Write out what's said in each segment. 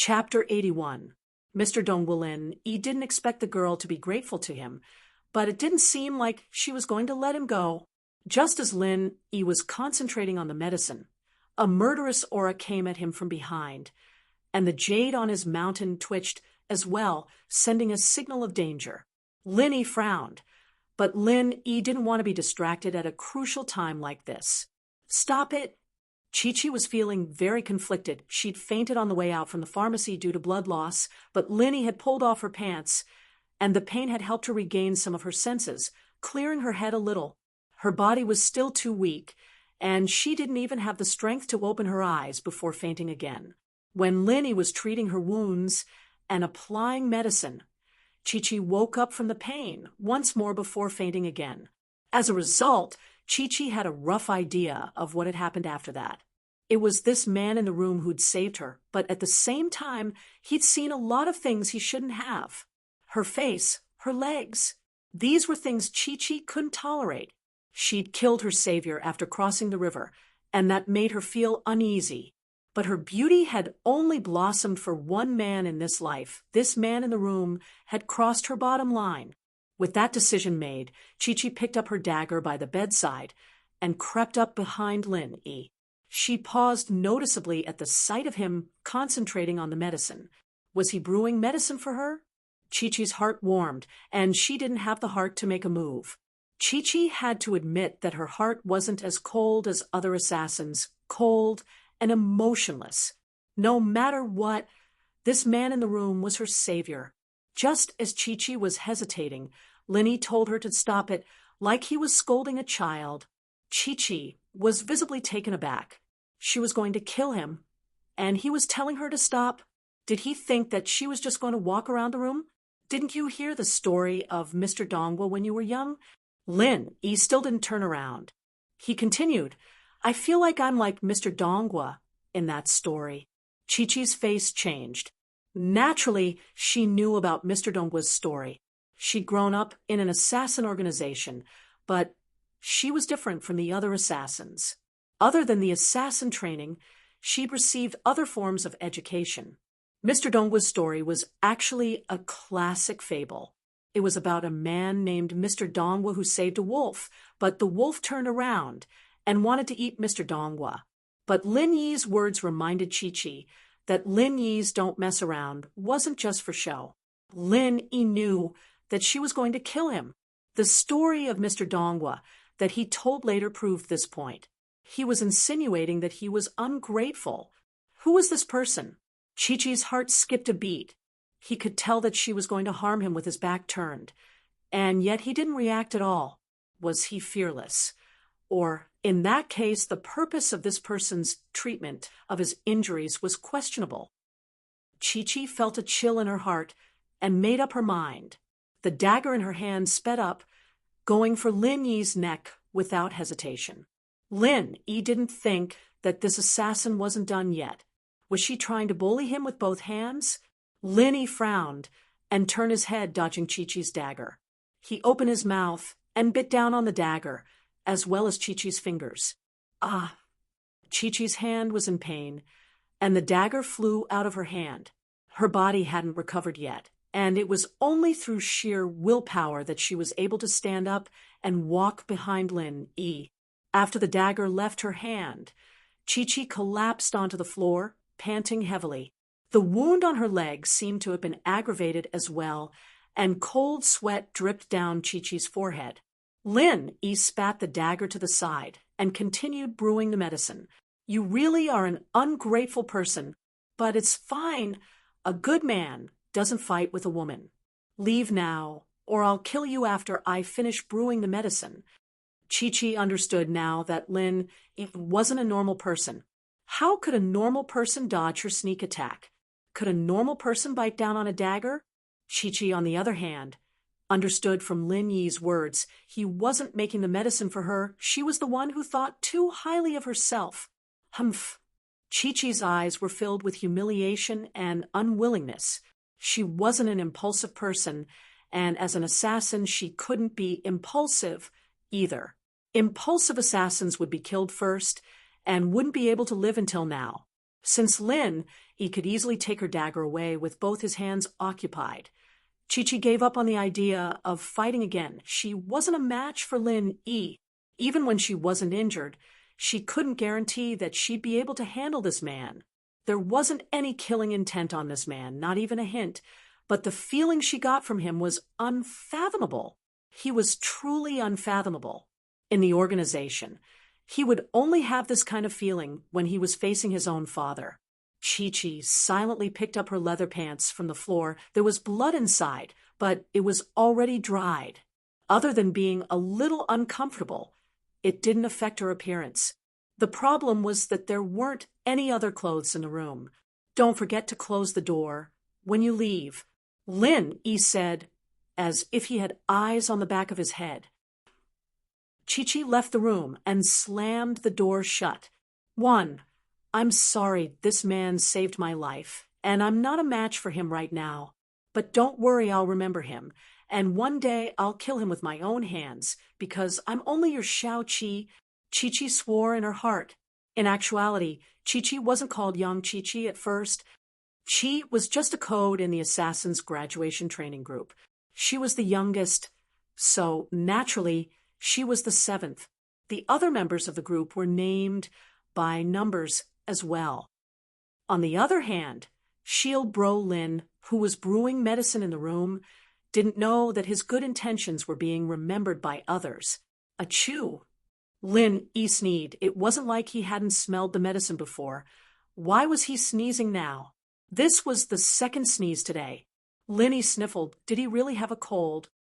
Chapter 81. Mr. Dongwoo he didn't expect the girl to be grateful to him, but it didn't seem like she was going to let him go. Just as Lin Yi was concentrating on the medicine, a murderous aura came at him from behind, and the jade on his mountain twitched as well, sending a signal of danger. Lin Yi frowned, but Lin Yi didn't want to be distracted at a crucial time like this. "Stop it!" Chi-Chi was feeling very conflicted. She'd fainted on the way out from the pharmacy due to blood loss, but Lin Yi had pulled off her pants, and the pain had helped her regain some of her senses, clearing her head a little. Her body was still too weak, and she didn't even have the strength to open her eyes before fainting again. When Lin Yi was treating her wounds and applying medicine, Chi-Chi woke up from the pain once more before fainting again. As a result, Chi-Chi had a rough idea of what had happened after that. It was this man in the room who'd saved her, but at the same time, he'd seen a lot of things he shouldn't have. Her face, her legs. These were things Chi-Chi couldn't tolerate. She'd killed her savior after crossing the river, and that made her feel uneasy. But her beauty had only blossomed for one man in this life. This man in the room had crossed her bottom line. With that decision made, Chi-Chi picked up her dagger by the bedside and crept up behind Lin Yi. She paused noticeably at the sight of him concentrating on the medicine. Was he brewing medicine for her? Chi-Chi's heart warmed, and she didn't have the heart to make a move. Chi-Chi had to admit that her heart wasn't as cold as other assassins, cold and emotionless. No matter what, this man in the room was her savior. Just as Chi-Chi was hesitating, Lin Yi told her to stop it, like he was scolding a child. Chi-Chi was visibly taken aback. She was going to kill him, and he was telling her to stop. Did he think that she was just going to walk around the room? Didn't you hear the story of Mr. Dongwoo when you were young? Lin Yi still didn't turn around. He continued, "I feel like I'm like Mr. Dongwoo in that story." Chi-Chi's face changed. Naturally, she knew about Mr. Dongwoo's story. She'd grown up in an assassin organization, but she was different from the other assassins. Other than the assassin training, she'd received other forms of education. Mr. Dongwoo's story was actually a classic fable. It was about a man named Mr. Dongwoo who saved a wolf, but the wolf turned around and wanted to eat Mr. Dongwoo. But Lin Yi's words reminded Chi-Chi that Lin Yi's don't mess around wasn't just for show. Lin Yi knew that she was going to kill him. The story of Mr. Dongwoo that he told later proved this point. He was insinuating that he was ungrateful. Who was this person? Chi-Chi's heart skipped a beat. He could tell that she was going to harm him with his back turned, and yet he didn't react at all. Was he fearless? Or, in that case, the purpose of this person's treatment of his injuries was questionable. Chi-Chi felt a chill in her heart and made up her mind. The dagger in her hand sped up, going for Lin Yi's neck without hesitation. Lin Yi didn't think that this assassin wasn't done yet. Was she trying to bully him with both hands? Lin Yi frowned and turned his head, dodging Chi-Chi's dagger. He opened his mouth and bit down on the dagger, as well as Chi-Chi's fingers. Ah! Chi-Chi's hand was in pain, and the dagger flew out of her hand. Her body hadn't recovered yet, and it was only through sheer willpower that she was able to stand up and walk behind Lin Yi. After the dagger left her hand, Chi-Chi collapsed onto the floor, panting heavily. The wound on her leg seemed to have been aggravated as well, and cold sweat dripped down Chi-Chi's forehead. Lin Yi spat the dagger to the side and continued brewing the medicine. "You really are an ungrateful person, but it's fine. A good man doesn't fight with a woman. Leave now, or I'll kill you after I finish brewing the medicine." Chi-Chi understood now that Lin Yi wasn't a normal person. How could a normal person dodge her sneak attack? Could a normal person bite down on a dagger? Chi-Chi, on the other hand, understood from Lin Yi's words he wasn't making the medicine for her. She was the one who thought too highly of herself. Humph! Chi-Chi's eyes were filled with humiliation and unwillingness. She wasn't an impulsive person, and as an assassin she couldn't be impulsive either. Impulsive assassins would be killed first and wouldn't be able to live until now. Since Lin, he could easily take her dagger away with both his hands occupied. Chi-Chi gave up on the idea of fighting again. She wasn't a match for Lin Yi. Even when she wasn't injured, she couldn't guarantee that she'd be able to handle this man. There wasn't any killing intent on this man, not even a hint, but the feeling she got from him was unfathomable. He was truly unfathomable. In the organization, he would only have this kind of feeling when he was facing his own father. Chi-Chi silently picked up her leather pants from the floor. There was blood inside, but it was already dried. Other than being a little uncomfortable, it didn't affect her appearance. The problem was that there weren't any other clothes in the room. "Don't forget to close the door when you leave," Lin Yi said, as if he had eyes on the back of his head. Chi-Chi left the room and slammed the door shut. "I'm sorry this man saved my life, and I'm not a match for him right now. But don't worry, I'll remember him, and one day I'll kill him with my own hands, because I'm only your Shao Chi." Chi-Chi swore in her heart. In actuality, Chi-Chi wasn't called Young Chi-Chi at first. Chi was just a code in the Assassin's graduation training group. She was the youngest, so naturally, she was the 7th. The other members of the group were named by numbers as well. On the other hand, Shield Bro Lin, who was brewing medicine in the room, didn't know that his good intentions were being remembered by others. Achoo! Lin Yi sneezed. It wasn't like he hadn't smelled the medicine before. Why was he sneezing now? This was the second sneeze today. Lin Yi sniffled. Did he really have a cold?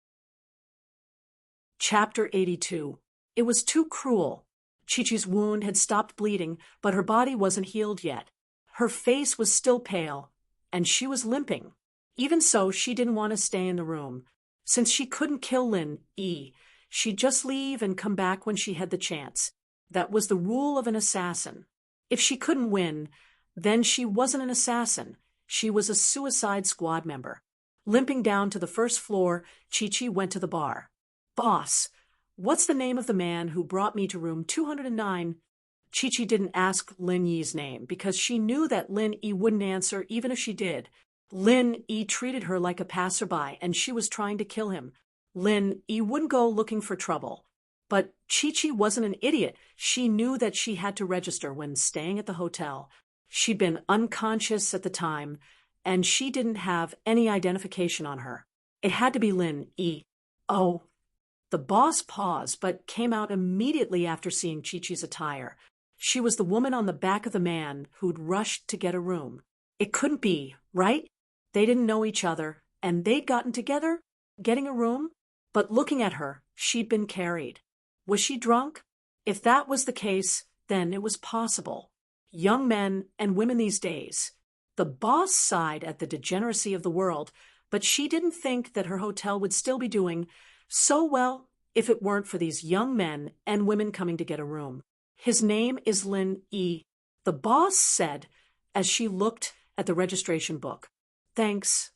Chapter 82. It was too cruel. Chi-Chi's wound had stopped bleeding, but her body wasn't healed yet. Her face was still pale, and she was limping. Even so, she didn't want to stay in the room. Since she couldn't kill Lin Yi, she'd just leave and come back when she had the chance. That was the rule of an assassin. If she couldn't win, then she wasn't an assassin. She was a Suicide Squad member. Limping down to the first floor, Chi-Chi went to the bar. "Boss, what's the name of the man who brought me to room 209? Chi-Chi didn't ask Lin Yi's name because she knew that Lin Yi wouldn't answer even if she did. Lin Yi treated her like a passerby, and she was trying to kill him. Lin Yi wouldn't go looking for trouble. But Chi-Chi wasn't an idiot. She knew that she had to register when staying at the hotel. She'd been unconscious at the time, and she didn't have any identification on her. It had to be Lin Yi. Oh. The boss paused, but came out immediately after seeing Chi-Chi's attire. She was the woman on the back of the man who'd rushed to get a room. It couldn't be, right? They didn't know each other, and they'd gotten together, getting a room. But looking at her, she'd been carried. Was she drunk? If that was the case, then it was possible. Young men and women these days. The boss sighed at the degeneracy of the world, but she didn't think that her hotel would still be doing so well if it weren't for these young men and women coming to get a room. "His name is Lin Yi," the boss said as she looked at the registration book. "Thanks."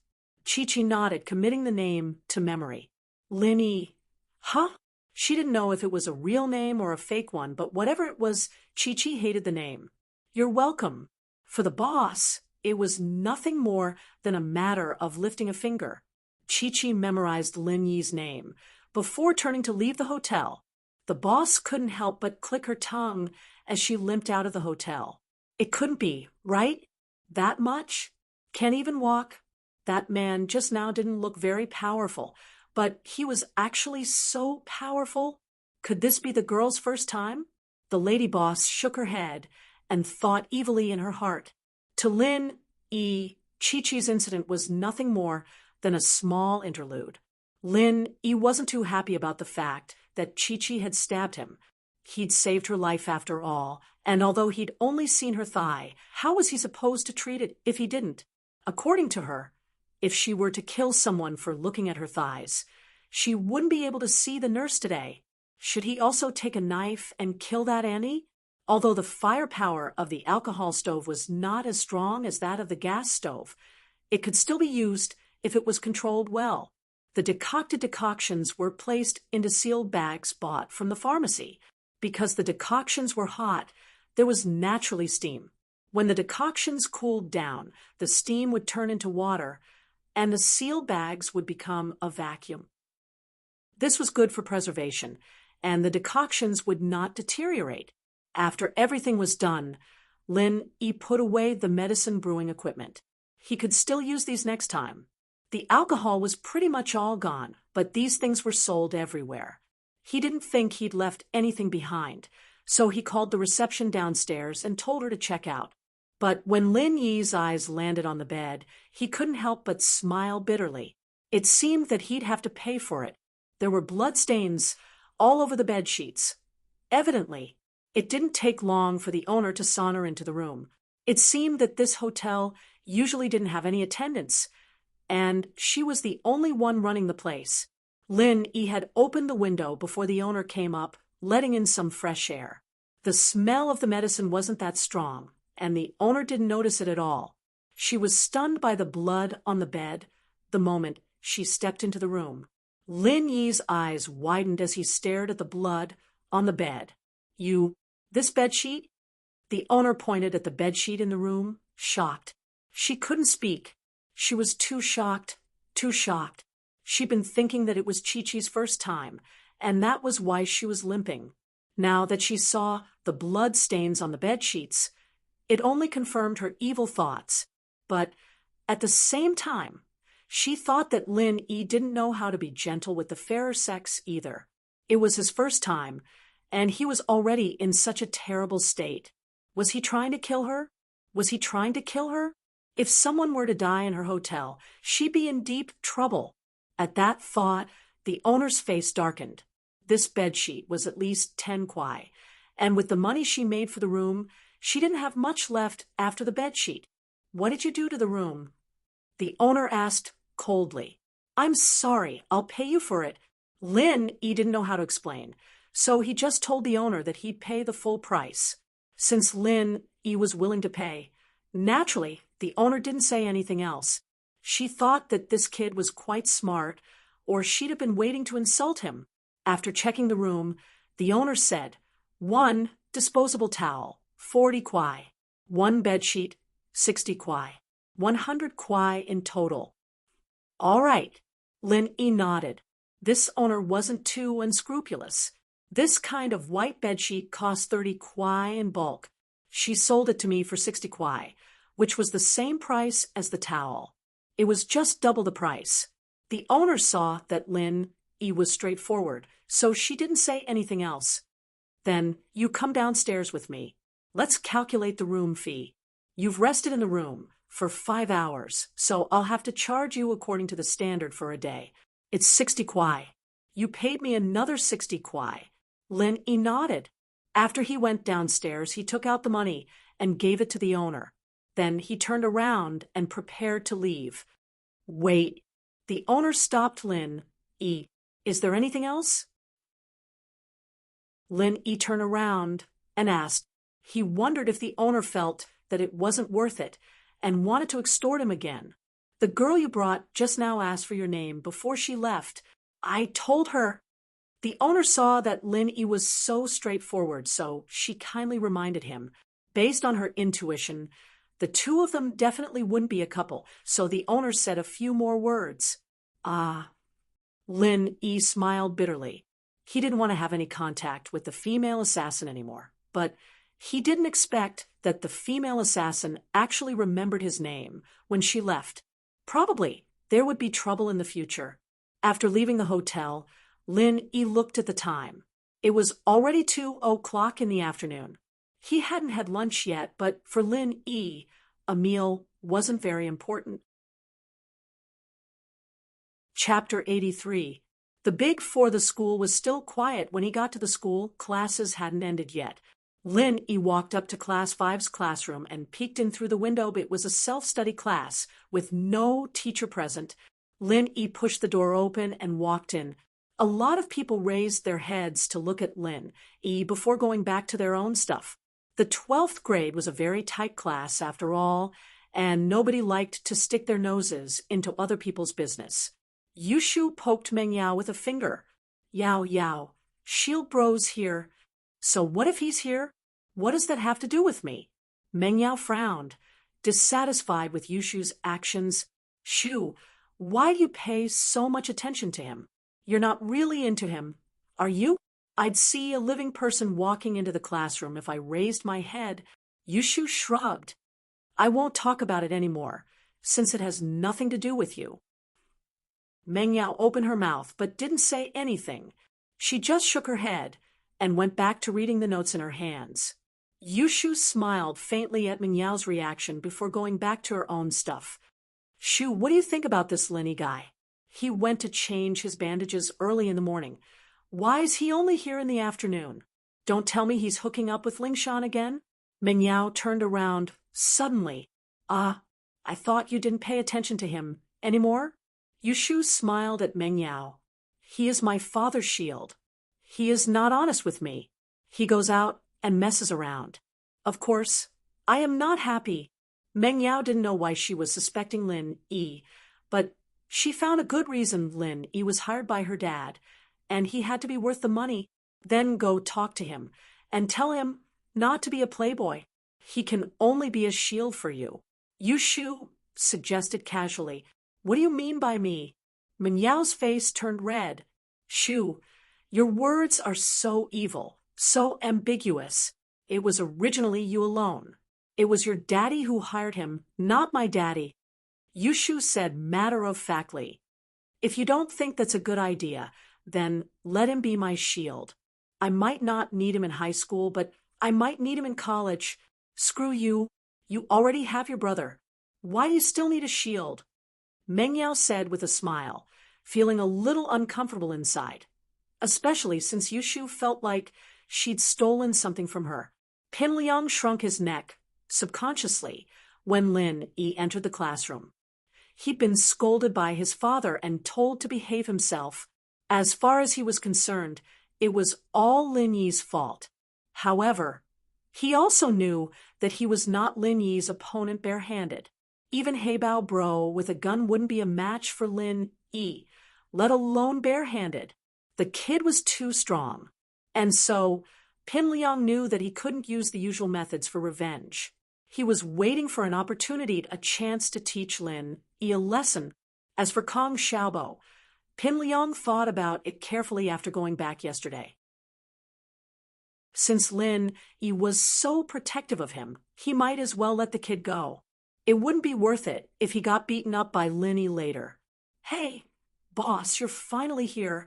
Chi-Chi nodded, committing the name to memory. Lin Yi. Huh? She didn't know if it was a real name or a fake one, but whatever it was, Chi-Chi hated the name. "You're welcome." For the boss, it was nothing more than a matter of lifting a finger. Chi-Chi memorized Lin Yi's name. Before turning to leave the hotel, the boss couldn't help but click her tongue as she limped out of the hotel. It couldn't be, right? That much? Can't even walk? That man just now didn't look very powerful, but he was actually so powerful. Could this be the girl's first time? The lady boss shook her head and thought evilly in her heart. To Lin Yi, Chi-Chi's incident was nothing more than a small interlude. Lin Yi wasn't too happy about the fact that Chi-Chi had stabbed him. He'd saved her life after all, and although he'd only seen her thigh, how was he supposed to treat it if he didn't? According to her, if she were to kill someone for looking at her thighs, she wouldn't be able to see the nurse today. Should he also take a knife and kill that Annie? Although the firepower of the alcohol stove was not as strong as that of the gas stove, it could still be used if it was controlled well. The decocted decoctions were placed into sealed bags bought from the pharmacy. Because the decoctions were hot, there was naturally steam. When the decoctions cooled down, the steam would turn into water, and the seal bags would become a vacuum. This was good for preservation, and the decoctions would not deteriorate. After everything was done, Lin Yi put away the medicine brewing equipment. He could still use these next time. The alcohol was pretty much all gone, but these things were sold everywhere. He didn't think he'd left anything behind, so he called the reception downstairs and told her to check out. But when Lin Yi's eyes landed on the bed, he couldn't help but smile bitterly. It seemed that he'd have to pay for it. There were bloodstains all over the bed sheets. Evidently, it didn't take long for the owner to saunter into the room. It seemed that this hotel usually didn't have any attendants, and she was the only one running the place. Lin Yi had opened the window before the owner came up, letting in some fresh air. The smell of the medicine wasn't that strong, and the owner didn't notice it at all. She was stunned by the blood on the bed the moment she stepped into the room. Lin Yi's eyes widened as he stared at the blood on the bed. This bedsheet? The owner pointed at the bedsheet in the room, shocked. She couldn't speak. She was too shocked, too shocked. She'd been thinking that it was Chi-Chi's first time, and that was why she was limping. Now that she saw the blood stains on the bedsheets, it only confirmed her evil thoughts. But at the same time, she thought that Lin Yi didn't know how to be gentle with the fairer sex either. It was his first time, and he was already in such a terrible state. Was he trying to kill her? Was he trying to kill her? If someone were to die in her hotel, she'd be in deep trouble. At that thought, the owner's face darkened. This bedsheet was at least 10 kwai, and with the money she made for the room, she didn't have much left after the bedsheet. What did you do to the room? The owner asked coldly. I'm sorry, I'll pay you for it. Lin Yi didn't know how to explain, so he just told the owner that he'd pay the full price. Since Lin Yi was willing to pay, naturally, the owner didn't say anything else. She thought that this kid was quite smart, or she'd have been waiting to insult him. After checking the room, the owner said, 1 disposable towel, 40 kwai. 1 bedsheet, 60 kwai. 100 kwai in total. All right, Lin Yi nodded. This owner wasn't too unscrupulous. This kind of white bedsheet cost 30 kwai in bulk. She sold it to me for 60 kwai, which was the same price as the towel. It was just double the price. The owner saw that Lin Yi was straightforward, so she didn't say anything else. Then you come downstairs with me. Let's calculate the room fee. You've rested in the room for 5 hours, so I'll have to charge you according to the standard for a day. It's 60 kwai. You paid me another 60 kwai. Lin Yi nodded. After he went downstairs, he took out the money and gave it to the owner. Then he turned around and prepared to leave. Wait. The owner stopped Lin Yi. Is there anything else? Lin Yi turned around and asked. He wondered if the owner felt that it wasn't worth it and wanted to extort him again. The girl you brought just now asked for your name before she left. I told her. The owner saw that Lin Yi was so straightforward, so she kindly reminded him. Based on her intuition, the two of them definitely wouldn't be a couple, so the owner said a few more words. Lin Yi smiled bitterly. He didn't want to have any contact with the female assassin anymore, but he didn't expect that the female assassin actually remembered his name when she left. Probably there would be trouble in the future. After leaving the hotel, Lin Yi looked at the time. It was already 2:00 in the afternoon. He hadn't had lunch yet, but for Lin Yi, a meal wasn't very important. Chapter 83. The big for the school was still quiet when he got to the school. Classes hadn't ended yet. Lin Yi walked up to Class 5's classroom and peeked in through the window. It was a self-study class with no teacher present. Lin Yi pushed the door open and walked in. A lot of people raised their heads to look at Lin Yi before going back to their own stuff. The 12th grade was a very tight class after all, and nobody liked to stick their noses into other people's business. Yushu poked Meng Yao with a finger. Yao, Shield Bro's here. So what if he's here? What does that have to do with me? Meng Yao frowned, dissatisfied with Yushu's actions. Shu, why do you pay so much attention to him? You're not really into him, are you? I'd see a living person walking into the classroom if I raised my head. Yushu shrugged. I won't talk about it anymore, since it has nothing to do with you. Meng Yao opened her mouth but didn't say anything. She just shook her head and went back to reading the notes in her hands. Yushu smiled faintly at Meng Yao's reaction before going back to her own stuff. Shu, what do you think about this Linny guy? He went to change his bandages early in the morning. Why is he only here in the afternoon? Don't tell me he's hooking up with Lingshan again? Meng Yao turned around suddenly. I thought you didn't pay attention to him anymore? Yushu smiled at Meng Yao. He is my father's shield. He is not honest with me. He goes out and messes around. Of course, I am not happy. Meng Yao didn't know why she was suspecting Lin Yi, but she found a good reason Lin Yi was hired by her dad, and he had to be worth the money. Then go talk to him and tell him not to be a playboy. He can only be a shield for you. Yushu suggested casually. What do you mean by me? Meng Yao's face turned red. Shu, your words are so evil, so ambiguous. It was originally you alone. It was your daddy who hired him, not my daddy. Yushu said matter-of-factly. If you don't think that's a good idea, then let him be my shield. I might not need him in high school, but I might need him in college. Screw you. You already have your brother. Why do you still need a shield? Meng Yao said with a smile, feeling a little uncomfortable inside, especially since Yushu felt like she'd stolen something from her. Pin Liang shrunk his neck, subconsciously, when Lin Yi entered the classroom. He'd been scolded by his father and told to behave himself. As far as he was concerned, it was all Lin Yi's fault. However, he also knew that he was not Lin Yi's opponent barehanded. Even Heibao Bro with a gun wouldn't be a match for Lin Yi, let alone barehanded. The kid was too strong. And so, Pin Liang knew that he couldn't use the usual methods for revenge. He was waiting for an opportunity, a chance to teach Lin Yi a lesson. As for Kong Xiaobo, Pin Liang thought about it carefully after going back yesterday. Since Lin Yi was so protective of him, he might as well let the kid go. It wouldn't be worth it if he got beaten up by Lin Yi later. Hey, boss, you're finally here.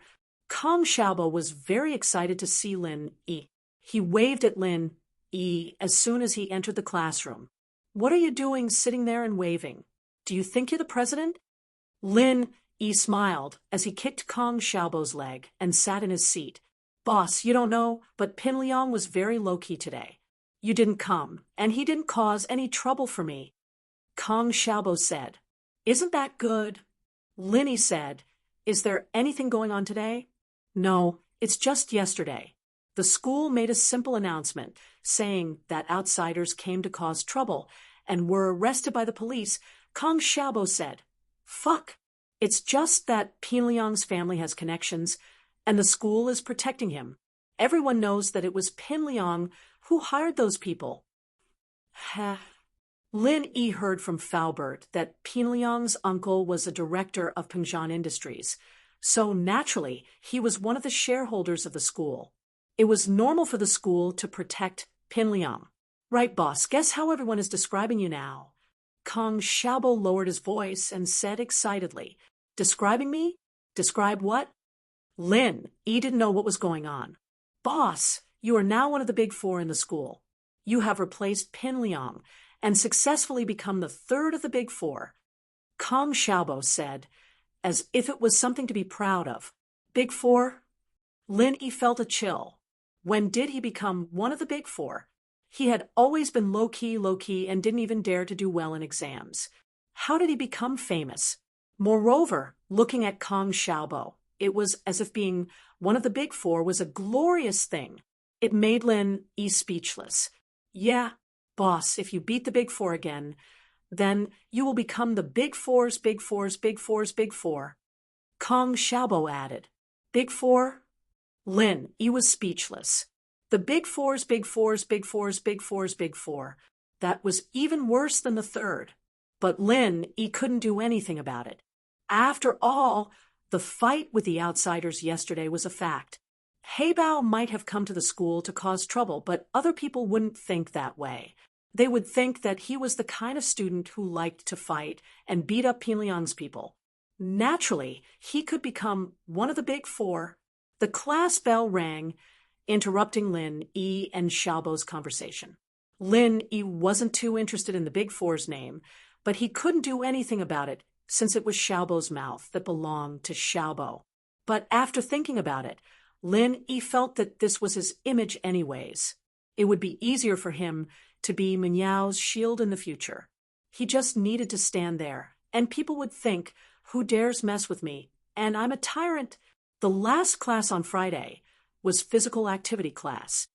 Kong Xiaobo was very excited to see Lin Yi. He waved at Lin Yi as soon as he entered the classroom. What are you doing sitting there and waving? Do you think you're the president? Lin Yi smiled as he kicked Kong Xiaobo's leg and sat in his seat. Boss, you don't know, but Pin Liang was very low-key today. You didn't come, and he didn't cause any trouble for me. Kong Xiaobo said. Isn't that good? Lin Yi said. Is there anything going on today? No, it's just yesterday. The school made a simple announcement saying that outsiders came to cause trouble and were arrested by the police. Kong Xiaobo said. Fuck. It's just that Pin Liang's family has connections, and the school is protecting him. Everyone knows that it was Pin Liang who hired those people. Lin Yi heard from Faubert that Pin Liang's uncle was a director of Pengzhan Industries, so naturally he was one of the shareholders of the school. It was normal for the school to protect Pin Liang. Right, boss, guess how everyone is describing you now? Kong Xiaobo lowered his voice and said excitedly, Describing me? Describe what? Lin Yi didn't know what was going on. Boss, you are now one of the big four in the school. You have replaced Pin Liang and successfully become the third of the big four. Kong Xiaobo said, as if it was something to be proud of. Big four? Lin Yi felt a chill. When did he become one of the big four? He had always been low-key, and didn't even dare to do well in exams. How did he become famous? Moreover, looking at Kong Xiaobo, it was as if being one of the big four was a glorious thing. It made Lin Yi speechless. Yeah, boss, if you beat the big four again, then you will become the big four's big four's big four's big four. Kong Xiaobo added. Big four? Lin Yi was speechless. The big four's big four's big four's big four's big four. that was even worse than the third. But Lin Yi couldn't do anything about it. After all, the fight with the outsiders yesterday was a fact. Heibao might have come to the school to cause trouble, but other people wouldn't think that way. They would think that he was the kind of student who liked to fight and beat up Pinliang's people. Naturally, he could become one of the big four. The class bell rang, interrupting Lin Yi and Xiaobo's conversation. Lin Yi wasn't too interested in the big four's name, but he couldn't do anything about it since it was Xiaobo's mouth that belonged to Xiaobo. But after thinking about it, Lin Yi felt that this was his image anyways. It would be easier for him to be Miao's shield in the future. He just needed to stand there, and people would think, who dares mess with me? And I'm a tyrant. The last class on Friday was physical activity class.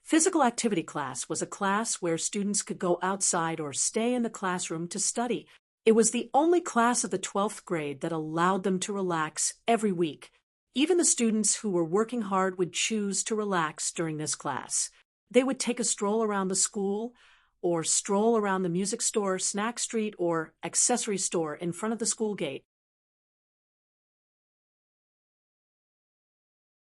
Physical activity class was a class where students could go outside or stay in the classroom to study. It was the only class of the 12th grade that allowed them to relax every week. Even the students who were working hard would choose to relax during this class. They would take a stroll around the school, or stroll around the music store, snack street, or accessory store in front of the school gate.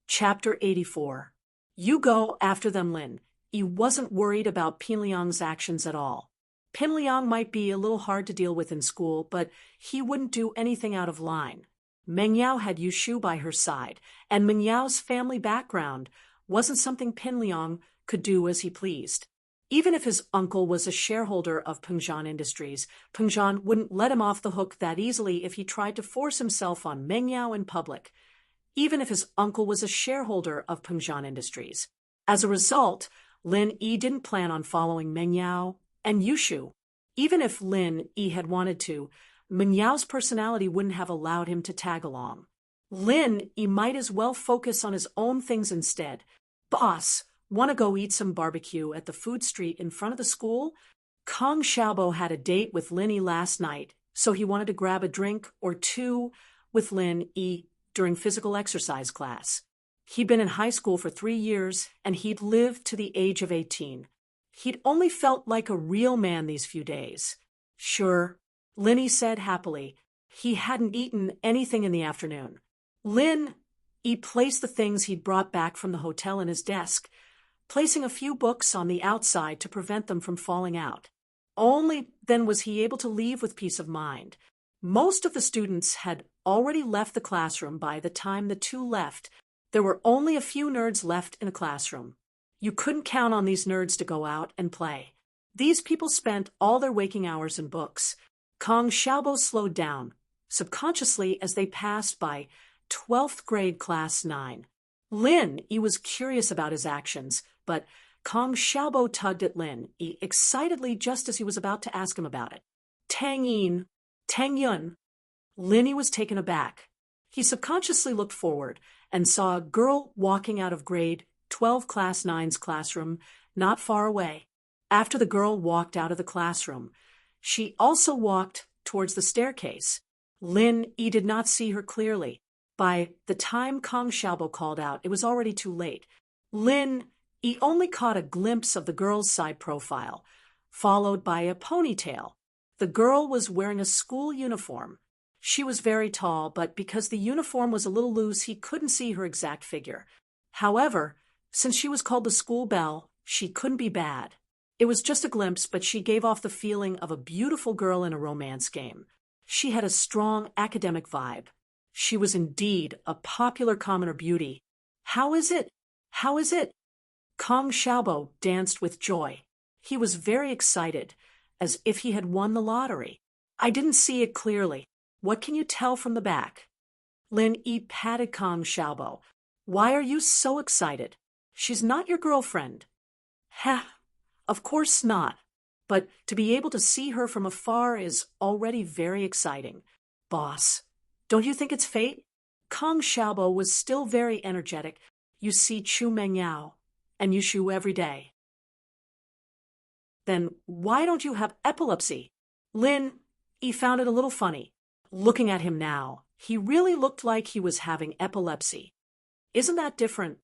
Chapter 84. You go after them, Lin. He wasn't worried about Pinliang's actions at all. Pinliang might be a little hard to deal with in school, but he wouldn't do anything out of line. Meng Yao had Yushu by her side, and Meng Yao's family background wasn't something Pinliang could do as he pleased. Even if his uncle was a shareholder of Pengzhan Industries, Pengzhan wouldn't let him off the hook that easily if he tried to force himself on Meng Yao in public. Even if his uncle was a shareholder of Pengzhan Industries. As a result, Lin Yi didn't plan on following Meng Yao and Yushu. Even if Lin Yi had wanted to, Meng Yao's personality wouldn't have allowed him to tag along. Lin Yi might as well focus on his own things instead. Boss, want to go eat some barbecue at the food street in front of the school? Kong Xiaobo had a date with Lin Yi last night, so he wanted to grab a drink or two with Lin Yi during physical exercise class. He'd been in high school for 3 years, and he'd lived to the age of 18. He'd only felt like a real man these few days. Sure, Lin Yi said happily. He hadn't eaten anything in the afternoon. Lin Yi placed the things he'd brought back from the hotel in his desk, placing a few books on the outside to prevent them from falling out. Only then was he able to leave with peace of mind. Most of the students had already left the classroom by the time the two left. There were only a few nerds left in the classroom. You couldn't count on these nerds to go out and play. These people spent all their waking hours in books. Kong Xiaobo slowed down, subconsciously as they passed by 12th grade class 9. Lin Yi was curious about his actions, but Kong Xiaobo tugged at Lin Yi excitedly just as he was about to ask him about it. Tang Yun. Lin Yi was taken aback. He subconsciously looked forward and saw a girl walking out of grade 12 class 9's classroom not far away. After the girl walked out of the classroom, she also walked towards the staircase. Lin Yi did not see her clearly. By the time Kong Xiaobo called out, it was already too late. Lin Yi only caught a glimpse of the girl's side profile, followed by a ponytail. The girl was wearing a school uniform. She was very tall, but because the uniform was a little loose, he couldn't see her exact figure. However, since she was called the school belle, she couldn't be bad. It was just a glimpse, but she gave off the feeling of a beautiful girl in a romance game. She had a strong academic vibe. She was indeed a popular commoner beauty. How is it? Kong Xiaobo danced with joy. He was very excited, as if he had won the lottery. I didn't see it clearly. What can you tell from the back? Lin Yi patted Kong Xiaobo. Why are you so excited? She's not your girlfriend. Of course not. But to be able to see her from afar is already very exciting. Boss, don't you think it's fate? Kong Xiaobo was still very energetic. You see Chu Meng Yao and Yushu every day. Then why don't you have epilepsy? Lin Yi found it a little funny. Looking at him now, he really looked like he was having epilepsy. Isn't that different?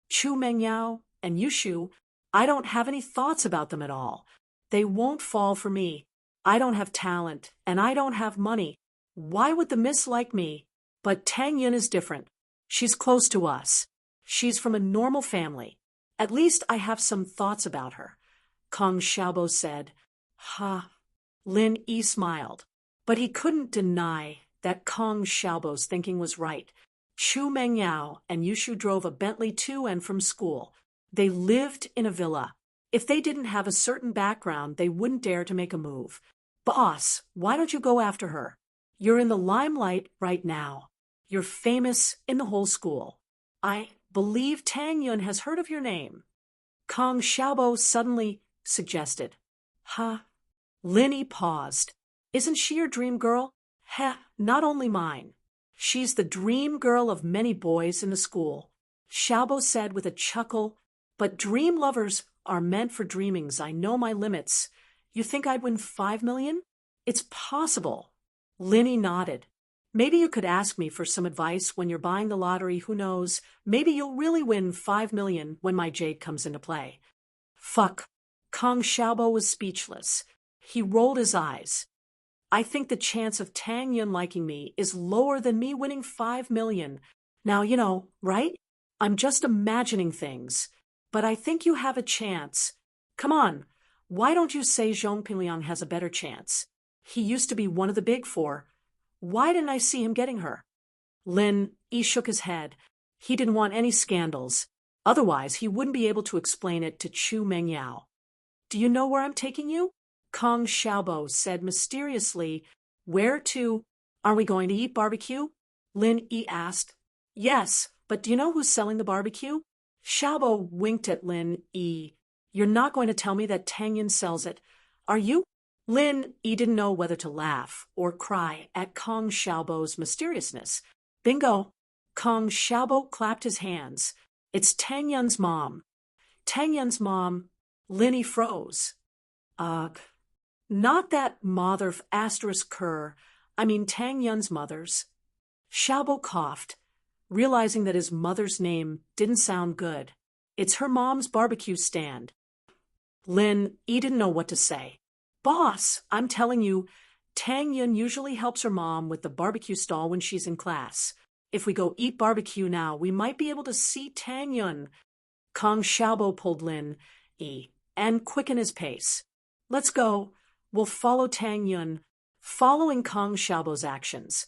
Chu Meng Yao and Yushu I don't have any thoughts about them at all. They won't fall for me. I don't have talent, and I don't have money. Why would the miss like me? But Tang Yun is different. She's close to us. She's from a normal family. At least I have some thoughts about her. Kong Xiaobo said. Ha. Lin Yi smiled. But he couldn't deny that Kong Xiaobo's thinking was right. Chu Mengyao and Yushu drove a Bentley to and from school. They lived in a villa. If they didn't have a certain background, they wouldn't dare to make a move. Boss, why don't you go after her? You're in the limelight right now. You're famous in the whole school. I believe Tang Yun has heard of your name. Kong Xiaobo suddenly suggested. Huh? Linny paused. Isn't she your dream girl? Heh, not only mine. She's the dream girl of many boys in the school. Xiaobo said with a chuckle, but dream lovers are meant for dreamings. I know my limits. You think I'd win 5 million? It's possible. Linny nodded. Maybe you could ask me for some advice when you're buying the lottery. Who knows? Maybe you'll really win 5 million when my jade comes into play. Fuck. Kong Xiaobo was speechless. He rolled his eyes. I think the chance of Tang Yun liking me is lower than me winning 5 million. Now, right? I'm just imagining things. But I think you have a chance. Come on. Why don't you say Zhong Pingliang has a better chance? He used to be one of the big four. Why didn't I see him getting her? Lin Yi shook his head. He didn't want any scandals. Otherwise, he wouldn't be able to explain it to Chu Mengyao. Do you know where I'm taking you? Kong Xiaobo said mysteriously. Where to? Are we going to eat barbecue? Lin Yi asked. Yes, but do you know who's selling the barbecue? Xiaobo winked at Lin Yi. You're not going to tell me that Tang Yun sells it, are you? Lin Yi didn't know whether to laugh or cry at Kong Xiaobo's mysteriousness. Bingo! Kong Xiaobo clapped his hands. It's Tang Yun's mom. Tang Yun's mom. Lin Yi froze. Ugh. Not that mother asterisk cur. I mean Tang Yun's mother's. Xiaobo coughed, realizing that his mother's name didn't sound good. It's her mom's barbecue stand. Lin Yi didn't know what to say. Boss, I'm telling you, Tang Yun usually helps her mom with the barbecue stall when she's in class. If we go eat barbecue now, we might be able to see Tang Yun. Kong Xiaobo pulled Lin Yi and quickened his pace. Let's go. We'll follow Tang Yun. Following Kong Xiaobo's actions,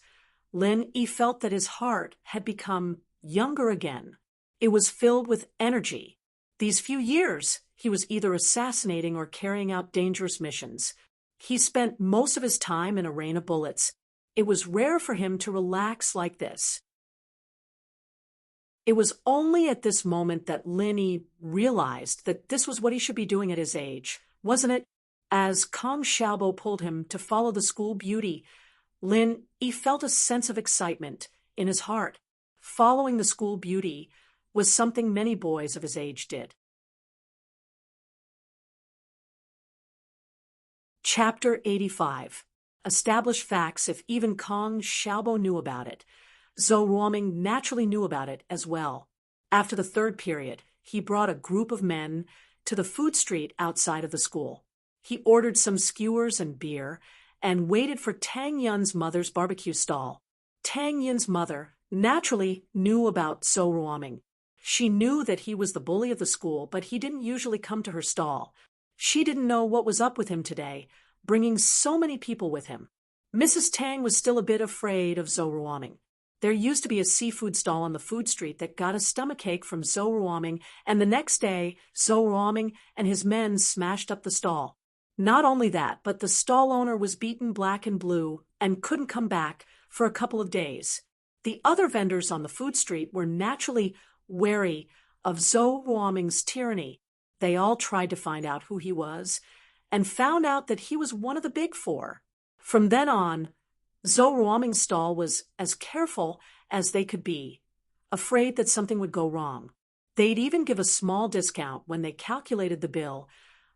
Lin Yi felt that his heart had become younger again. It was filled with energy. These few years, he was either assassinating or carrying out dangerous missions. He spent most of his time in a rain of bullets. It was rare for him to relax like this. It was only at this moment that Lin Yi realized that this was what he should be doing at his age, wasn't it? As Kong Xiaobo pulled him to follow the school beauty, Lin Yi felt a sense of excitement in his heart. Following the school beauty was something many boys of his age did. Chapter 85. Establish facts if even Kong Xiaobo knew about it. Zhou Ruoming naturally knew about it as well. After the third period, he brought a group of men to the food street outside of the school. He ordered some skewers and beer and waited for Tang Yun's mother's barbecue stall. Tang Yun's mother naturally knew about Zhou Ruoming. She knew that he was the bully of the school, but he didn't usually come to her stall. She didn't know what was up with him today, bringing so many people with him. Mrs. Tang was still a bit afraid of Zhou Ruoming. There used to be a seafood stall on the food street that got a stomachache from Zhou Ruoming, and the next day, Zhou Ruoming and his men smashed up the stall. Not only that, but the stall owner was beaten black and blue and couldn't come back for a couple of days. The other vendors on the food street were naturally wary of Zhou Ruoming's tyranny. They all tried to find out who he was and found out that he was one of the big four. From then on, Zhou Ruoming's stall was as careful as they could be, afraid that something would go wrong. They'd even give a small discount when they calculated the bill,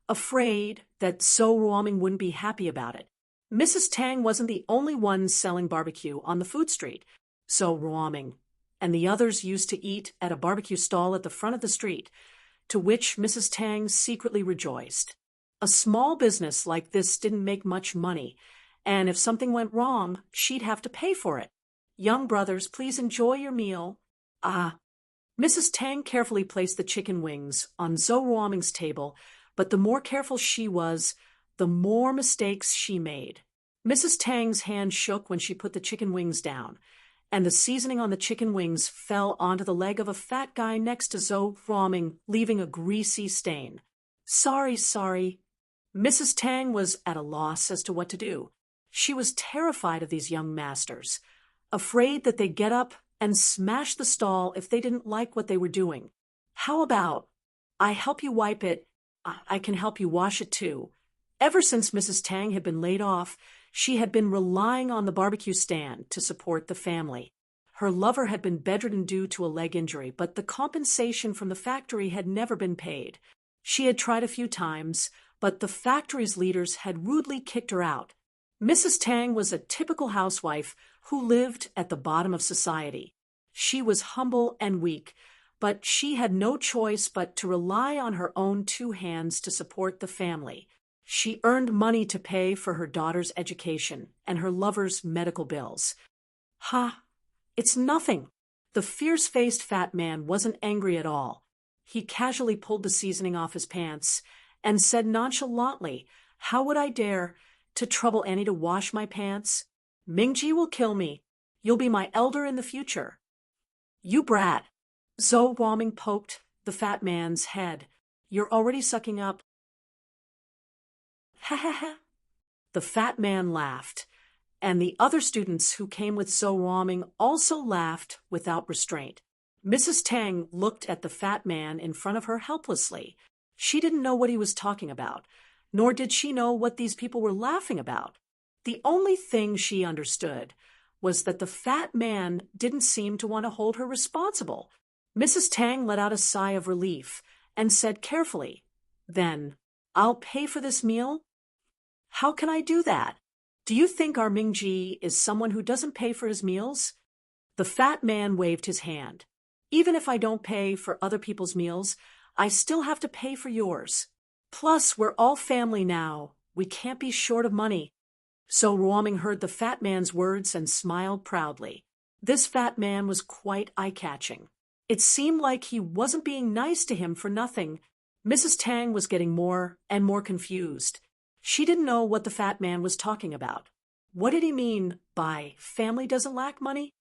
afraid that Zhou Ruoming wouldn't be happy about it. Mrs. Tang wasn't the only one selling barbecue on the food street. Zhou Ruoming and the others used to eat at a barbecue stall at the front of the street. to which Mrs. Tang secretly rejoiced. A small business like this didn't make much money, and if something went wrong, she'd have to pay for it. Young brothers, please enjoy your meal. Ah. Mrs. Tang carefully placed the chicken wings on Zhou Ruoming's table, but the more careful she was, the more mistakes she made. Mrs. Tang's hand shook when she put the chicken wings down, and the seasoning on the chicken wings fell onto the leg of a fat guy next to Zhou Ruoming, leaving a greasy stain. Sorry. Mrs. Tang was at a loss as to what to do. She was terrified of these young masters, afraid that they'd get up and smash the stall if they didn't like what they were doing. How about, I help you wipe it, I can help you wash it too. Ever since Mrs. Tang had been laid off, she had been relying on the barbecue stand to support the family. Her lover had been bedridden due to a leg injury, but the compensation from the factory had never been paid. She had tried a few times, but the factory's leaders had rudely kicked her out. Mrs. Tang was a typical housewife who lived at the bottom of society. She was humble and weak, but she had no choice but to rely on her own two hands to support the family. She earned money to pay for her daughter's education and her lover's medical bills. It's nothing. The fierce-faced fat man wasn't angry at all. He casually pulled the seasoning off his pants and said nonchalantly, "How would I dare to trouble Annie to wash my pants? Mingji will kill me. You'll be my elder in the future." You brat. Zhou Ruoming poked the fat man's head. You're already sucking up. Ha. The fat man laughed, and the other students who came with Zhou Ruoming also laughed without restraint. Mrs. Tang looked at the fat man in front of her helplessly. She didn't know what he was talking about, nor did she know what these people were laughing about. The only thing she understood was that the fat man didn't seem to want to hold her responsible. Mrs. Tang let out a sigh of relief and said carefully, "Then, I'll pay for this meal?" "How can I do that? Do you think our Mingji is someone who doesn't pay for his meals?" The fat man waved his hand. "Even if I don't pay for other people's meals, I still have to pay for yours. Plus, we're all family now. We can't be short of money." So Ruoming heard the fat man's words and smiled proudly. This fat man was quite eye-catching. It seemed like he wasn't being nice to him for nothing. Mrs. Tang was getting more and more confused. She didn't know what the fat man was talking about. What did he mean by family doesn't lack money?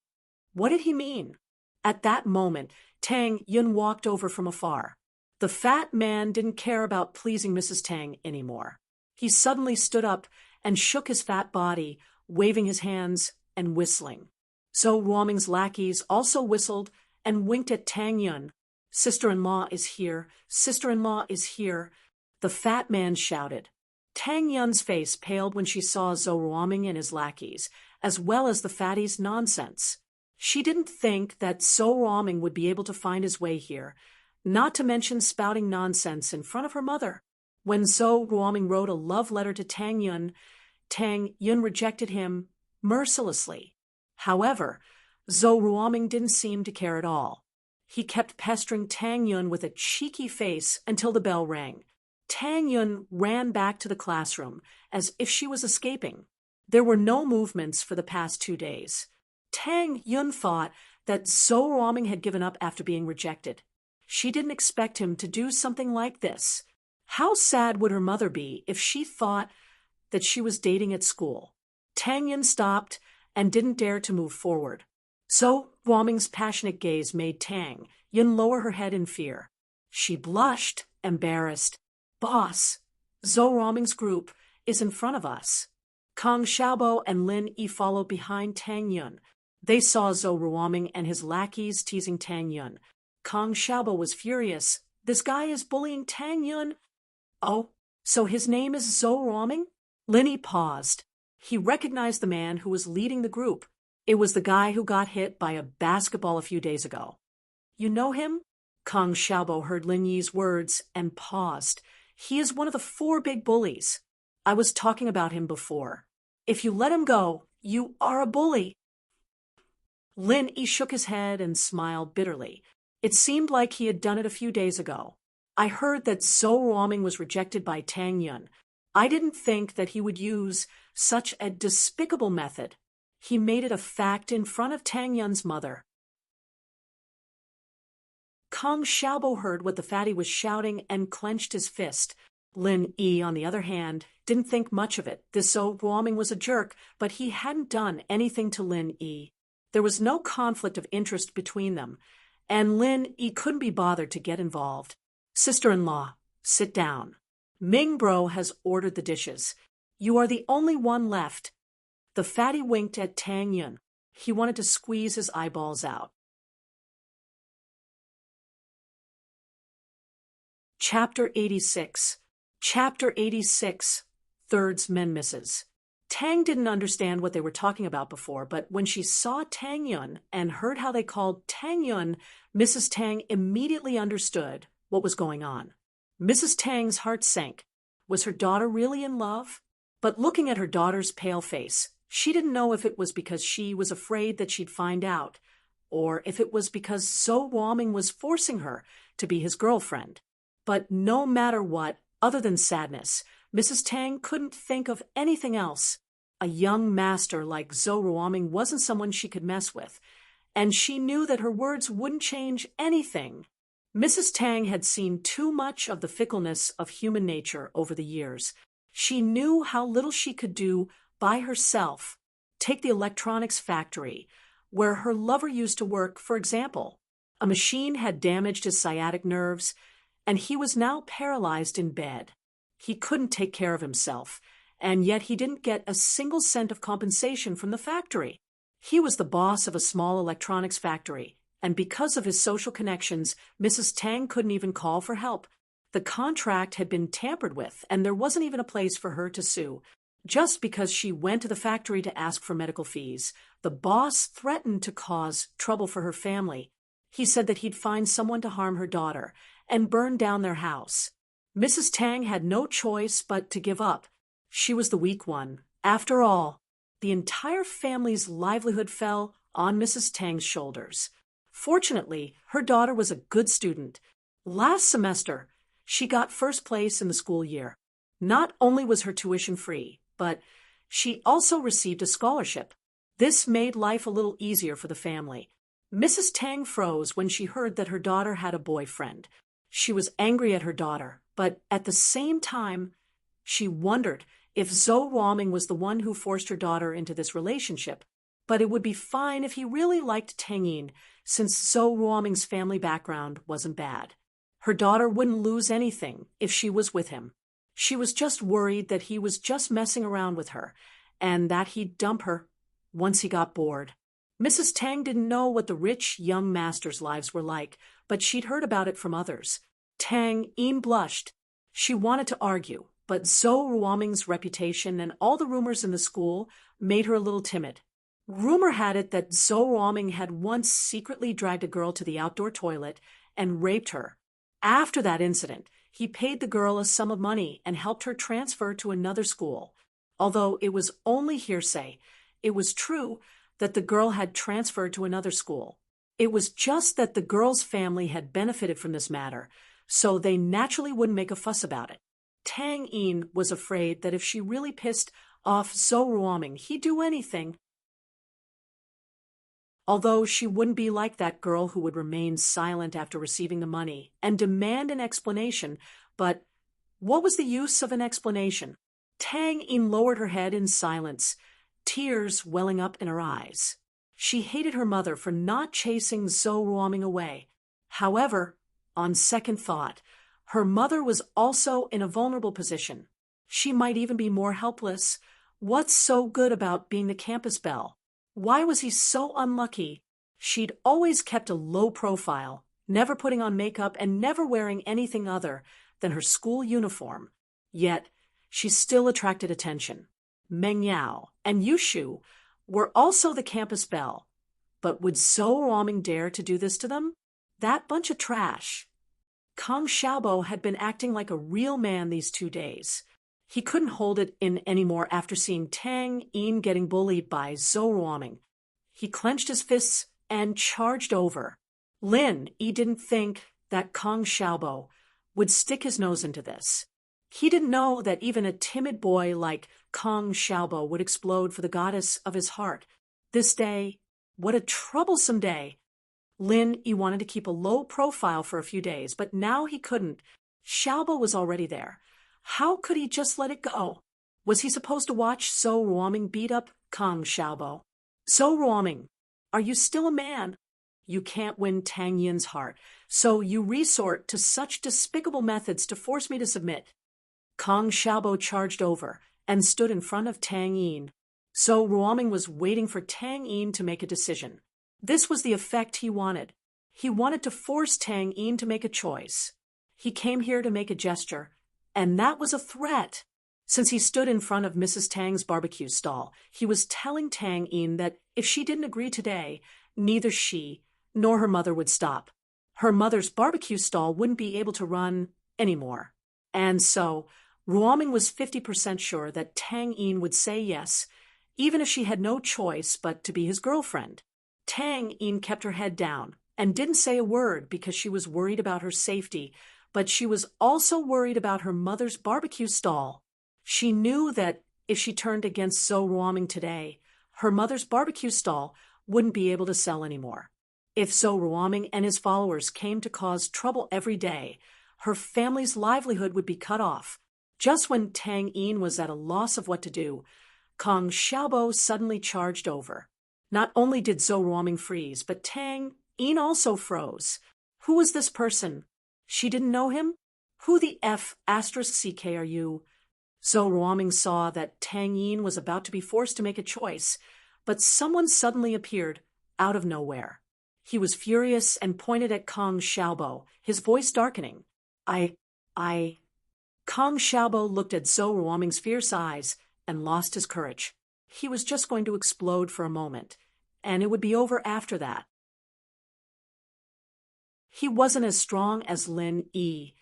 What did he mean? At that moment, Tang Yun walked over from afar. The fat man didn't care about pleasing Mrs. Tang anymore. He suddenly stood up and shook his fat body, waving his hands and whistling. Zhou Ruoming's lackeys also whistled and winked at Tang Yun. "Sister-in-law is here. Sister-in-law is here." The fat man shouted. Tang Yun's face paled when she saw Zhou Ruoming and his lackeys, as well as the fatty's nonsense. She didn't think that Zhou Ruoming would be able to find his way here, not to mention spouting nonsense in front of her mother. When Zhou Ruoming wrote a love letter to Tang Yun rejected him mercilessly. However, Zhou Ruoming didn't seem to care at all. He kept pestering Tang Yun with a cheeky face until the bell rang. Tang Yun ran back to the classroom as if she was escaping. There were no movements for the past 2 days. Tang Yun thought that Zhou Ruoming had given up after being rejected. She didn't expect him to do something like this. How sad would her mother be if she thought that she was dating at school? Tang Yun stopped and didn't dare to move forward. Zhou Ruoming's passionate gaze made Tang Yun lower her head in fear. She blushed, embarrassed. "Boss, Zhou Ruoming's group is in front of us." Kang Xiaobo and Lin Yi followed behind Tang Yun. They saw Zhou Ruoming and his lackeys teasing Tang Yun. Kang Xiaobo was furious. "This guy is bullying Tang Yun." "Oh, so his name is Zhou Ruoming?" Lin Yi paused. He recognized the man who was leading the group. It was the guy who got hit by a basketball a few days ago. "You know him?" Kang Xiaobo heard Lin Yi's words and paused. "He is one of the 4 big bullies. I was talking about him before. If you let him go, you are a bully." Lin Yi shook his head and smiled bitterly. It seemed like he had done it a few days ago. I heard that Zhou Ruoming was rejected by Tang Yun. I didn't think that he would use such a despicable method. He made it a fact in front of Tang Yun's mother. Kang Xiaobo heard what the fatty was shouting and clenched his fist. Lin Yi, on the other hand, didn't think much of it. This Zhou Ruoming was a jerk, but he hadn't done anything to Lin Yi. There was no conflict of interest between them, and Lin Yi couldn't be bothered to get involved. Sister-in-law, sit down. Ming Bro has ordered the dishes. You are the only one left. The fatty winked at Tang Yun. He wanted to squeeze his eyeballs out. Chapter 86. Chapter 86. Thirds Men Misses. Tang didn't understand what they were talking about before, but when she saw Tang Yun and heard how they called Tang Yun, Mrs. Tang immediately understood what was going on. Mrs. Tang's heart sank. Was her daughter really in love? But looking at her daughter's pale face, she didn't know if it was because she was afraid that she'd find out, or if it was because Zhou Ruoming was forcing her to be his girlfriend. But no matter what, other than sadness, Mrs. Tang couldn't think of anything else. A young master like Zhou Ruoming wasn't someone she could mess with, and she knew that her words wouldn't change anything. Mrs. Tang had seen too much of the fickleness of human nature over the years. She knew how little she could do by herself. Take the electronics factory, where her lover used to work, for example. A machine had damaged his sciatic nerves, and he was now paralyzed in bed. He couldn't take care of himself, and yet he didn't get a single cent of compensation from the factory. He was the boss of a small electronics factory, and because of his social connections, Mrs. Tang couldn't even call for help. The contract had been tampered with, and there wasn't even a place for her to sue. Just because she went to the factory to ask for medical fees, the boss threatened to cause trouble for her family. He said that he'd find someone to harm her daughter and burn down their house. Mrs. Tang had no choice but to give up. She was the weak one. After all, the entire family's livelihood fell on Mrs. Tang's shoulders. Fortunately, her daughter was a good student. Last semester, she got first place in the school year. Not only was her tuition free, but she also received a scholarship. This made life a little easier for the family. Mrs. Tang froze when she heard that her daughter had a boyfriend. She was angry at her daughter, but at the same time, she wondered if Zhou Ruoming was the one who forced her daughter into this relationship. But it would be fine if he really liked Tang Yin, since Zhou Ruoming's family background wasn't bad. Her daughter wouldn't lose anything if she was with him. She was just worried that he was just messing around with her, and that he'd dump her once he got bored. Mrs. Tang didn't know what the rich young masters' lives were like, but she'd heard about it from others. Tang Yin blushed. She wanted to argue, but Zhou Ruoming's reputation and all the rumors in the school made her a little timid. Rumor had it that Zhou Ruoming had once secretly dragged a girl to the outdoor toilet and raped her. After that incident, he paid the girl a sum of money and helped her transfer to another school. Although it was only hearsay, it was true that the girl had transferred to another school. It was just that the girl's family had benefited from this matter, so they naturally wouldn't make a fuss about it. Tang Yin was afraid that if she really pissed off Zhou Ruoming, he'd do anything. Although she wouldn't be like that girl who would remain silent after receiving the money and demand an explanation, but what was the use of an explanation? Tang Yin lowered her head in silence, tears welling up in her eyes. She hated her mother for not chasing Zhou Ruoming away. However, on second thought, her mother was also in a vulnerable position. She might even be more helpless. What's so good about being the campus belle? Why was he so unlucky? She'd always kept a low profile, never putting on makeup and never wearing anything other than her school uniform. Yet, she still attracted attention. Meng Yao and Yushu were also the campus belle. But would Zhou Ruoming dare to do this to them? That bunch of trash. Kang Xiaobo had been acting like a real man these 2 days. He couldn't hold it in anymore after seeing Tang Yin getting bullied by Zhou Ruoming. He clenched his fists and charged over. Lin Yi didn't think that Kang Xiaobo would stick his nose into this. He didn't know that even a timid boy like Kong Xiaobo would explode for the goddess of his heart. This day, what a troublesome day. Lin Yi wanted to keep a low profile for a few days, but now he couldn't. Xiaobo was already there. How could he just let it go? Was he supposed to watch So Ruoming beat up Kong Xiaobo? So Ruoming, are you still a man? You can't win Tang Yin's heart, so you resort to such despicable methods to force me to submit. Kong Xiaobo charged over and stood in front of Tang Yin. So Ruoming was waiting for Tang Yin to make a decision. This was the effect he wanted. He wanted to force Tang Yin to make a choice. He came here to make a gesture, and that was a threat. Since he stood in front of Mrs. Tang's barbecue stall, he was telling Tang Yin that if she didn't agree today, neither she nor her mother would stop. Her mother's barbecue stall wouldn't be able to run anymore. And so, Ruoming was 50% sure that Tang Yin would say yes, even if she had no choice but to be his girlfriend. Tang Yin kept her head down and didn't say a word because she was worried about her safety, but she was also worried about her mother's barbecue stall. She knew that if she turned against So Ruoming today, her mother's barbecue stall wouldn't be able to sell anymore. If So Ruoming and his followers came to cause trouble every day, her family's livelihood would be cut off. Just when Tang Yin was at a loss of what to do, Kong Xiaobo suddenly charged over. Not only did So Ruoming freeze, but Tang Yin also froze. Who was this person? She didn't know him? Who the F***ck are you? So Ruoming saw that Tang Yin was about to be forced to make a choice, but someone suddenly appeared out of nowhere. He was furious and pointed at Kong Xiaobo, his voice darkening. Kong Xiaobo looked at So Ruoming's fierce eyes and lost his courage. He was just going to explode for a moment, and it would be over after that. He wasn't as strong as Lin Yi,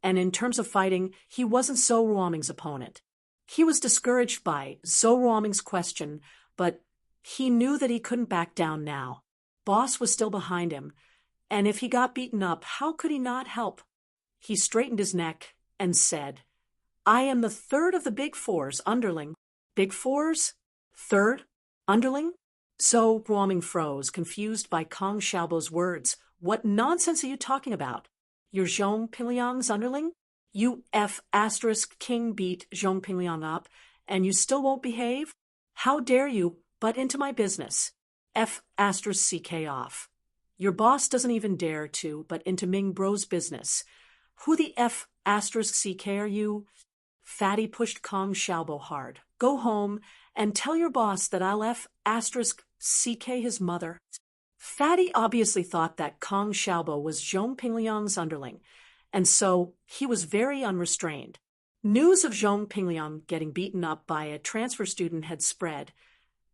and in terms of fighting, he wasn't So Ruoming's opponent. He was discouraged by So Ruoming's question, but he knew that he couldn't back down now. Boss was still behind him, and if he got beaten up, how could he not help? He straightened his neck and said, I am the third of the Big Four's underling. Big Four's? Third? Underling? So Ruoming froze, confused by Kong Xiaobo's words. What nonsense are you talking about? You're Zhong Pingliang's underling? You F***king beat Zhong Pingliang up, and you still won't behave? How dare you butt into my business? F***ck off. Your boss doesn't even dare to butt into Ming Bro's business. Who the F***ck are you? Fatty pushed Kong Xiaobo hard. Go home and tell your boss that I'll F***ck his mother. Fatty obviously thought that Kong Xiaobo was Zhong Pingliang's underling, and so he was very unrestrained. News of Zhong Pingliang getting beaten up by a transfer student had spread,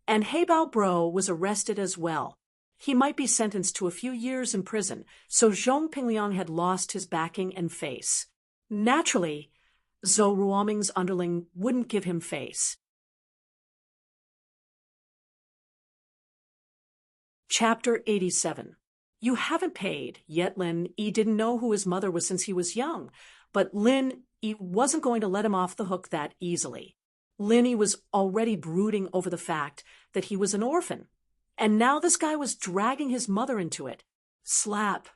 and Heibao Bro was arrested as well. He might be sentenced to a few years in prison, so Zhong Pingliang had lost his backing and face. Naturally, So Ruoming's underling wouldn't give him face. Chapter 87. You haven't paid, yet Lin Yi didn't know who his mother was since he was young, but Lin Yi wasn't going to let him off the hook that easily. Lin Yi was already brooding over the fact that he was an orphan, and now this guy was dragging his mother into it. Slap.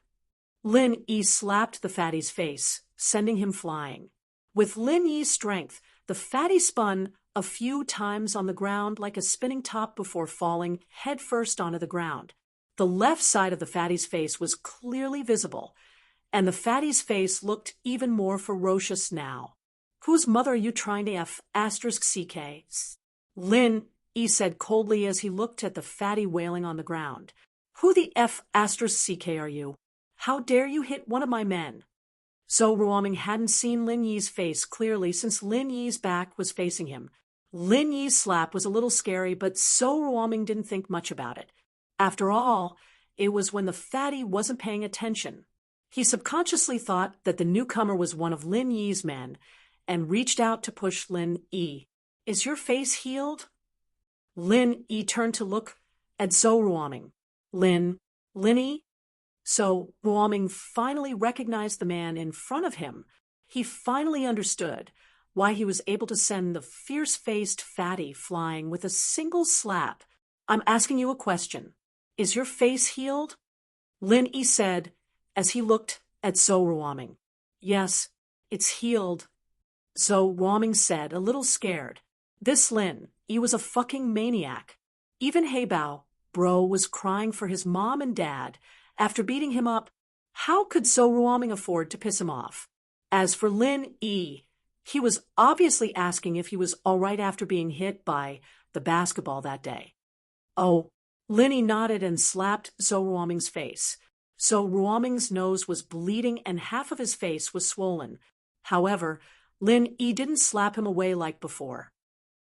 Lin Yi slapped the fatty's face, sending him flying. With Lin Yi's strength, the fatty spun a few times on the ground like a spinning top before falling headfirst onto the ground. The left side of the fatty's face was clearly visible, and the fatty's face looked even more ferocious now. Whose mother are you trying to F***ck? Lin Yi said coldly as he looked at the fatty wailing on the ground. Who the F***ck are you? How dare you hit one of my men? So Ruoming hadn't seen Lin Yi's face clearly since Lin Yi's back was facing him. Lin Yi's slap was a little scary, but So Ruoming didn't think much about it. After all, it was when the fatty wasn't paying attention. He subconsciously thought that the newcomer was one of Lin Yi's men and reached out to push Lin Yi. Is your face healed? Lin Yi turned to look at So Ruoming. Lin Yi? So Ruoming finally recognized the man in front of him. He finally understood why he was able to send the fierce-faced fatty flying with a single slap. I'm asking you a question. Is your face healed? Lin Yi said as he looked at Zhou Ruoming. Yes, it's healed. Zhou Ruoming said, a little scared. This Lin Yi was a fucking maniac. Even Heibao, bro, was crying for his mom and dad after beating him up. How could Zhou Ruoming afford to piss him off? As for Lin Yi, he was obviously asking if he was all right after being hit by the basketball that day. Oh, Lin Yi nodded and slapped Zhou Ruoming's face. Zhou Ruoming's nose was bleeding and half of his face was swollen. However, Lin Yi didn't slap him away like before.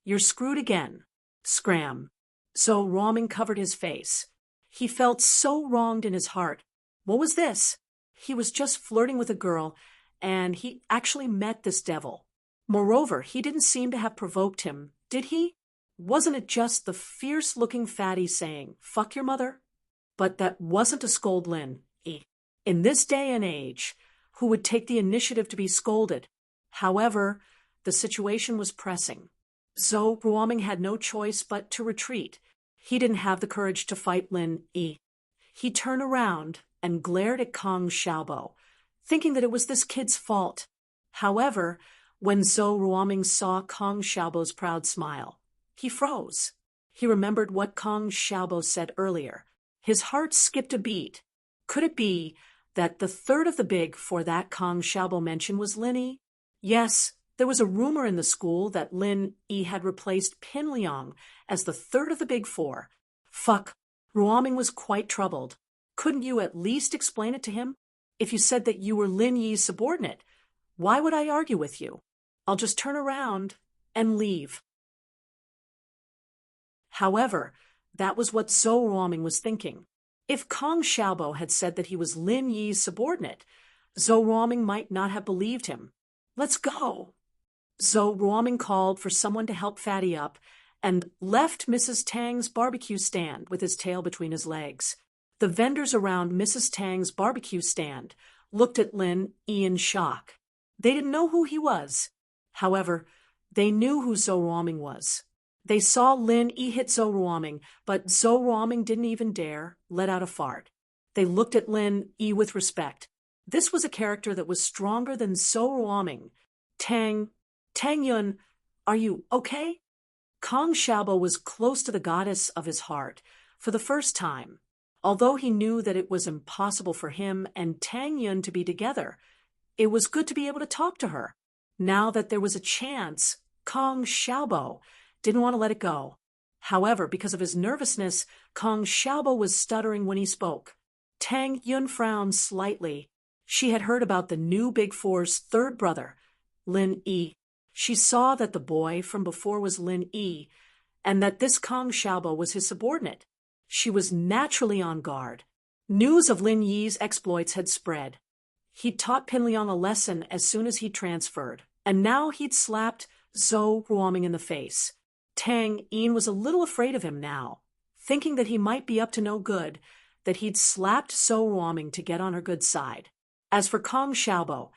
You're screwed again. Scram. Zhou Ruoming covered his face. He felt so wronged in his heart. What was this? He was just flirting with a girl, and he actually met this devil. Moreover, he didn't seem to have provoked him, did he? Wasn't it just the fierce-looking fatty saying, fuck your mother? But that wasn't to scold Lin Yi. In this day and age, who would take the initiative to be scolded? However, the situation was pressing. Zhou Ruoming had no choice but to retreat. He didn't have the courage to fight Lin Yi. He turned around and glared at Kang Xiaobo, thinking that it was this kid's fault. However, when Zhou Ruoming saw Kang Xiaobo's proud smile, he froze. He remembered what Kang Xiaobo said earlier. His heart skipped a beat. Could it be that the third of the big for that Kang Xiaobo mentioned was Lin Yi? Yes, there was a rumor in the school that Lin Yi had replaced Pin Liang as the third of the big four. Fuck, Ruoming was quite troubled. Couldn't you at least explain it to him? If you said that you were Lin Yi's subordinate, why would I argue with you? I'll just turn around and leave. However, that was what Zhou Ruoming was thinking. If Kang Xiaobo had said that he was Lin Yi's subordinate, Zhou Ruoming might not have believed him. Let's go. Zhou Ruoming called for someone to help Fatty up and left Mrs. Tang's barbecue stand with his tail between his legs. The vendors around Mrs. Tang's barbecue stand looked at Lin Yi in shock. They didn't know who he was. However, they knew who Zhou Ruoming was. They saw Lin Yi hit Zhou Ruoming, but Zhou Ruoming didn't even dare let out a fart. They looked at Lin Yi with respect. This was a character that was stronger than Zhou Ruoming. Tang Yun, are you okay? Kang Xiaobo was close to the goddess of his heart for the first time. Although he knew that it was impossible for him and Tang Yun to be together, it was good to be able to talk to her. Now that there was a chance, Kang Xiaobo didn't want to let it go. However, because of his nervousness, Kang Xiaobo was stuttering when he spoke. Tang Yun frowned slightly. She had heard about the new Big Four's third brother, Lin Yi. She saw that the boy from before was Lin Yi, and that this Kang Xiaobo was his subordinate. She was naturally on guard. News of Lin Yi's exploits had spread. He'd taught Pin Liang a lesson as soon as he transferred, and now he'd slapped Zhou Ruoming in the face. Tang Yin was a little afraid of him now, thinking that he might be up to no good, that he'd slapped Zhou Ruoming to get on her good side. As for Kang Xiaobo,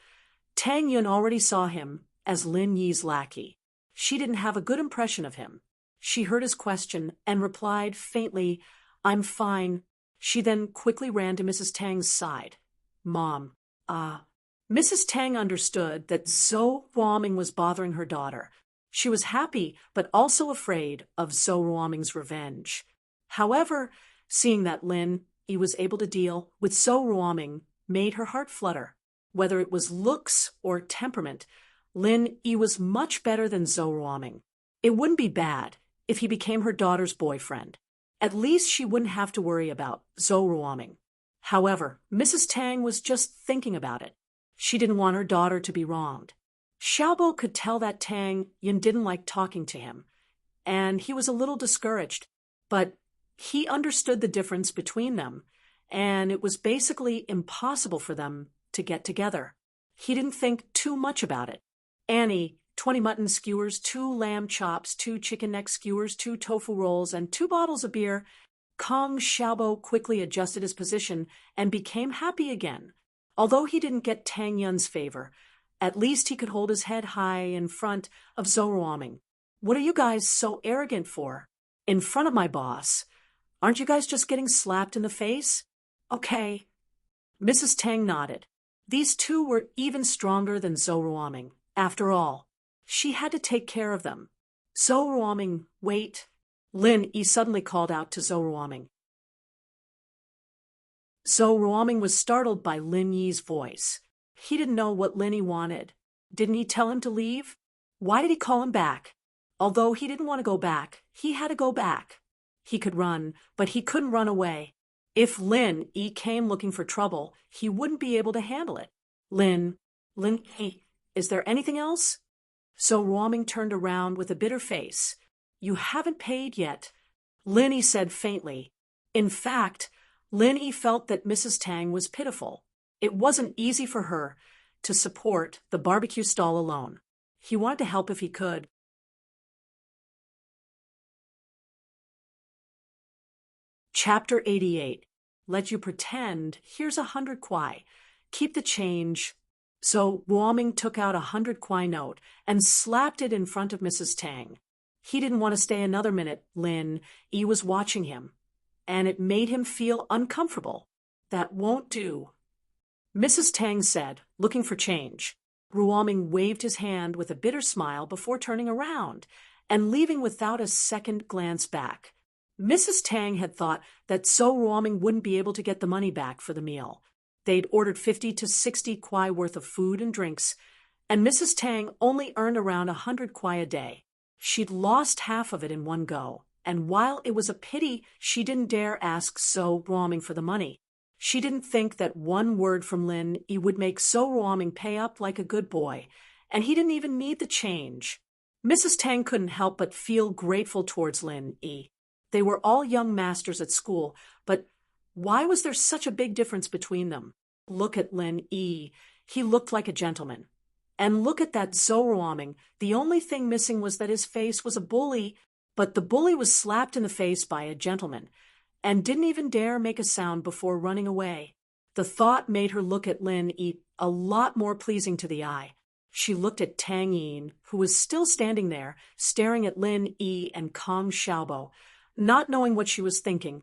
Tang Yun already saw him as Lin Yi's lackey. She didn't have a good impression of him. She heard his question and replied faintly, I'm fine. She then quickly ran to Mrs. Tang's side. Mom, Mrs. Tang understood that Zhou Ruoming was bothering her daughter. She was happy, but also afraid of Zhou Ruoming's revenge. However, seeing that Lin Yi was able to deal with Zhou Ruoming made her heart flutter. Whether it was looks or temperament, Lin Yi was much better than Zhou Ruoming. It wouldn't be bad if he became her daughter's boyfriend. At least she wouldn't have to worry about Zhou Ruoming. However, Mrs. Tang was just thinking about it. She didn't want her daughter to be wronged. Xiaobo could tell that Tang Yin didn't like talking to him, and he was a little discouraged, but he understood the difference between them, and it was basically impossible for them to get together. He didn't think too much about it. Annie, 20 mutton skewers, 2 lamb chops, 2 chicken neck skewers, 2 tofu rolls, and 2 bottles of beer. Kong Xiaobo quickly adjusted his position and became happy again. Although he didn't get Tang Yun's favor, at least he could hold his head high in front of Zhou Ruoming. What are you guys so arrogant for? In front of my boss? Aren't you guys just getting slapped in the face? Okay. Mrs. Tang nodded. These two were even stronger than Zhou Ruoming. After all, she had to take care of them. Zhou Ruoming, wait. Lin Yi suddenly called out to Zhou Ruoming. Zhou Ruoming was startled by Lin Yi's voice. He didn't know what Lin Yi wanted. Didn't he tell him to leave? Why did he call him back? Although he didn't want to go back, he had to go back. He could run, but he couldn't run away. If Lin Yi came looking for trouble, he wouldn't be able to handle it. Lin Yi, is there anything else? So Ruoming turned around with a bitter face. You haven't paid yet, Lin Yi said faintly. In fact, Lin Yi felt that Mrs. Tang was pitiful. It wasn't easy for her to support the barbecue stall alone. He wanted to help if he could. Chapter 88. Let you pretend. Here's 100 kwai. Keep the change. So Ruoming took out 100 kwai note and slapped it in front of Mrs. Tang. He didn't want to stay another minute. Lin Yi was watching him, and it made him feel uncomfortable. That won't do, Mrs. Tang said, looking for change. Ruoming waved his hand with a bitter smile before turning around and leaving without a second glance back. Mrs. Tang had thought that Zhou Ruoming wouldn't be able to get the money back for the meal. They'd ordered 50 to 60 kwai worth of food and drinks, and Mrs. Tang only earned around 100 kwai a day. She'd lost half of it in one go, and while it was a pity she didn't dare ask Zhou Ruoming for the money, she didn't think that one word from Lin Yi would make Zhou Ruoming pay up like a good boy, and he didn't even need the change. Mrs. Tang couldn't help but feel grateful towards Lin Yi. They were all young masters at school, but why was there such a big difference between them? Look at Lin Yi. He looked like a gentleman. And look at that Zhou Ruoming. The only thing missing was that his face was a bully, but the bully was slapped in the face by a gentleman and didn't even dare make a sound before running away. The thought made her look at Lin Yi a lot more pleasing to the eye. She looked at Tang Yin, who was still standing there, staring at Lin Yi and Kong Xiaobo, not knowing what she was thinking.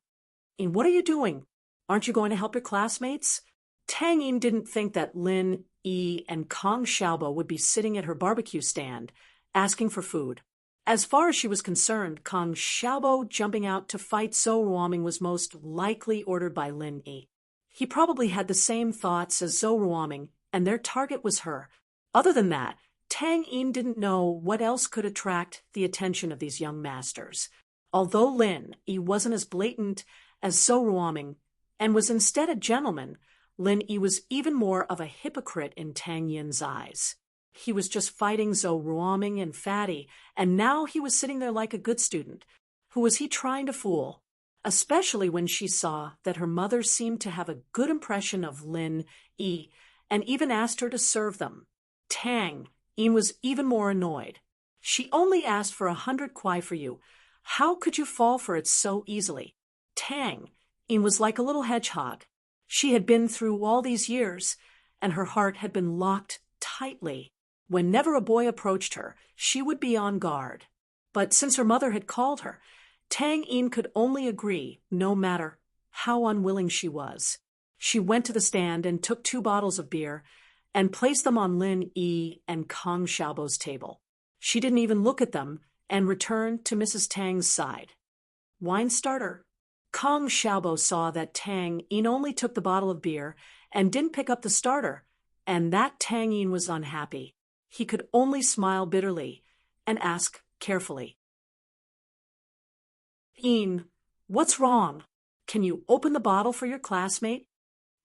What are you doing? Aren't you going to help your classmates? Tang Yin didn't think that Lin Yi and Kong Xiaobo would be sitting at her barbecue stand, asking for food. As far as she was concerned, Kong Xiaobo jumping out to fight Zhou Ruoming was most likely ordered by Lin Yi. He probably had the same thoughts as Zhou Ruoming, and their target was her. Other than that, Tang Yin didn't know what else could attract the attention of these young masters. Although Lin Yi wasn't as blatant as Zhou Ruoming and was instead a gentleman, Lin Yi was even more of a hypocrite in Tang Yin's eyes. He was just fighting Zhou Ruoming and Fatty, and now he was sitting there like a good student. Who was he trying to fool? Especially when she saw that her mother seemed to have a good impression of Lin Yi and even asked her to serve them. Tang Yin was even more annoyed. She only asked for 100 kwai for you. How could you fall for it so easily? Tang Yin was like a little hedgehog. She had been through all these years, and her heart had been locked tightly. Whenever a boy approached her, she would be on guard. But since her mother had called her, Tang Yin could only agree, no matter how unwilling she was. She went to the stand and took 2 bottles of beer and placed them on Lin Yi and Kong Xiaobo's table. She didn't even look at them and returned to Mrs. Tang's side. Wine starter. Kong Xiaobo saw that Tang Yin only took the bottle of beer and didn't pick up the starter, and that Tang Yin was unhappy. He could only smile bitterly and ask carefully, Yin, what's wrong? Can you open the bottle for your classmate?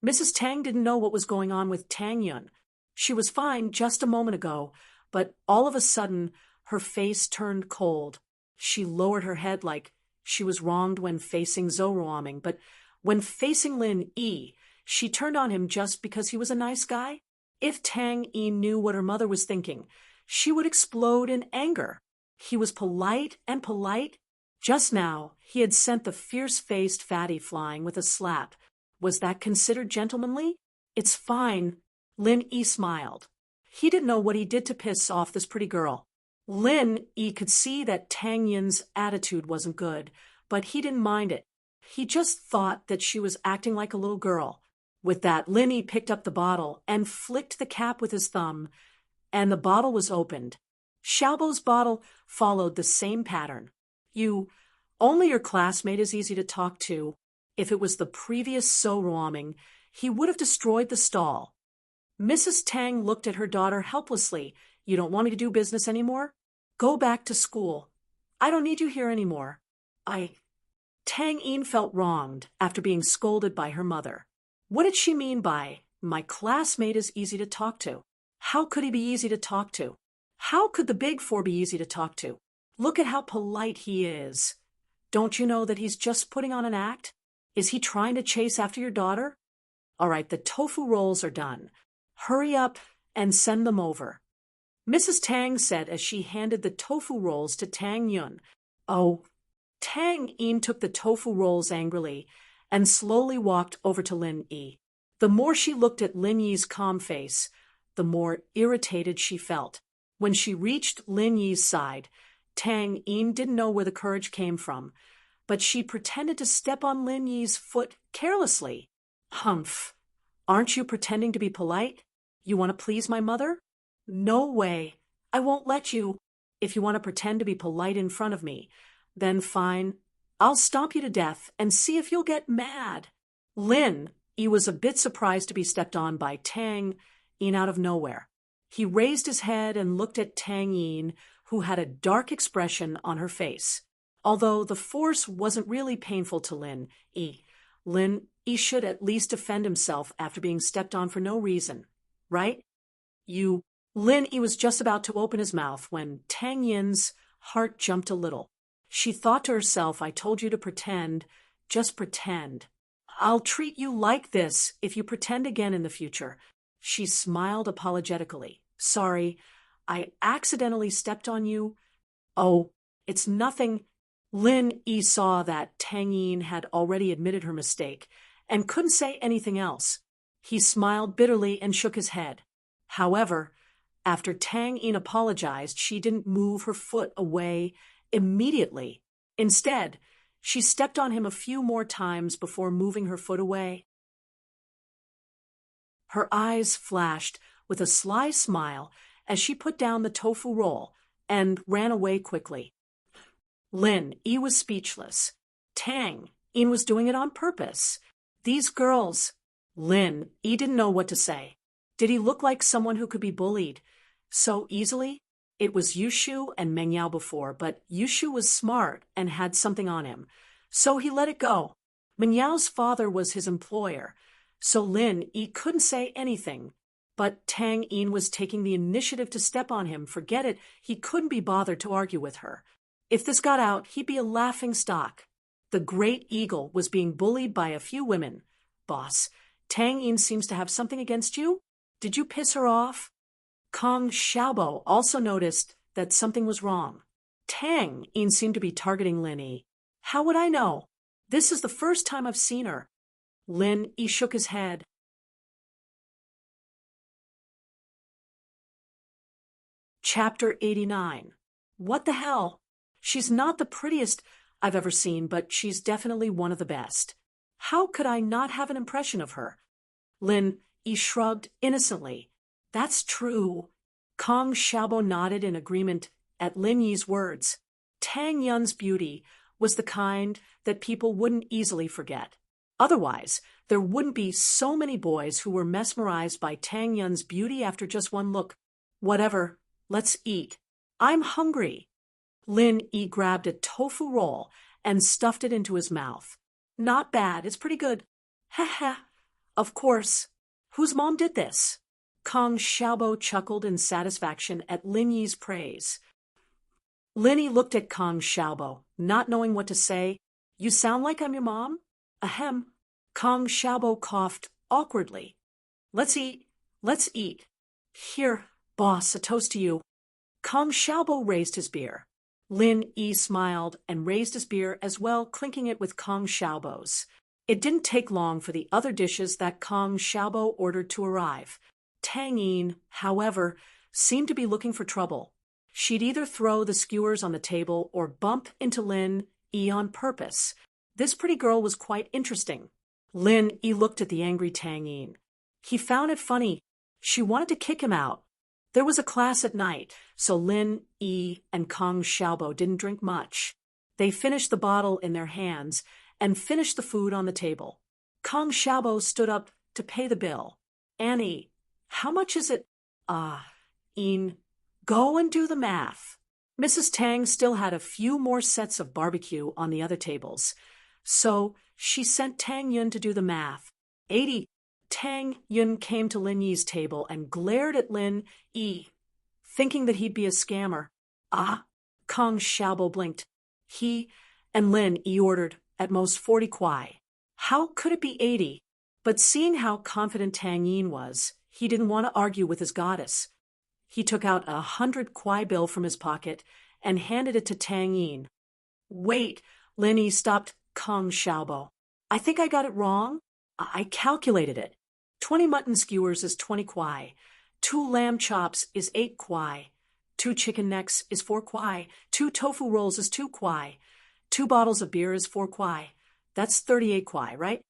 Mrs. Tang didn't know what was going on with Tang Yun. She was fine just a moment ago, but all of a sudden her face turned cold. She lowered her head like she was wronged when facing Zhou Ruoming, but when facing Lin Yi, she turned on him just because he was a nice guy. If Tang Yin knew what her mother was thinking, she would explode in anger. He was polite and polite. Just now, he had sent the fierce-faced fatty flying with a slap. Was that considered gentlemanly? It's fine. Lin Yi smiled. He didn't know what he did to piss off this pretty girl. Lin Yi could see that Tang Yin's attitude wasn't good, but he didn't mind it. He just thought that she was acting like a little girl. With that, Lin Yi picked up the bottle and flicked the cap with his thumb, and the bottle was opened. Xiaobo's bottle followed the same pattern. Only your classmate is easy to talk to. If it was the previous So Ruoming, he would have destroyed the stall. Mrs. Tang looked at her daughter helplessly. You don't want me to do business anymore? Go back to school. I don't need you here anymore. Tang Yin felt wronged after being scolded by her mother. What did she mean by, my classmate is easy to talk to? How could he be easy to talk to? How could the Big Four be easy to talk to? Look at how polite he is. Don't you know that he's just putting on an act? Is he trying to chase after your daughter? All right, the tofu rolls are done. Hurry up and send them over. Mrs. Tang said as she handed the tofu rolls to Tang Yun. Oh. Tang Yin took the tofu rolls angrily and slowly walked over to Lin Yi. The more she looked at Lin Yi's calm face, the more irritated she felt. When she reached Lin Yi's side, Tang Yin didn't know where the courage came from, but she pretended to step on Lin Yi's foot carelessly. Humph! Aren't you pretending to be polite? You want to please my mother? No way. I won't let you. If you want to pretend to be polite in front of me, then fine. I'll stomp you to death and see if you'll get mad. Lin Yi was a bit surprised to be stepped on by Tang Yin out of nowhere. He raised his head and looked at Tang Yin, who had a dark expression on her face. Although the force wasn't really painful to Lin Yi should at least defend himself after being stepped on for no reason, right? Lin Yi was just about to open his mouth when Tang Yin's heart jumped a little. She thought to herself, I told you to pretend, just pretend. I'll treat you like this if you pretend again in the future. She smiled apologetically. Sorry, I accidentally stepped on you. Oh, it's nothing. Lin Yi saw that Tang Yin had already admitted her mistake and couldn't say anything else. He smiled bitterly and shook his head. However, after Tang Yin apologized, she didn't move her foot away immediately. Instead, she stepped on him a few more times before moving her foot away. Her eyes flashed with a sly smile as she put down the tofu roll and ran away quickly. Lin Yi was speechless. Tang Yin was doing it on purpose. These girls. Lin Yi didn't know what to say. Did he look like someone who could be bullied so easily? It was Yushu and Meng Yao before, but Yushu was smart and had something on him, so he let it go. Meng Yao's father was his employer, so Lin Yi couldn't say anything. But Tang Yin was taking the initiative to step on him. Forget it, he couldn't be bothered to argue with her. If this got out, he'd be a laughing stock. The Great Eagle was being bullied by a few women. Boss, Tang Yin seems to have something against you? Did you piss her off? Kong Xiaobo also noticed that something was wrong. Tang Yin seemed to be targeting Lin Yi. How would I know? This is the first time I've seen her. Lin Yi shook his head. Chapter 89. What the hell? She's not the prettiest I've ever seen, but she's definitely one of the best. How could I not have an impression of her? Lin Yi shrugged innocently. That's true. Kong Xiaobo nodded in agreement at Lin Yi's words. Tang Yun's beauty was the kind that people wouldn't easily forget. Otherwise, there wouldn't be so many boys who were mesmerized by Tang Yun's beauty after just one look. Whatever, let's eat. I'm hungry. Lin Yi grabbed a tofu roll and stuffed it into his mouth. Not bad, it's pretty good. Ha. Of course. Whose mom did this? Kong Xiaobo chuckled in satisfaction at Lin Yi's praise. Lin Yi looked at Kong Xiaobo, not knowing what to say. You sound like I'm your mom? Ahem. Kong Xiaobo coughed awkwardly. Let's eat. Here, boss, a toast to you. Kong Xiaobo raised his beer. Lin Yi smiled and raised his beer as well, clinking it with Kong Xiaobo's. It didn't take long for the other dishes that Kong Xiaobo ordered to arrive. Tang Yin, however, seemed to be looking for trouble. She'd either throw the skewers on the table or bump into Lin Yi on purpose. This pretty girl was quite interesting. Lin Yi looked at the angry Tang Yin. He found it funny. She wanted to kick him out. There was a class at night, so Lin Yi and Kong Xiaobo didn't drink much. They finished the bottle in their hands and finished the food on the table. Kong Xiaobo stood up to pay the bill. Annie, how much is it? Yin, go and do the math. Mrs. Tang still had a few more sets of barbecue on the other tables, so she sent Tang Yun to do the math. 80. Tang Yun came to Lin Yi's table and glared at Lin Yi, thinking that he'd be a scammer. Kong Xiaobo blinked. He and Lin Yi ordered at most 40 kwai. How could it be 80? But seeing how confident Tang Yin was, he didn't want to argue with his goddess. He took out a 100 kwai bill from his pocket and handed it to Tang Yin. Wait, Lin Yi stopped Kong Xiaobo. I think I got it wrong. I calculated it. 20 mutton skewers is 20 kwai. 2 lamb chops is 8 kwai. 2 chicken necks is 4 kwai. 2 tofu rolls is 2 kwai. 2 bottles of beer is 4 kwai. That's 38 kwai, right?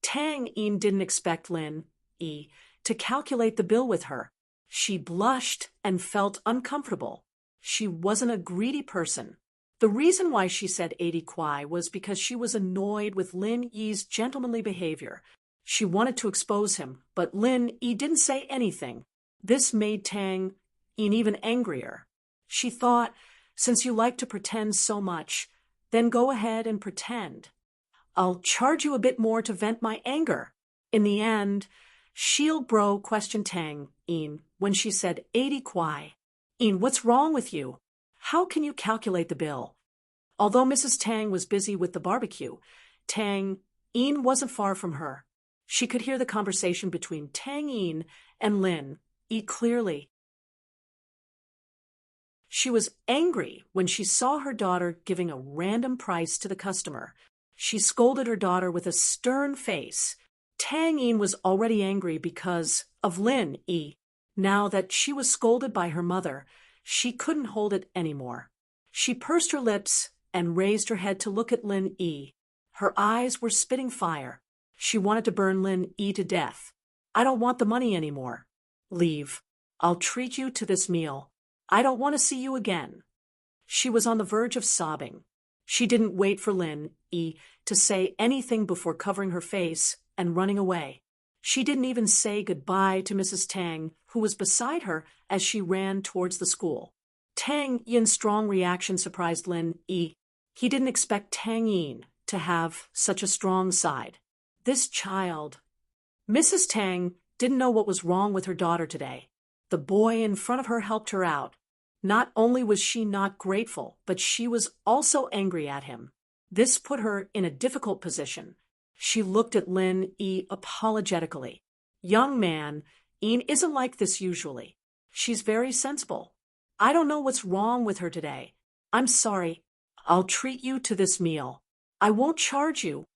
Tang Yin didn't expect Lin Yi to calculate the bill with her. She blushed and felt uncomfortable. She wasn't a greedy person. The reason why she said 80 kwai was because she was annoyed with Lin Yi's gentlemanly behavior. She wanted to expose him, but Lin Yi didn't say anything. This made Tang Yin even angrier. She thought, since you like to pretend so much, then go ahead and pretend. I'll charge you a bit more to vent my anger. In the end, Shield Bro questioned Tang Yin when she said 80 kwai. Yin, what's wrong with you? How can you calculate the bill? Although Mrs. Tang was busy with the barbecue, Tang Yin wasn't far from her. She could hear the conversation between Tang Yin and Lin Yi clearly. She was angry when she saw her daughter giving a random price to the customer. She scolded her daughter with a stern face. Tang Yin was already angry because of Lin Yi. Now that she was scolded by her mother, she couldn't hold it anymore. She pursed her lips and raised her head to look at Lin Yi. Her eyes were spitting fire. She wanted to burn Lin Yi to death. I don't want the money anymore. Leave. I'll treat you to this meal. I don't want to see you again. She was on the verge of sobbing. She didn't wait for Lin Yi to say anything before covering her face and running away. She didn't even say goodbye to Mrs. Tang, who was beside her as she ran towards the school. Tang Yin's strong reaction surprised Lin Yi. He didn't expect Tang Yin to have such a strong side. This child. Mrs. Tang didn't know what was wrong with her daughter today. The boy in front of her helped her out. Not only was she not grateful, but she was also angry at him. This put her in a difficult position. She looked at Lin Yi apologetically. Young man, Yin isn't like this usually. She's very sensible. I don't know what's wrong with her today. I'm sorry. I'll treat you to this meal. I won't charge you.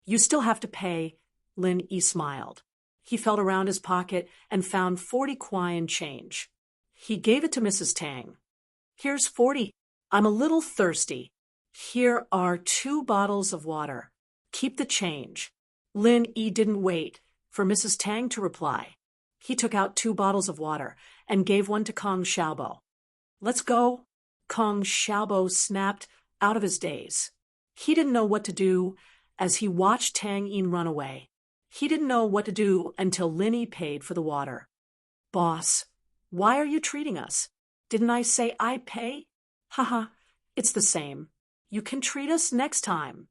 You still have to pay, Lin Yi smiled. He felt around his pocket and found 40 kwai in change. He gave it to Mrs. Tang. Here's 40. I'm a little thirsty. Here are 2 bottles of water. Keep the change. Lin Yi didn't wait for Mrs. Tang to reply. He took out 2 bottles of water and gave one to Kong Xiaobo. Let's go. Kong Xiaobo snapped out of his daze. He didn't know what to do as he watched Tang Yin run away. He didn't know what to do until Lin Yi paid for the water. Boss, why are you treating us? Didn't I say I'd pay? Haha, it's the same. You can treat us next time.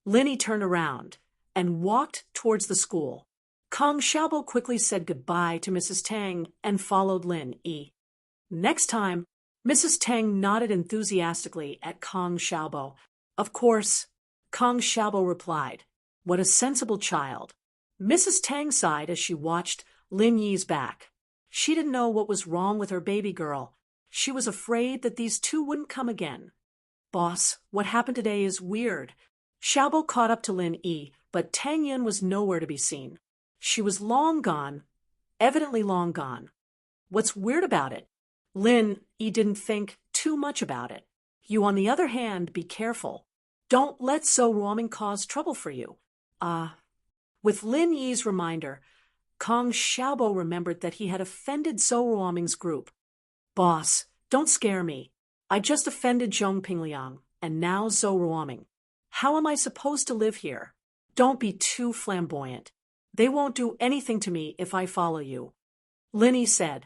Lin Yi turned around and walked towards the school. Kong Xiaobo quickly said goodbye to Mrs. Tang and followed Lin Yi. Next time, Mrs. Tang nodded enthusiastically at Kong Xiaobo. Of course, Kong Xiaobo replied. What a sensible child. Mrs. Tang sighed as she watched Lin Yi's back. She didn't know what was wrong with her baby girl. She was afraid that these two wouldn't come again. Boss, what happened today is weird. Xiaobo caught up to Lin Yi, but Tang Yun was nowhere to be seen. She was long gone, evidently long gone. What's weird about it? Lin Yi didn't think too much about it. You, on the other hand, be careful. Don't let Zhou Ruoming cause trouble for you. With Lin Yi's reminder, Kong Xiaobo remembered that he had offended Zhou Ruoming's group. Boss, don't scare me. I just offended Zhong Pingliang, and now Zhou Ruoming. How am I supposed to live here? Don't be too flamboyant. They won't do anything to me if I follow you. Lin Yi said,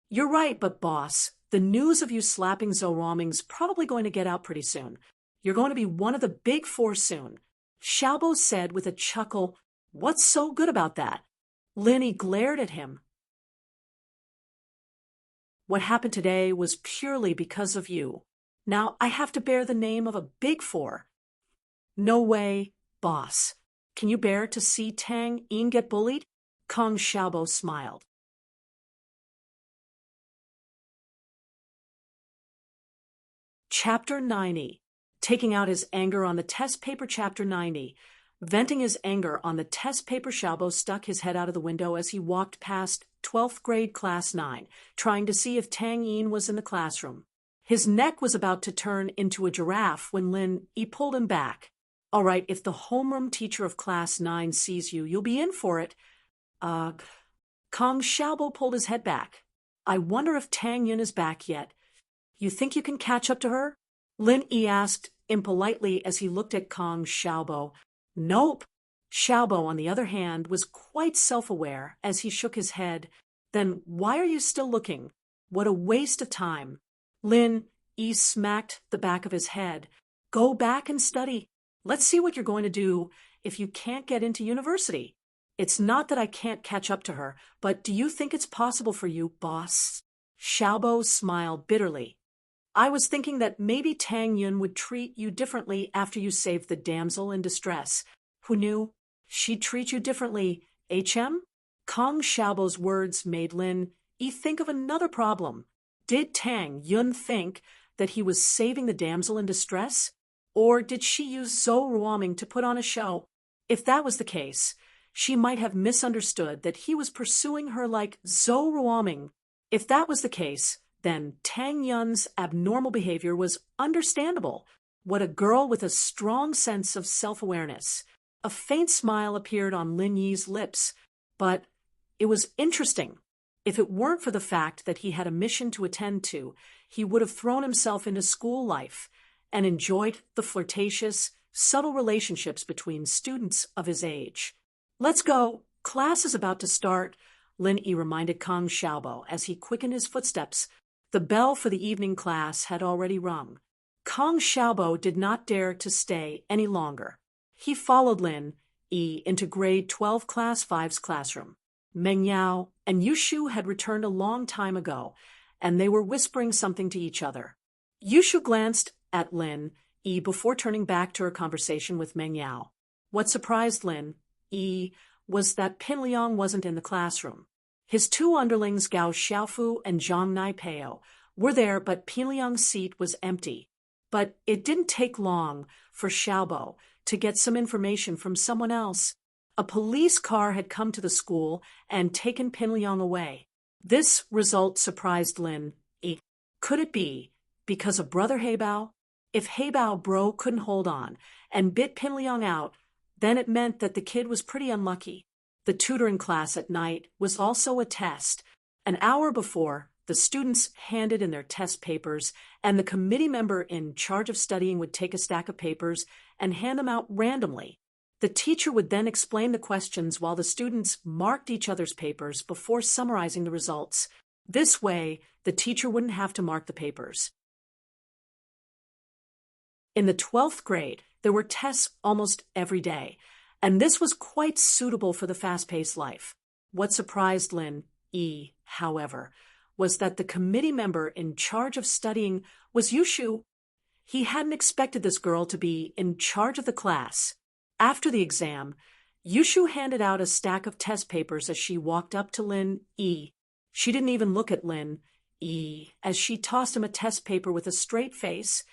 You're right, but boss, the news of you slapping Zhou Ruoming's probably going to get out pretty soon. You're going to be one of the big four soon. Xiaobo said with a chuckle, What's so good about that? Lin Yi glared at him. What happened today was purely because of you. Now I have to bear the name of a big four. No way, boss. Can you bear to see Tang Yin get bullied? Kong Xiaobo smiled. Chapter 90. Taking out his anger on the test paper. Chapter 90. Venting his anger on the test paper, Xiaobo stuck his head out of the window as he walked past 12th grade class 9, trying to see if Tang Yin was in the classroom. His neck was about to turn into a giraffe when Lin Yi pulled him back. All right, if the homeroom teacher of class 9 sees you, you'll be in for it. Kong Xiaobo pulled his head back. I wonder if Tang Yin is back yet. You think you can catch up to her? Lin Yi asked impolitely as he looked at Kong Xiaobo. Nope. Xiaobo, on the other hand, was quite self-aware as he shook his head. Then why are you still looking? What a waste of time. Lin Yi smacked the back of his head. Go back and study. Let's see what you're going to do if you can't get into university. It's not that I can't catch up to her, but do you think it's possible for you, boss? Xiaobo smiled bitterly. I was thinking that maybe Tang Yun would treat you differently after you saved the damsel in distress. Who knew? She'd treat you differently, HM? Kong Xiaobo's words made Lin Yi think of another problem. Did Tang Yun think that he was saving the damsel in distress? Or did she use Zhou Ruoming to put on a show? If that was the case, she might have misunderstood that he was pursuing her like Zhou Ruoming. If that was the case, then Tang Yun's abnormal behavior was understandable. What a girl with a strong sense of self-awareness. A faint smile appeared on Lin Yi's lips, but it was interesting. If it weren't for the fact that he had a mission to attend to, he would have thrown himself into school life and enjoyed the flirtatious, subtle relationships between students of his age. Let's go. Class is about to start, Lin Yi reminded Kong Xiaobo as he quickened his footsteps. The bell for the evening class had already rung. Kong Xiaobo did not dare to stay any longer. He followed Lin Yi into grade 12 class 5's classroom. Meng Yao and Yushu had returned a long time ago, and they were whispering something to each other. Yushu glanced at Lin Yi before turning back to her conversation with Meng Yao. What surprised Lin Yi was that Pinliang wasn't in the classroom. His two underlings, Gao Xiaofu and Zhang Naipeo, were there, but Pinliang's seat was empty. But it didn't take long for Xiaobo to get some information from someone else. A police car had come to the school and taken Pinliang away. This result surprised Lin Yi. Could it be because of Brother Heibao? If Heibao bro couldn't hold on and bit Pinliang out, then it meant that the kid was pretty unlucky. The tutoring class at night was also a test. An hour before, the students handed in their test papers, and the committee member in charge of studying would take a stack of papers and hand them out randomly. The teacher would then explain the questions while the students marked each other's papers before summarizing the results. This way, the teacher wouldn't have to mark the papers. In the 12th grade, there were tests almost every day, and this was quite suitable for the fast-paced life. What surprised Lin Yi, however, was that the committee member in charge of studying was Yushu. He hadn't expected this girl to be in charge of the class. After the exam, Yushu handed out a stack of test papers as she walked up to Lin Yi. She didn't even look at Lin Yi as she tossed him a test paper with a straight face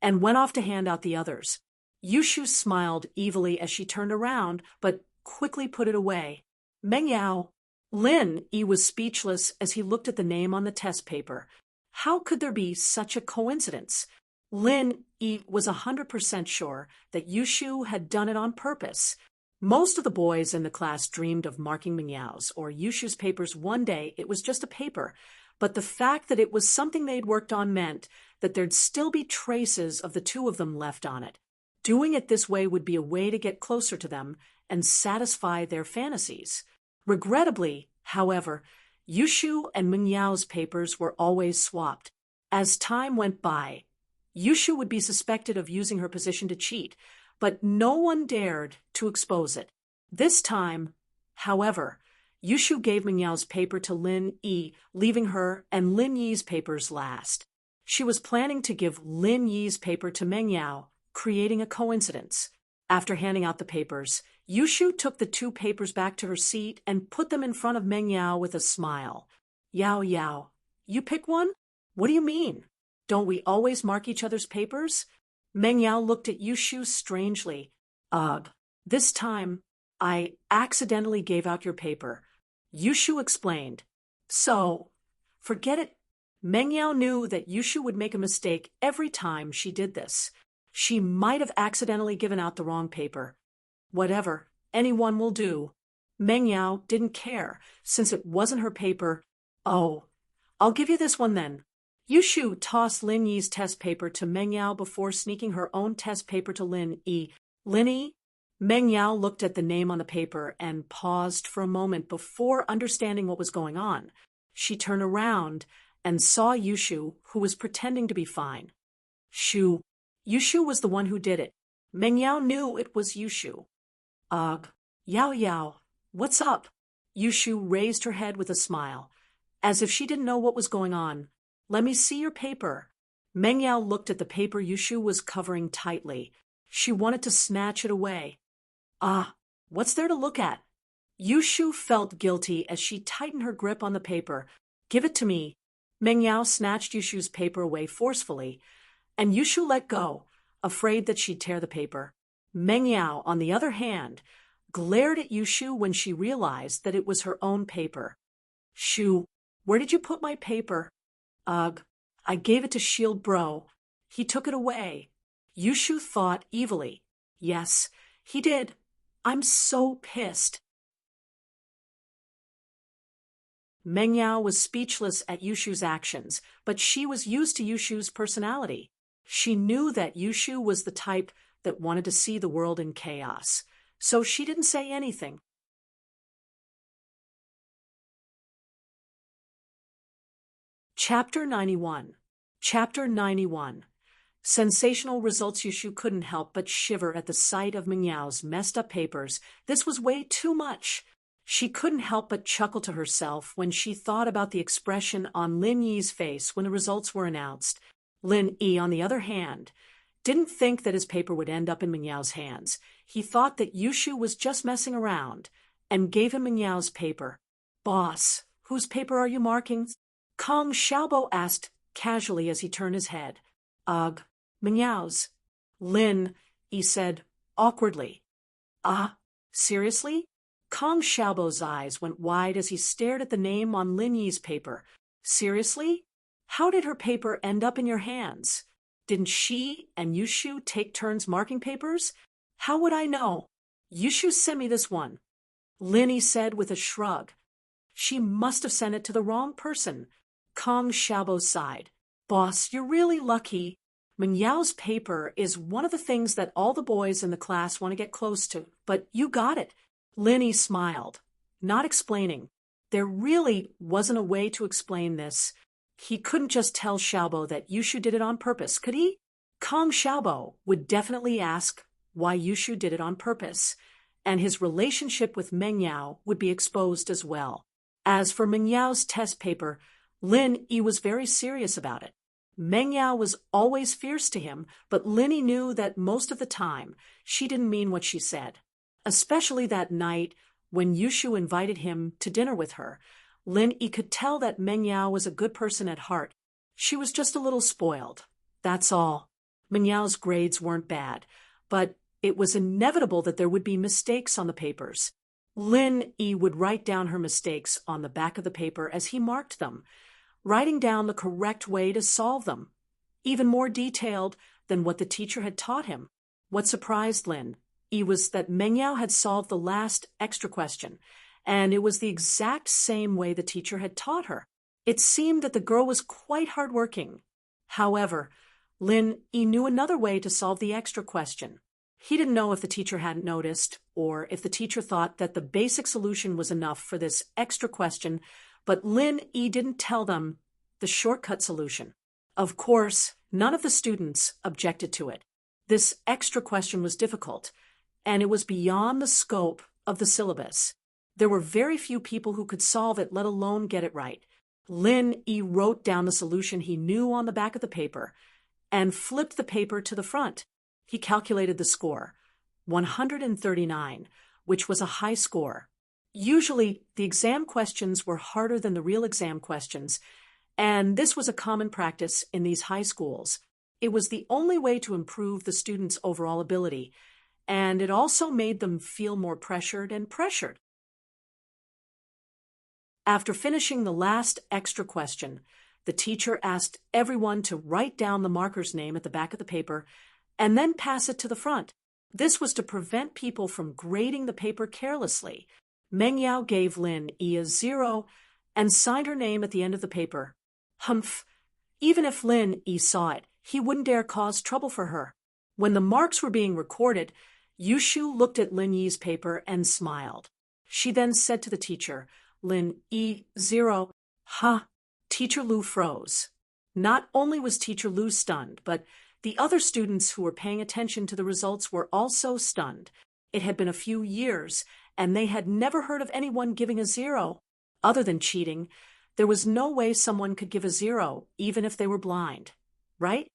and went off to hand out the others. Yushu smiled evilly as she turned around, but quickly put it away. Meng Yao. Lin Yi was speechless as he looked at the name on the test paper. How could there be such a coincidence? Lin Yi was 100% sure that Yushu had done it on purpose. Most of the boys in the class dreamed of marking Meng Yao's or Yushu's papers one day. It was just a paper. But the fact that it was something they'd worked on meant that there'd still be traces of the two of them left on it. Doing it this way would be a way to get closer to them and satisfy their fantasies. Regrettably, however, Yushu and Meng Yao's papers were always swapped. As time went by, Yushu would be suspected of using her position to cheat, but no one dared to expose it. This time, however, Yushu gave Meng Yao's paper to Lin Yi, leaving her and Lin Yi's papers last. She was planning to give Lin Yi's paper to Meng Yao, creating a coincidence. After handing out the papers, Yushu took the two papers back to her seat and put them in front of Meng Yao with a smile. Yao Yao, you pick one? What do you mean? Don't we always mark each other's papers? Meng Yao looked at Yushu strangely. Ugh, this time, I accidentally gave out your paper. Yushu explained. So, forget it. Meng Yao knew that Yushu would make a mistake every time she did this. She might have accidentally given out the wrong paper. Whatever, anyone will do. Meng Yao didn't care, since it wasn't her paper. Oh, I'll give you this one then. Yushu tossed Lin Yi's test paper to Meng Yao before sneaking her own test paper to Lin Yi. Lin Yi? Meng Yao looked at the name on the paper and paused for a moment before understanding what was going on. She turned around and saw Yushu, who was pretending to be fine. Yushu was the one who did it. Meng Yao knew it was Yushu. Ugh, Yao Yao, what's up? Yushu raised her head with a smile, as if she didn't know what was going on. Let me see your paper. Meng Yao looked at the paper Yushu was covering tightly. She wanted to snatch it away. Ah, what's there to look at? Yushu felt guilty as she tightened her grip on the paper. Give it to me. Meng Yao snatched Yushu's paper away forcefully, and Yushu let go, afraid that she'd tear the paper. Meng Yao, on the other hand, glared at Yushu when she realized that it was her own paper. Shu, where did you put my paper? Ugh, I gave it to Shield Bro. He took it away. Yushu thought evilly. Yes, he did. I'm so pissed. Meng Yao was speechless at Yushu's actions, but she was used to Yushu's personality. She knew that Yushu was the type that wanted to see the world in chaos, so she didn't say anything. Chapter 91. Chapter 91. Sensational results. Yushu couldn't help but shiver at the sight of Meng Yao's messed up papers. This was way too much. She couldn't help but chuckle to herself when she thought about the expression on Lin Yi's face when the results were announced. Lin Yi, on the other hand, didn't think that his paper would end up in Meng Yao's hands. He thought that Yushu was just messing around and gave him Meng Yao's paper. Boss, whose paper are you marking? Kong Xiaobo asked casually as he turned his head. Ugh, Meng Yao's. Lin Yi said awkwardly. Ah, seriously? Kong Xiaobo's eyes went wide as he stared at the name on Lin Yi's paper. Seriously? How did her paper end up in your hands? Didn't she and Yushu take turns marking papers? How would I know? Yushu sent me this one. Lin Yi said with a shrug. She must have sent it to the wrong person. Kong Xiaobo sighed. Boss, you're really lucky. Meng Yao's paper is one of the things that all the boys in the class want to get close to, but you got it. Lin Yi smiled, not explaining. There really wasn't a way to explain this. He couldn't just tell Xiaobo that Yushu did it on purpose, could he? Kong Xiaobo would definitely ask why Yushu did it on purpose, and his relationship with Meng Yao would be exposed as well. As for Meng Yao's test paper, Lin Yi was very serious about it. Meng Yao was always fierce to him, but Lin Yi knew that most of the time she didn't mean what she said. Especially that night when Yushu invited him to dinner with her. Lin Yi could tell that Meng Yao was a good person at heart. She was just a little spoiled. That's all. Meng Yao's grades weren't bad, but it was inevitable that there would be mistakes on the papers. Lin Yi would write down her mistakes on the back of the paper as he marked them, writing down the correct way to solve them, even more detailed than what the teacher had taught him. What surprised Lin Yi was that Meng Yao had solved the last extra question, and it was the exact same way the teacher had taught her. It seemed that the girl was quite hardworking. However, Lin Yi knew another way to solve the extra question. He didn't know if the teacher hadn't noticed, or if the teacher thought that the basic solution was enough for this extra question, but Lin Yi didn't tell them the shortcut solution. Of course, none of the students objected to it. This extra question was difficult, and it was beyond the scope of the syllabus. There were very few people who could solve it, let alone get it right. Lin Yi wrote down the solution he knew on the back of the paper and flipped the paper to the front. He calculated the score, 139, which was a high score. Usually, the exam questions were harder than the real exam questions, and this was a common practice in these high schools. It was the only way to improve the students' overall ability, and it also made them feel more pressured and pressured. After finishing the last extra question, the teacher asked everyone to write down the marker's name at the back of the paper and then pass it to the front. This was to prevent people from grading the paper carelessly. Meng Yao gave Lin Yi a 0 and signed her name at the end of the paper. Humph! Even if Lin Yi saw it, he wouldn't dare cause trouble for her. When the marks were being recorded, Yushu looked at Lin Yi's paper and smiled. She then said to the teacher, Lin Yi 0. Ha! Teacher Lu froze. Not only was Teacher Lu stunned, but the other students who were paying attention to the results were also stunned. It had been a few years, and they had never heard of anyone giving a 0. Other than cheating, there was no way someone could give a 0, even if they were blind. Right?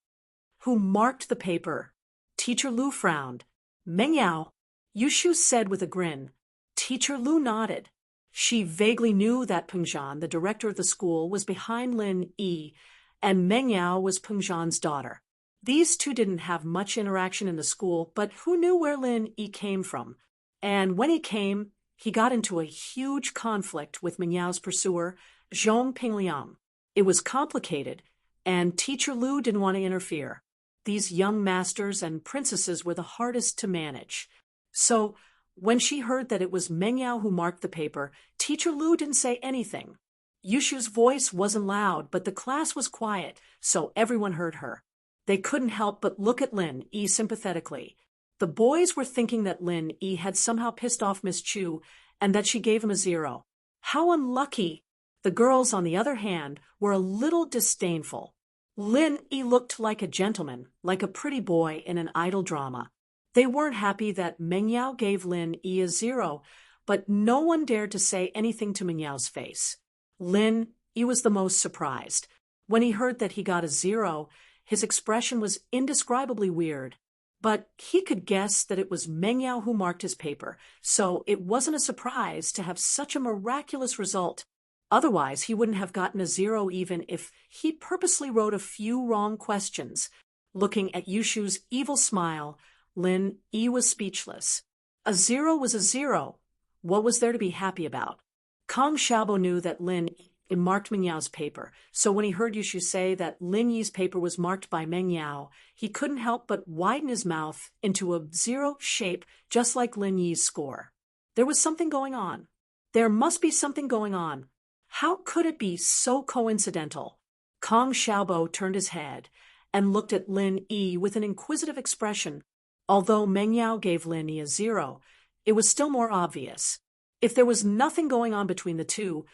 Who marked the paper? Teacher Lu frowned. Meng Yao, Yushu said with a grin. Teacher Lu nodded. She vaguely knew that Peng Zhan, the director of the school, was behind Lin Yi, and Meng Yao was Peng Zhan's daughter. These two didn't have much interaction in the school, but who knew where Lin Yi came from? And when he came, he got into a huge conflict with Meng Yao's pursuer, Zhong Pingliang. It was complicated, and Teacher Lu didn't want to interfere. These young masters and princesses were the hardest to manage. So, when she heard that it was Meng Yao who marked the paper, Teacher Lu didn't say anything. Yushu's voice wasn't loud, but the class was quiet, so everyone heard her. They couldn't help but look at Lin Yi sympathetically. The boys were thinking that Lin Yi had somehow pissed off Miss Chu and that she gave him a 0. How unlucky! The girls, on the other hand, were a little disdainful. Lin Yi looked like a gentleman, like a pretty boy in an idol drama. They weren't happy that Meng Yao gave Lin Yi a 0, but no one dared to say anything to Meng Yao's face. Lin Yi was the most surprised. When he heard that he got a 0, his expression was indescribably weird. But he could guess that it was Meng Yao who marked his paper, so it wasn't a surprise to have such a miraculous result. Otherwise, he wouldn't have gotten a 0 even if he purposely wrote a few wrong questions. Looking at Yushu's evil smile, Lin Yi was speechless. A 0 was a 0. What was there to be happy about? Kong Xiaobo knew that Lin Yi marked Meng Yao's paper, so when he heard Yushu say that Lin Yi's paper was marked by Meng Yao, he couldn't help but widen his mouth into a 0 shape, just like Lin Yi's score. There was something going on. There must be something going on. How could it be so coincidental? Kong Xiaobo turned his head and looked at Lin Yi with an inquisitive expression. Although Meng Yao gave Lin Yi a 0, it was still more obvious. If there was nothing going on between the two,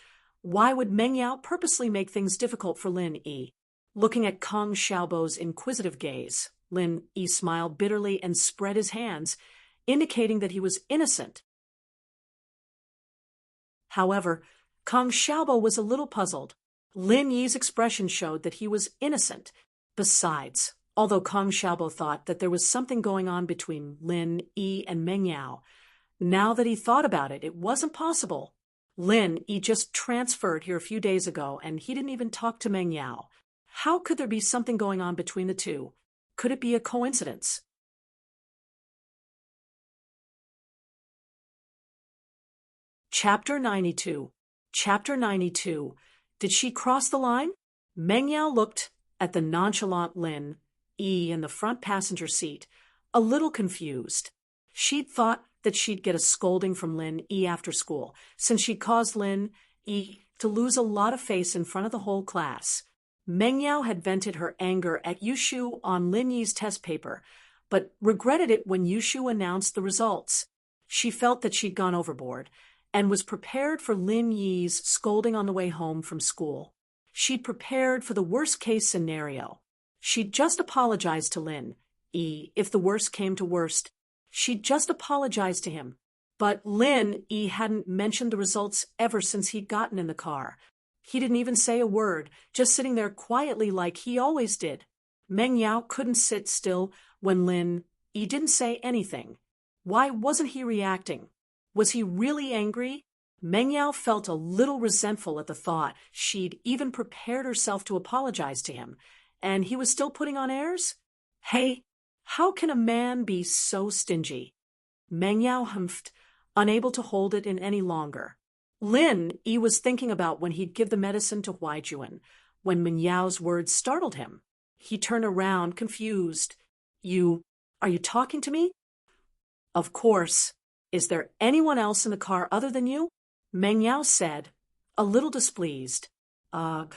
why would Meng Yao purposely make things difficult for Lin Yi? Looking at Kong Xiaobo's inquisitive gaze, Lin Yi smiled bitterly and spread his hands, indicating that he was innocent. However, Kong Xiaobo was a little puzzled. Lin Yi's expression showed that he was innocent. Besides, although Kong Xiaobo thought that there was something going on between Lin Yi and Meng Yao, now that he thought about it, it wasn't possible. Lin, he just transferred here a few days ago, and he didn't even talk to Meng Yao. How could there be something going on between the two? Could it be a coincidence? Chapter 92. Chapter 92. Did she cross the line? Meng Yao looked at the nonchalant Lin E in the front passenger seat, a little confused. She'd thought that she'd get a scolding from Lin E after school, since she caused Lin E to lose a lot of face in front of the whole class. Meng Yao had vented her anger at Yushu on Lin Yi's test paper, but regretted it when Yushu announced the results. She felt that she'd gone overboard, and was prepared for Lin Yi's scolding on the way home from school. She'd prepared for the worst-case scenario. She'd just apologized to Lin E if the worst came to worst. She'd just apologized to him. But Lin E hadn't mentioned the results ever since he'd gotten in the car. He didn't even say a word, just sitting there quietly like he always did. Meng Yao couldn't sit still when Lin E didn't say anything. Why wasn't he reacting? Was he really angry? Meng Yao felt a little resentful at the thought she'd even prepared herself to apologize to him, and he was still putting on airs? Hey, how can a man be so stingy? Meng Yao humphed, unable to hold it in any longer. Lin E was thinking about when he'd give the medicine to Huaijuan, when Meng Yao's words startled him. He turned around, confused. Are you talking to me? Of course. Is there anyone else in the car other than you? Meng Yao said, a little displeased. Ugh.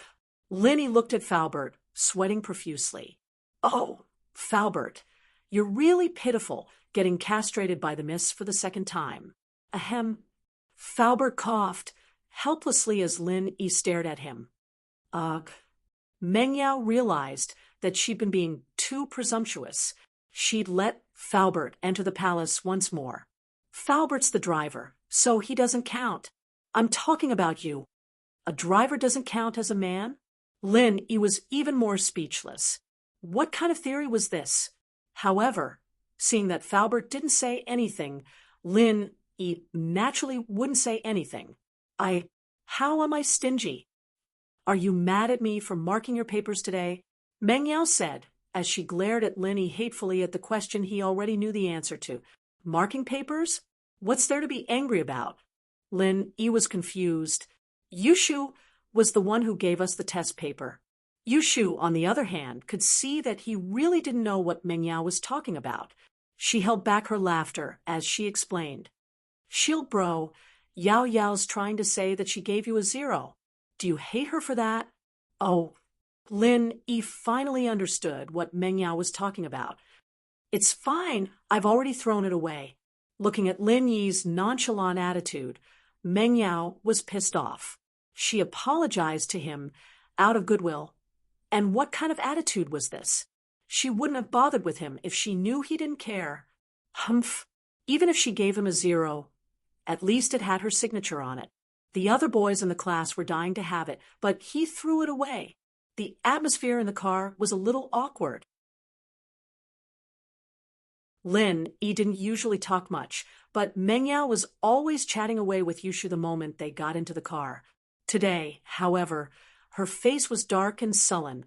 Linny looked at Faubert, sweating profusely. Oh, Faubert, you're really pitiful, getting castrated by the miss for the second time. Ahem. Faubert coughed, helplessly as Lin E stared at him. Ugh. Meng Yao realized that she'd been being too presumptuous. She'd let Faubert enter the palace once more. Faubert's the driver, so he doesn't count. I'm talking about you. A driver doesn't count as a man? Lin E was even more speechless. What kind of theory was this? However, seeing that Faubert didn't say anything, Lin E naturally wouldn't say anything. How am I stingy? Are you mad at me for marking your papers today? Meng Yao said, as she glared at Lin E hatefully at the question he already knew the answer to. Marking papers? What's there to be angry about? Lin E was confused. Yushu was the one who gave us the test paper. Yushu, on the other hand, could see that he really didn't know what Meng Yao was talking about. She held back her laughter as she explained. Shield bro, Yao Yao's trying to say that she gave you a 0. Do you hate her for that? Oh, Lin E finally understood what Meng Yao was talking about. It's fine, I've already thrown it away. Looking at Lin Yi's nonchalant attitude, Meng Yao was pissed off. She apologized to him out of goodwill. And what kind of attitude was this? She wouldn't have bothered with him if she knew he didn't care. Humph. Even if she gave him a 0, at least it had her signature on it. The other boys in the class were dying to have it, but he threw it away. The atmosphere in the car was a little awkward. Lin E didn't usually talk much, but Meng Yao was always chatting away with Yushu the moment they got into the car. Today, however, her face was dark and sullen,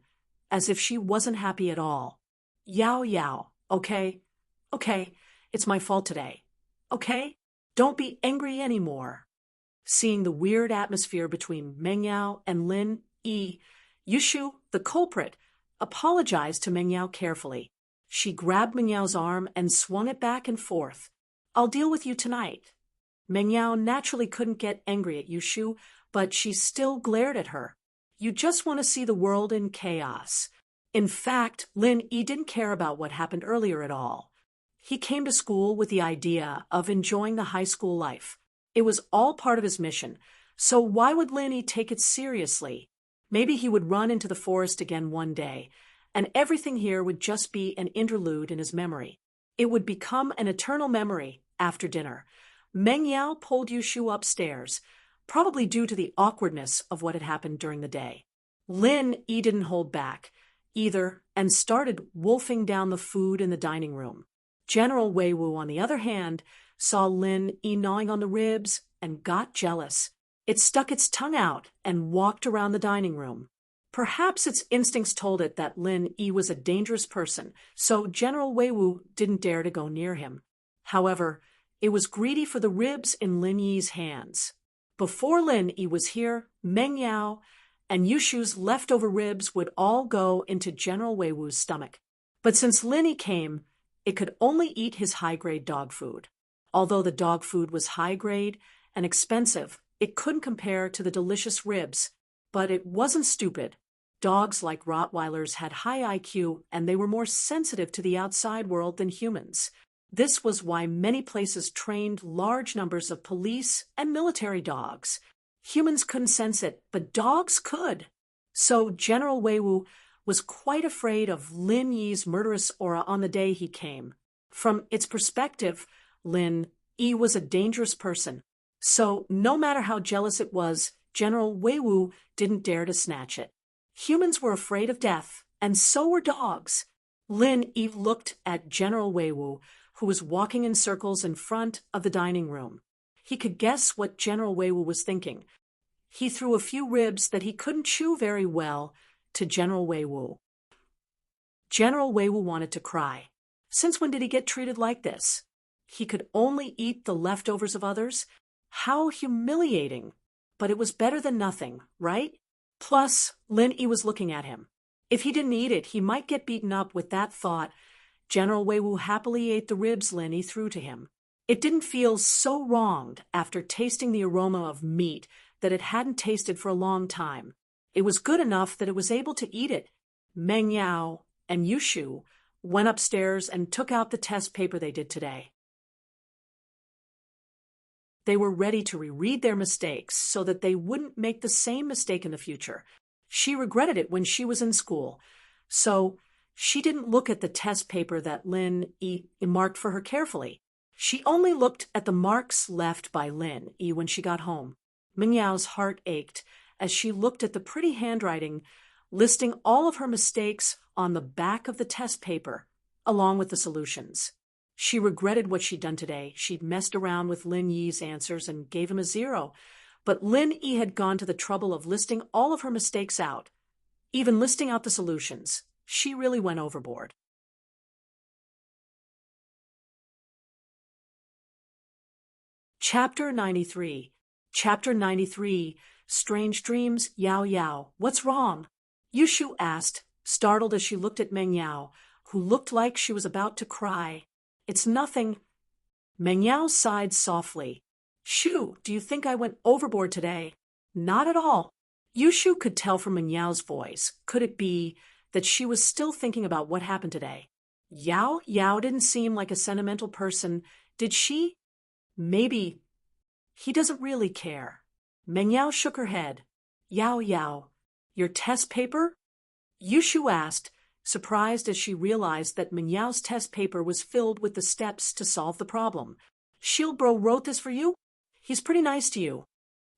as if she wasn't happy at all. Yao, okay? Okay, it's my fault today. Okay? Don't be angry anymore. Seeing the weird atmosphere between Meng Yao and Lin E, Yushu, the culprit, apologized to Meng Yao carefully. She grabbed Meng Yao's arm and swung it back and forth. I'll deal with you tonight. Meng Yao naturally couldn't get angry at Yushu, but she still glared at her. You just want to see the world in chaos. In fact, Lin E didn't care about what happened earlier at all. He came to school with the idea of enjoying the high school life. It was all part of his mission, so why would Lin E take it seriously? Maybe he would run into the forest again one day, and everything here would just be an interlude in his memory. It would become an eternal memory after dinner. Meng Yao pulled Yushu upstairs, probably due to the awkwardness of what had happened during the day. Lin E didn't hold back, either, and started wolfing down the food in the dining room. General Weiwu, on the other hand, saw Lin E gnawing on the ribs and got jealous. It stuck its tongue out and walked around the dining room. Perhaps its instincts told it that Lin Yi was a dangerous person, so General Wei Wu didn't dare to go near him. However, it was greedy for the ribs in Lin Yi's hands. Before Lin Yi was here, Meng Yao and Yushu's leftover ribs would all go into General Wei Wu's stomach. But since Lin Yi came, it could only eat his high-grade dog food. Although the dog food was high-grade and expensive, it couldn't compare to the delicious ribs. But it wasn't stupid. Dogs like Rottweilers had high IQ and they were more sensitive to the outside world than humans. This was why many places trained large numbers of police and military dogs. Humans couldn't sense it, but dogs could. So General Wei Wu was quite afraid of Lin Yi's murderous aura on the day he came. From its perspective, Lin Yi was a dangerous person. So no matter how jealous it was, General Wei Wu didn't dare to snatch it. Humans were afraid of death, and so were dogs. Lin Yi looked at General Wei Wu, who was walking in circles in front of the dining room. He could guess what General Wei Wu was thinking. He threw a few ribs that he couldn't chew very well to General Wei Wu. General Wei Wu wanted to cry. Since when did he get treated like this? He could only eat the leftovers of others? How humiliating! But it was better than nothing, right? Plus, Lin Yi was looking at him. If he didn't eat it, he might get beaten up. With that thought, General Wei Wu happily ate the ribs Lin Yi threw to him. It didn't feel so wronged after tasting the aroma of meat that it hadn't tasted for a long time. It was good enough that it was able to eat it. Meng Yao and Yushu went upstairs and took out the test paper they did today. They were ready to reread their mistakes so that they wouldn't make the same mistake in the future. She regretted it when she was in school, so she didn't look at the test paper that Lin Yi marked for her carefully. She only looked at the marks left by Lin Yi when she got home. Meng Yao's heart ached as she looked at the pretty handwriting listing all of her mistakes on the back of the test paper, along with the solutions. She regretted what she'd done today. She'd messed around with Lin Yi's answers and gave him a 0. But Lin Yi had gone to the trouble of listing all of her mistakes out, even listing out the solutions. She really went overboard. Chapter 93. Chapter 93. Strange Dreams, Yao Yao. What's wrong? Yushu asked, startled as she looked at Meng Yao, who looked like she was about to cry. It's nothing. Meng Yao sighed softly. Shu, do you think I went overboard today? Not at all. Yushu could tell from Meng Yao's voice. Could it be that she was still thinking about what happened today? Yao didn't seem like a sentimental person, did she? Maybe. He doesn't really care. Meng Yao shook her head. Yao, your test paper? Yushu asked, surprised as she realized that Meng Yao's test paper was filled with the steps to solve the problem. Shield Bro wrote this for you? He's pretty nice to you.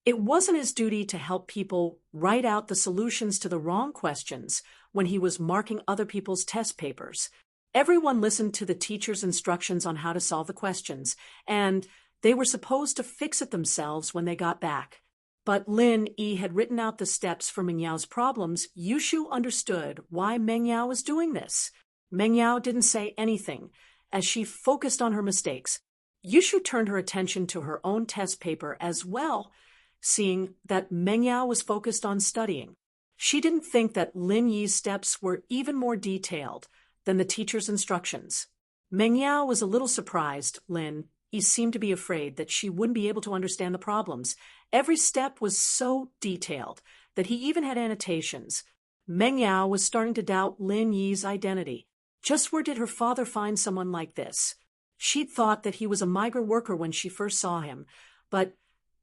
It wasn't his duty to help people write out the solutions to the wrong questions when he was marking other people's test papers. Everyone listened to the teacher's instructions on how to solve the questions, and they were supposed to fix it themselves when they got back. But Lin Yi had written out the steps for Meng Yao's problems. Yushu understood why Meng Yao was doing this. Meng Yao didn't say anything as she focused on her mistakes. Yushu turned her attention to her own test paper as well, seeing that Meng Yao was focused on studying. She didn't think that Lin Yi's steps were even more detailed than the teacher's instructions. Meng Yao was a little surprised. Lin Yi seemed to be afraid that she wouldn't be able to understand the problems. Every step was so detailed that he even had annotations. Meng Yao was starting to doubt Lin Yi's identity. Just where did her father find someone like this? She'd thought that he was a migrant worker when she first saw him, but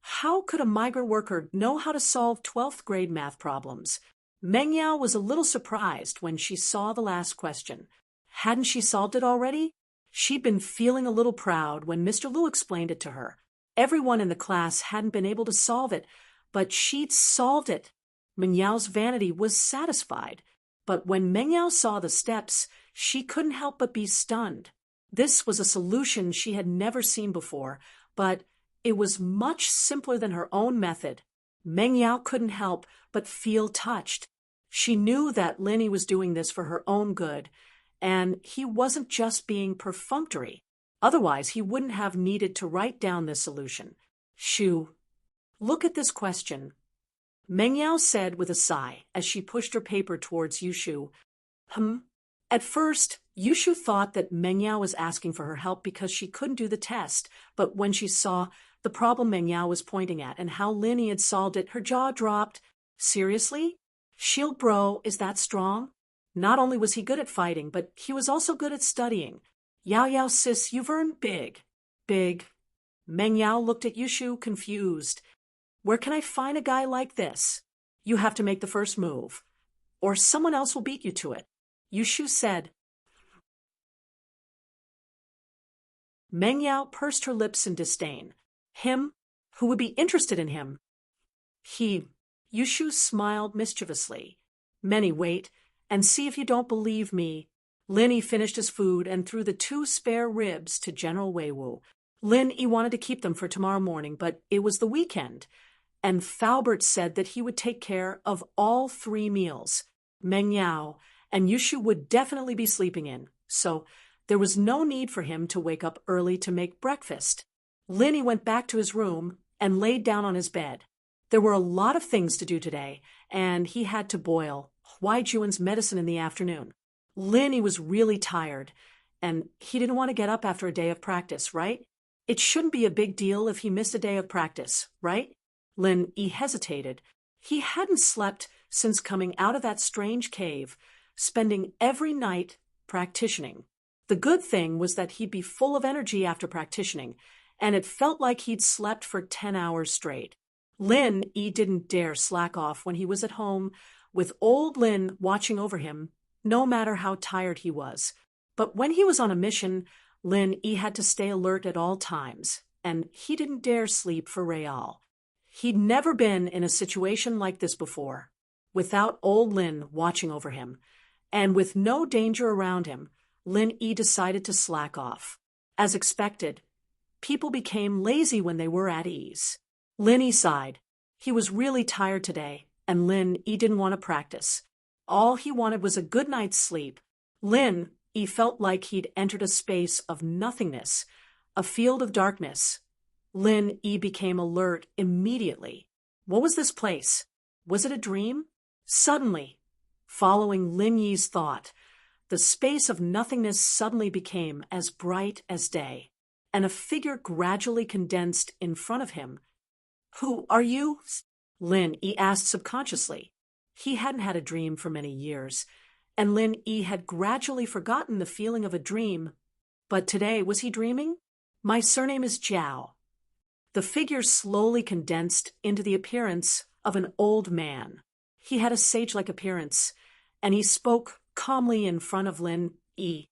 how could a migrant worker know how to solve 12th grade math problems? Meng Yao was a little surprised when she saw the last question. Hadn't she solved it already? She'd been feeling a little proud when Mr. Liu explained it to her. Everyone in the class hadn't been able to solve it, but she'd solved it. Meng Yao's vanity was satisfied. But when Meng Yao saw the steps, she couldn't help but be stunned. This was a solution she had never seen before, but it was much simpler than her own method. Meng Yao couldn't help but feel touched. She knew that Linny was doing this for her own good, and he wasn't just being perfunctory. Otherwise, he wouldn't have needed to write down this solution. Shoo, look at this question, Meng Yao said with a sigh as she pushed her paper towards Yushu. At first, Yushu thought that Meng Yao was asking for her help because she couldn't do the test, but when she saw the problem Meng Yao was pointing at and how Linny had solved it, her jaw dropped. Seriously? Shield Bro is that strong? Not only was he good at fighting, but he was also good at studying. Yao Yao sis, you've earned big. Big. Meng Yao looked at Yushu, confused. Where can I find a guy like this? You have to make the first move, or someone else will beat you to it, Yushu said. Meng Yao pursed her lips in disdain. Him? Who would be interested in him? Yushu smiled mischievously. Many wait, and see if you don't believe me. Linny finished his food and threw the 2 spare ribs to General Weiwu. Linny wanted to keep them for tomorrow morning, but it was the weekend, and Faubert said that he would take care of all 3 meals. Meng Yao and Yushu would definitely be sleeping in, so there was no need for him to wake up early to make breakfast. Linny went back to his room and laid down on his bed. There were a lot of things to do today, and he had to boil Huai Juan's medicine in the afternoon. Linny was really tired, and he didn't want to get up after a day of practice, right? It shouldn't be a big deal if he missed a day of practice, right? Linny hesitated. He hadn't slept since coming out of that strange cave, spending every night practicing. The good thing was that he'd be full of energy after practicing, and it felt like he'd slept for 10 hours straight. Linny didn't dare slack off when he was at home, with old Lin watching over him, no matter how tired he was. But when he was on a mission, Linny had to stay alert at all times, and he didn't dare sleep for Real. He'd never been in a situation like this before, without old Lin watching over him, and with no danger around him. Linny decided to slack off. As expected, people became lazy when they were at ease. Linny sighed. He was really tired today, and Linny didn't want to practice. All he wanted was a good night's sleep. Linny felt like he'd entered a space of nothingness, a field of darkness. Linny became alert immediately. What was this place? Was it a dream? Suddenly, following Linny's thought, the space of nothingness suddenly became as bright as day, and a figure gradually condensed in front of him. Who are you? Linny asked subconsciously. He hadn't had a dream for many years, and Linny had gradually forgotten the feeling of a dream. But today, was he dreaming? My surname is Jiao. The figure slowly condensed into the appearance of an old man. He had a sage-like appearance, and he spoke calmly in front of Linny.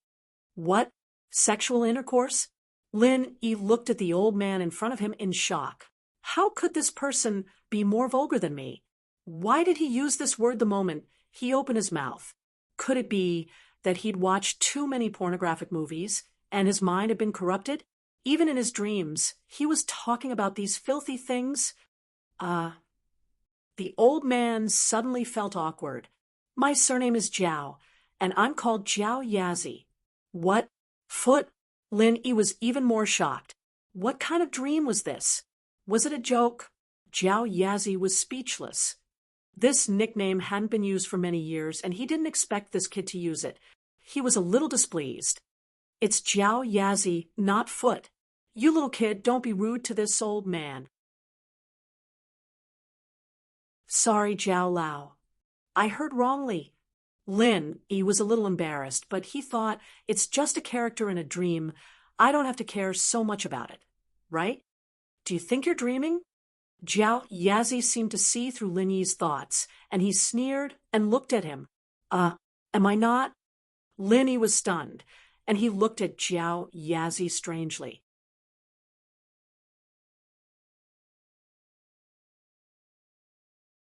What? Sexual intercourse? Linny looked at the old man in front of him in shock. How could this person be more vulgar than me? Why did he use this word the moment he opened his mouth? Could it be that he'd watched too many pornographic movies and his mind had been corrupted? Even in his dreams, he was talking about these filthy things. The old man suddenly felt awkward. My surname is Jiao, and I'm called Jiao Yazi. What? Foot? Linny was even more shocked. What kind of dream was this? Was it a joke? Jiao Yazi was speechless. This nickname hadn't been used for many years, and he didn't expect this kid to use it. He was a little displeased. It's Jiao Yazi, not Foot. You little kid, don't be rude to this old man. Sorry, Jiao Lao. I heard wrongly. Linny was a little embarrassed, but he thought it's just a character in a dream. I don't have to care so much about it, right? Do you think you're dreaming? Jiao Yazi seemed to see through Linny's thoughts, and he sneered and looked at him. Am I not? Linny was stunned, and he looked at Jiao Yazi strangely.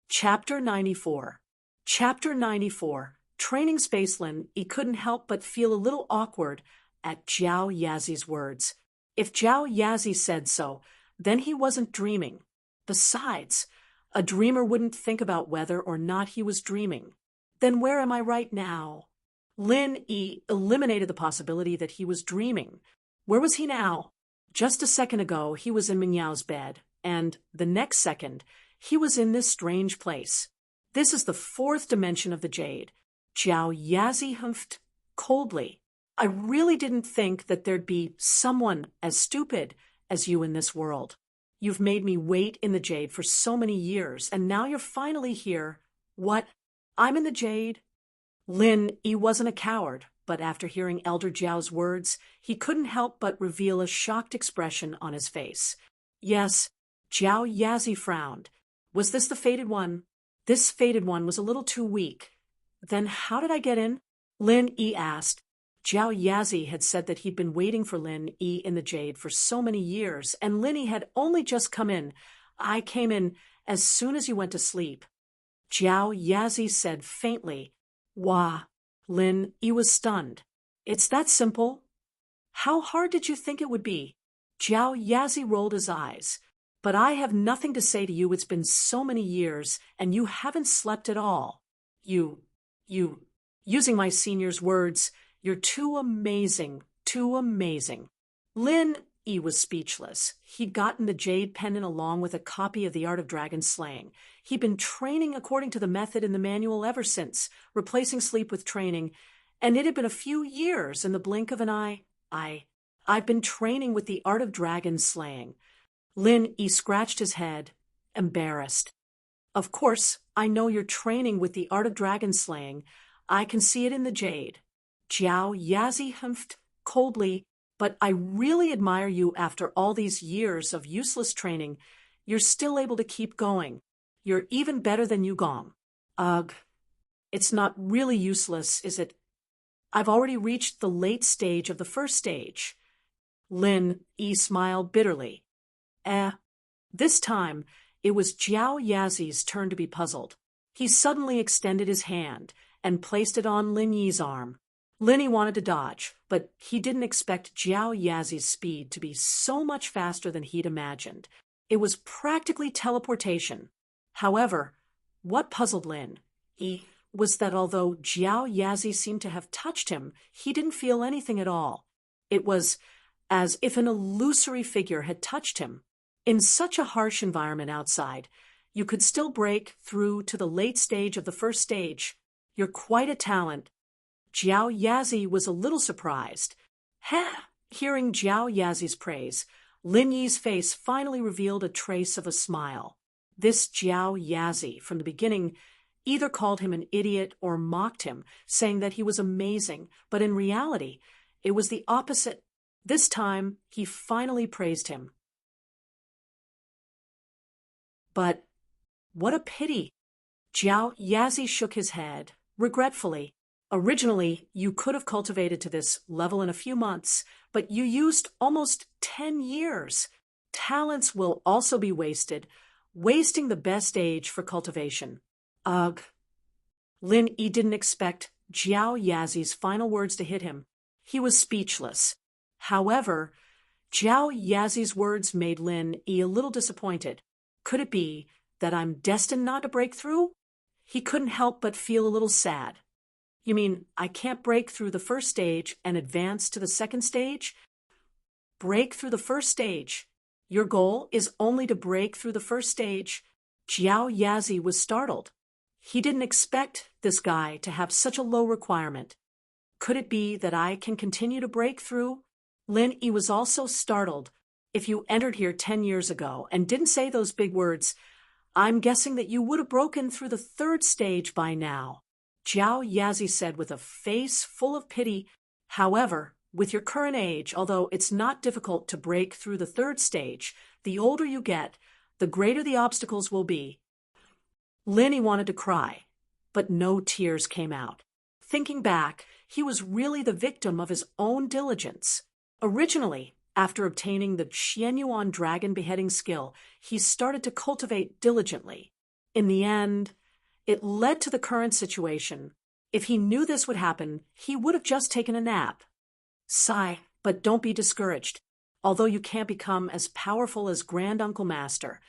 Chapter 94. Chapter 94. Training Spaceland, he couldn't help but feel a little awkward at Jiao Yazi's words. If Jiao Yazi said so, then he wasn't dreaming. Besides, A dreamer wouldn't think about whether or not he was dreaming. Then where am I right now? Lin Yi eliminated the possibility that he was dreaming. Where was he now? Just a second ago, he was in Mingyao's bed, and the next second, he was in this strange place. This is the fourth dimension of the jade. Jiao Yazi humphed coldly. I really didn't think that there'd be someone as stupid as you in this world. You've made me wait in the jade for so many years, and now you're finally here. What? I'm in the jade? Lin Yi wasn't a coward, but after hearing Elder Jiao's words, he couldn't help but reveal a shocked expression on his face. Yes, Jiao Yazi frowned. Was this the fated one? This fated one was a little too weak. Then how did I get in? Lin Yi asked. Jiao Yazi had said that he'd been waiting for Lin Yi in the jade for so many years, and Lin Yi had only just come in. I came in as soon as you went to sleep. Jiao Yazi said faintly. Wah. Lin Yi was stunned. It's that simple. How hard did you think it would be? Jiao Yazi rolled his eyes. But I have nothing to say to you. It's been so many years, and you haven't slept at all. Using my senior's words, you're too amazing, too amazing. Lin Yi was speechless. He'd gotten the jade pendant along with a copy of The Art of Dragon Slaying. He'd been training according to the method in the manual ever since, replacing sleep with training, and it had been a few years in the blink of an eye. I've been training with The Art of Dragon Slaying. Lin Yi scratched his head, embarrassed. Of course, I know you're training with The Art of Dragon Slaying. I can see it in the jade. Jiao Yazi humphed coldly. But I really admire you after all these years of useless training. You're still able to keep going. You're even better than Yugong. Ugh. It's not really useless, is it? I've already reached the late stage of the first stage. Lin Yi smiled bitterly. This time, it was Jiao Yazi's turn to be puzzled. He suddenly extended his hand and placed it on Lin Yi's arm. Lin Yi wanted to dodge, but he didn't expect Jiao Yazi's speed to be so much faster than he'd imagined. It was practically teleportation. However, what puzzled Lin Yi was that although Jiao Yazi seemed to have touched him, he didn't feel anything at all. It was as if an illusory figure had touched him. In such a harsh environment outside, you could still break through to the late stage of the first stage. You're quite a talent. Jiao Yazi was a little surprised. Hearing Jiao Yazi's praise, Lin Yi's face finally revealed a trace of a smile. This Jiao Yazi, from the beginning, either called him an idiot or mocked him, saying that he was amazing, but in reality, it was the opposite. This time, he finally praised him. But what a pity! Jiao Yazi shook his head, regretfully. Originally, you could have cultivated to this level in a few months, but you used almost 10 years. Talents will also be wasted, wasting the best age for cultivation. Ugh. Lin Yi didn't expect Jiao Yazi's final words to hit him. He was speechless. However, Jiao Yazi's words made Lin Yi a little disappointed. Could it be that I'm destined not to break through? He couldn't help but feel a little sad. You mean I can't break through the first stage and advance to the second stage? Break through the first stage. Your goal is only to break through the first stage. Jiao Yazi was startled. He didn't expect this guy to have such a low requirement. Could it be that I can continue to break through? Lin Yi was also startled. If you entered here 10 years ago and didn't say those big words, I'm guessing that you would have broken through the third stage by now. Jiao Yazi said with a face full of pity. However, with your current age, although it's not difficult to break through the third stage, the older you get, the greater the obstacles will be. Lin Yi wanted to cry, but no tears came out. Thinking back, he was really the victim of his own diligence. Originally, after obtaining the Xianyuan dragon beheading skill, he started to cultivate diligently. In the end, it led to the current situation. If he knew this would happen, he would have just taken a nap. Sigh, but don't be discouraged. Although you can't become as powerful as Grand Uncle Master,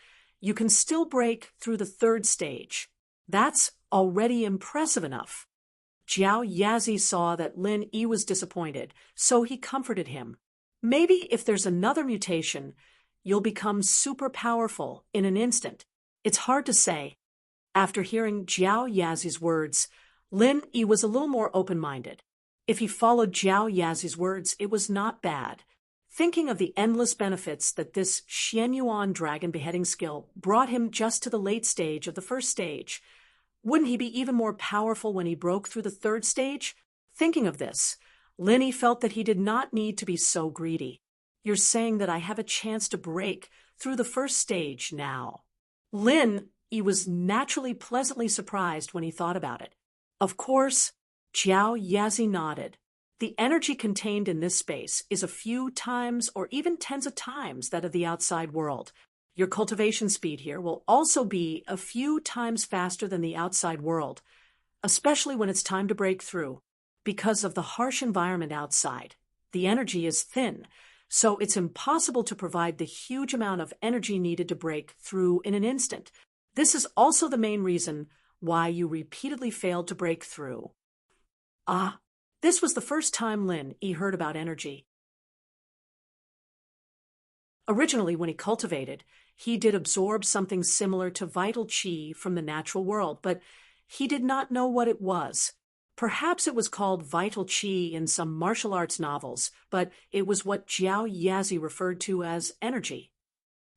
you can still break through the third stage. That's already impressive enough. Jiao Yazi saw that Lin Yi was disappointed, so he comforted him. Maybe if there's another mutation, you'll become super powerful in an instant. It's hard to say. After hearing Jiao Yazi's words, Lin Yi was a little more open-minded. If he followed Jiao Yazi's words, it was not bad. Thinking of the endless benefits that this Xianyuan dragon beheading skill brought him just to the late stage of the first stage, wouldn't he be even more powerful when he broke through the third stage? Thinking of this, Lin Yi felt that he did not need to be so greedy. You're saying that I have a chance to break through the first stage now. Lin Yi was naturally pleasantly surprised when he thought about it. Of course, Jiao Yazi nodded. The energy contained in this space is a few times or even tens of times that of the outside world. Your cultivation speed here will also be a few times faster than the outside world, especially when it's time to break through. Because of the harsh environment outside, the energy is thin, so it's impossible to provide the huge amount of energy needed to break through in an instant. This is also the main reason why you repeatedly failed to break through. This was the first time Lin Yi heard about energy. Originally, when he cultivated, he did absorb something similar to vital qi from the natural world, but he did not know what it was. Perhaps it was called vital qi in some martial arts novels, but it was what Jiao Yazi referred to as energy.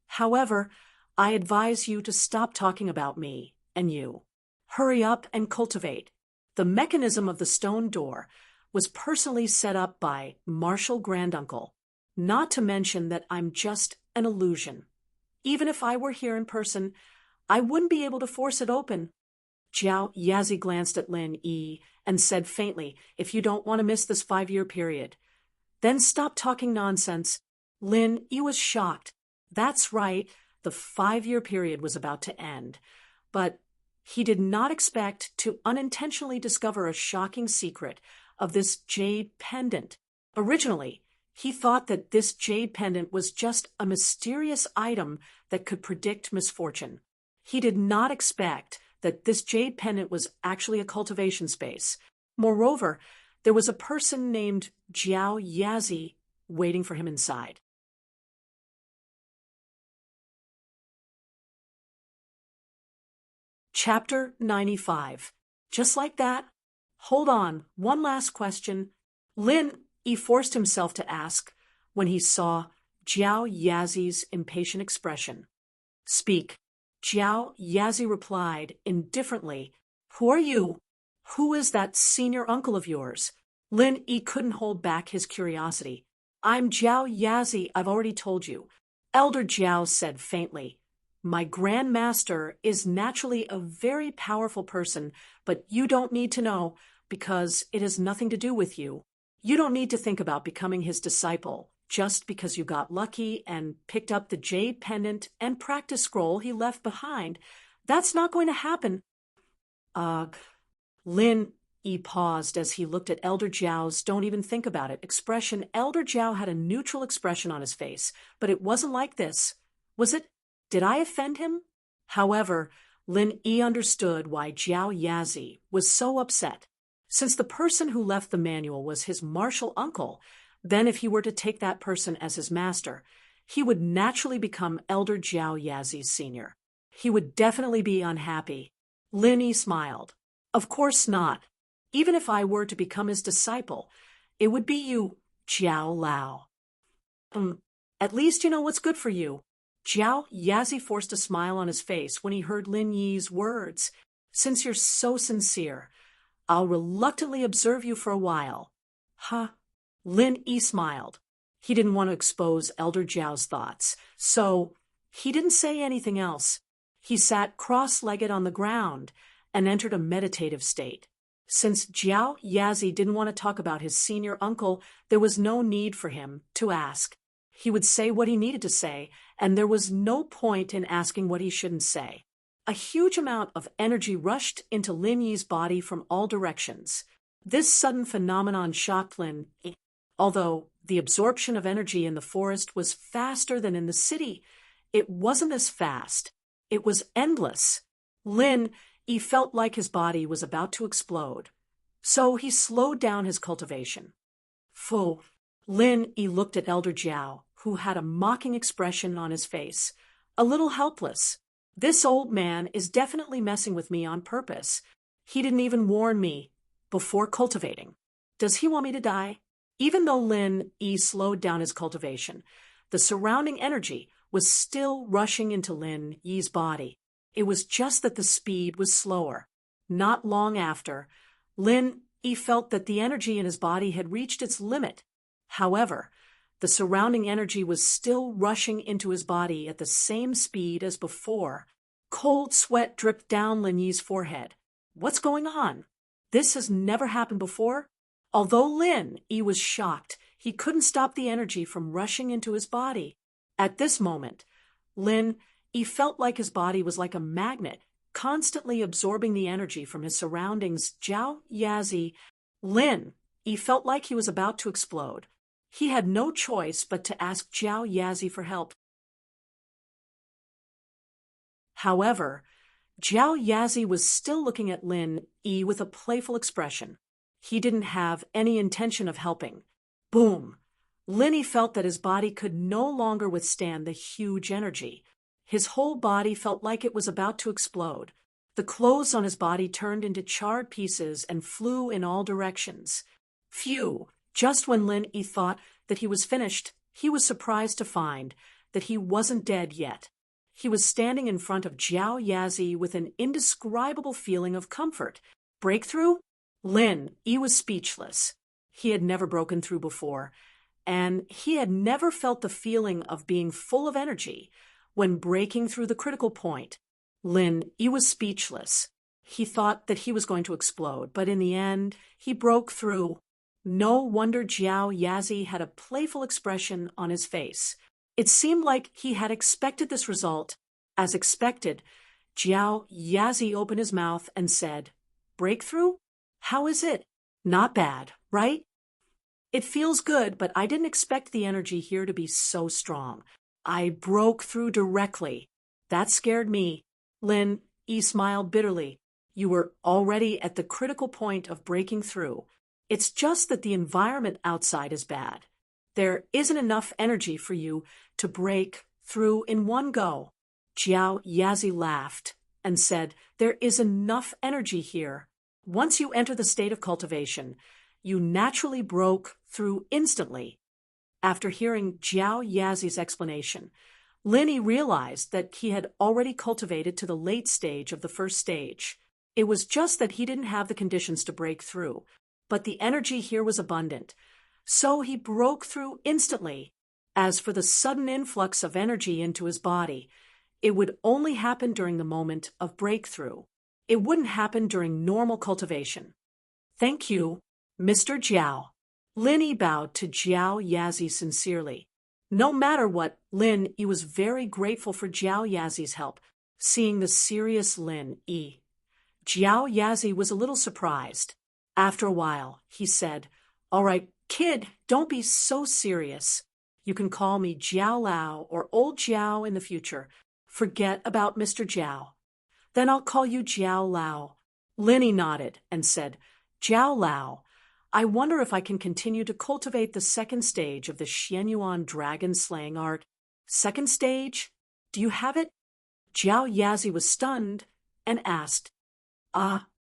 However, I advise you to stop talking about me and you. Hurry up and cultivate. The mechanism of the stone door was personally set up by Marshal Granduncle, not to mention that I'm just an illusion. Even if I were here in person, I wouldn't be able to force it open. Jiao Yazi glanced at Lin Yi and said faintly, if you don't want to miss this 5-year period, then stop talking nonsense. Lin Yi was shocked. That's right, the 5-year period was about to end. But he did not expect to unintentionally discover a shocking secret of this jade pendant. Originally, he thought that this jade pendant was just a mysterious item that could predict misfortune. He did not expect that this jade pendant was actually a cultivation space. Moreover, there was a person named Jiao Yazi waiting for him inside. Chapter 95. Just like that? Hold on, one last question. Lin Yi forced himself to ask when he saw Jiao Yazi's impatient expression. Speak. Jiao Yazi replied indifferently. Who are you? Who is that senior uncle of yours? Lin Yi couldn't hold back his curiosity. I'm Jiao Yazi, I've already told you. Elder Jiao said faintly. My Grand Master is naturally a very powerful person, but you don't need to know, because it has nothing to do with you. You don't need to think about becoming his disciple, just because you got lucky and picked up the jade pendant and practice scroll he left behind. That's not going to happen. Lin Yi paused as he looked at Elder Jiao's don't even think about it expression. Elder Jiao had a neutral expression on his face, but it wasn't like this. Was it? Did I offend him? However, Lin Yi understood why Jiao Yazi was so upset. Since the person who left the manual was his martial uncle, then if he were to take that person as his master, he would naturally become Elder Jiao Yazi's senior. He would definitely be unhappy. Lin Yi smiled. Of course not. Even if I were to become his disciple, it would be you, Jiao Lao. At least you know what's good for you. Jiao Yazi forced a smile on his face when he heard Lin Yi's words. Since you're so sincere, I'll reluctantly observe you for a while. Huh? Lin Yi smiled. He didn't want to expose Elder Jiao's thoughts, so he didn't say anything else. He sat cross-legged on the ground and entered a meditative state. Since Jiao Yazi didn't want to talk about his senior uncle, there was no need for him to ask. He would say what he needed to say, and there was no point in asking what he shouldn't say. A huge amount of energy rushed into Lin Yi's body from all directions. This sudden phenomenon shocked Lin Yi. Although the absorption of energy in the forest was faster than in the city, it wasn't as fast It was endless. Lin Yi felt like his body was about to explode. So he slowed down his cultivation. Phew. Lin Yi looked at Elder Jiao, who had a mocking expression on his face, a little helpless. This old man is definitely messing with me on purpose. He didn't even warn me before cultivating. Does he want me to die? Even though Lin Yi slowed down his cultivation, the surrounding energy was still rushing into Lin Yi's body. It was just that the speed was slower. Not long after, Lin Yi felt that the energy in his body had reached its limit. However, the surrounding energy was still rushing into his body at the same speed as before. Cold sweat dripped down Lin Yi's forehead. What's going on? This has never happened before. Although Lin Yi was shocked, he couldn't stop the energy from rushing into his body. At this moment, Lin Yi felt like his body was like a magnet, constantly absorbing the energy from his surroundings. Jiao Yazi. Lin Yi felt like he was about to explode. He had no choice but to ask Jiao Yazi for help. However, Jiao Yazi was still looking at Lin Yi with a playful expression. He didn't have any intention of helping. Boom! Lin Yi felt that his body could no longer withstand the huge energy. His whole body felt like it was about to explode. The clothes on his body turned into charred pieces and flew in all directions. Phew! Just when Lin Yi thought that he was finished, he was surprised to find that he wasn't dead yet. He was standing in front of Jiao Yazi with an indescribable feeling of comfort. Breakthrough? Lin Yi was speechless. He had never broken through before, and he had never felt the feeling of being full of energy when breaking through the critical point. Lin Yi was speechless. He thought that he was going to explode, but in the end, he broke through. No wonder Jiao Yazi had a playful expression on his face. It seemed like he had expected this result. As expected, Jiao Yazi opened his mouth and said, "Breakthrough? How is it? Not bad, right? It feels good, but I didn't expect the energy here to be so strong. I broke through directly. That scared me." Lin Yi smiled bitterly. "You were already at the critical point of breaking through. It's just that the environment outside is bad. There isn't enough energy for you to break through in one go." Jiao Yazi laughed and said, "There is enough energy here. Once you enter the state of cultivation, you naturally broke through instantly." After hearing Jiao Yazi's explanation, Lin Yi realized that he had already cultivated to the late stage of the first stage. It was just that he didn't have the conditions to break through, but the energy here was abundant, so he broke through instantly. As for the sudden influx of energy into his body, it would only happen during the moment of breakthrough. It wouldn't happen during normal cultivation. "Thank you, Mr. Jiao." Lin Yi bowed to Jiao Yazi sincerely. No matter what, Lin Yi was very grateful for Jiao Yazi's help. Seeing the serious Lin Yi, Jiao Yazi was a little surprised. After a while, he said, "All right, kid, don't be so serious. You can call me Jiao Lao or Old Jiao in the future. Forget about Mr. Jiao." "Then I'll call you Jiao Lao." Lin Yi nodded and said, "Jiao Lao, I wonder if I can continue to cultivate the second stage of the Xianyuan dragon-slaying art." "Second stage? Do you have it?" Jiao Yazi was stunned and asked,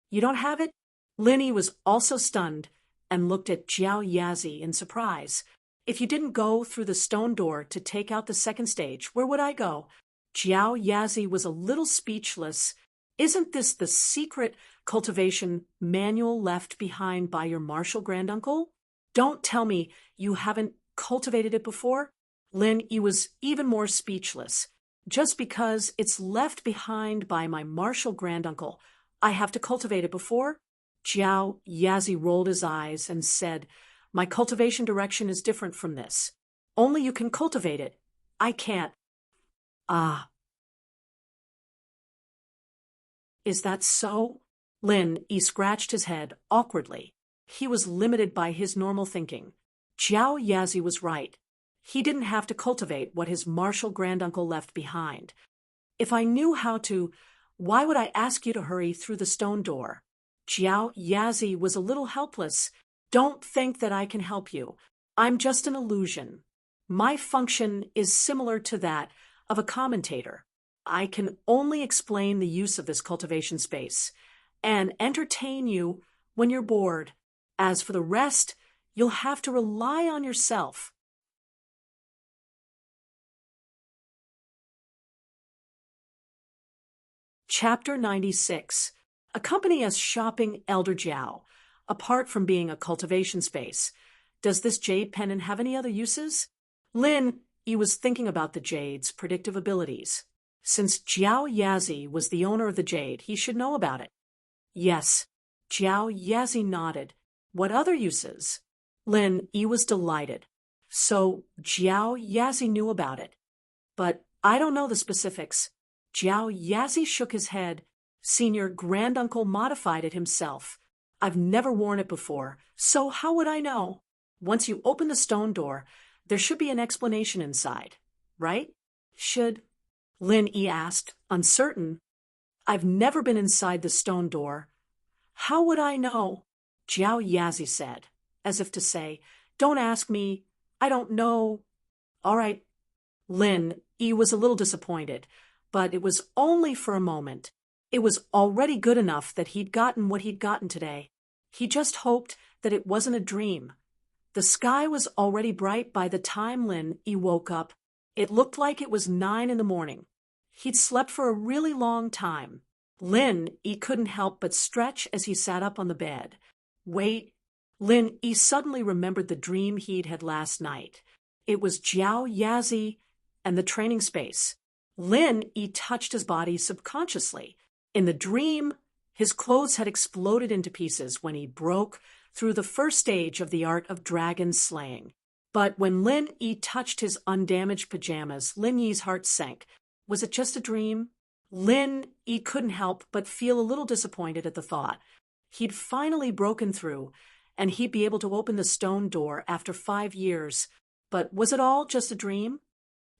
You don't have it?" Lin Yi was also stunned and looked at Jiao Yazi in surprise. "If you didn't go through the stone door to take out the second stage, where would I go?" Jiao Yazi was a little speechless. "Isn't this the secret cultivation manual left behind by your martial granduncle? Don't tell me you haven't cultivated it before?" Lin Yi was even more speechless. "Just because it's left behind by my martial granduncle, I have to cultivate it before?" Jiao Yazi rolled his eyes and said, "My cultivation direction is different from this. Only you can cultivate it. I can't." "Ah. Is that so?" Lin Yi scratched his head awkwardly. He was limited by his normal thinking. Jiao Yazi was right. He didn't have to cultivate what his martial granduncle left behind. If I knew how to, why would I ask you to hurry through the stone door? Jiao Yazi was a little helpless. Don't think that I can help you. I'm just an illusion. My function is similar to that of a commentator. I can only explain the use of this cultivation space and entertain you when you're bored. As for the rest, you'll have to rely on yourself. Chapter 96. Accompany us shopping, Elder Jiao. Apart from being a cultivation space, does this jade pendant have any other uses? Lin Yi was thinking about the jade's predictive abilities. Since Jiao Yazi was the owner of the jade, he should know about it. Yes, Jiao Yazi nodded. What other uses? Lin Yi was delighted. So Jiao Yazi knew about it. But I don't know the specifics. Jiao Yazi shook his head. Senior granduncle modified it himself. I've never worn it before, so how would I know? Once you open the stone door, there should be an explanation inside, right? Should? Lin Yi asked, uncertain. I've never been inside the stone door. How would I know? Jiao Yazi said, as if to say, don't ask me, I don't know. All right. Lin Yi was a little disappointed, but it was only for a moment. It was already good enough that he'd gotten what he'd gotten today. He just hoped that it wasn't a dream. The sky was already bright by the time Lin Yi woke up. It looked like it was 9 in the morning. He'd slept for a really long time. Lin Yi couldn't help but stretch as he sat up on the bed. Wait. Lin Yi suddenly remembered the dream he'd had last night. It was Jiao Yazi and the training space. Lin Yi touched his body subconsciously. In the dream, his clothes had exploded into pieces when he broke through the first stage of the art of dragon slaying. But when Lin Yi touched his undamaged pajamas, Lin Yi's heart sank. Was it just a dream? Lin Yi couldn't help but feel a little disappointed at the thought. He'd finally broken through, and he'd be able to open the stone door after 5 years. But was it all just a dream?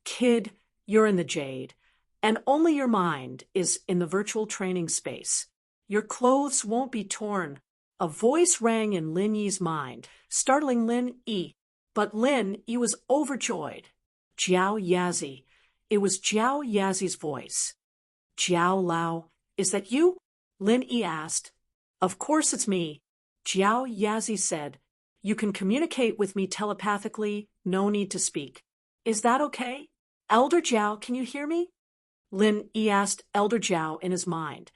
Kid, you're in the jade, and only your mind is in the virtual training space. Your clothes won't be torn. A voice rang in Lin Yi's mind, startling Lin Yi. But Lin Yi was overjoyed. Jiao Yazi. It was Jiao Yazi's voice. Jiao Lao, is that you? Lin Yi asked. Of course it's me. Jiao Yazi said. You can communicate with me telepathically, no need to speak. Is that okay? Elder Jiao, can you hear me? Lin Yi asked Elder Jiao in his mind.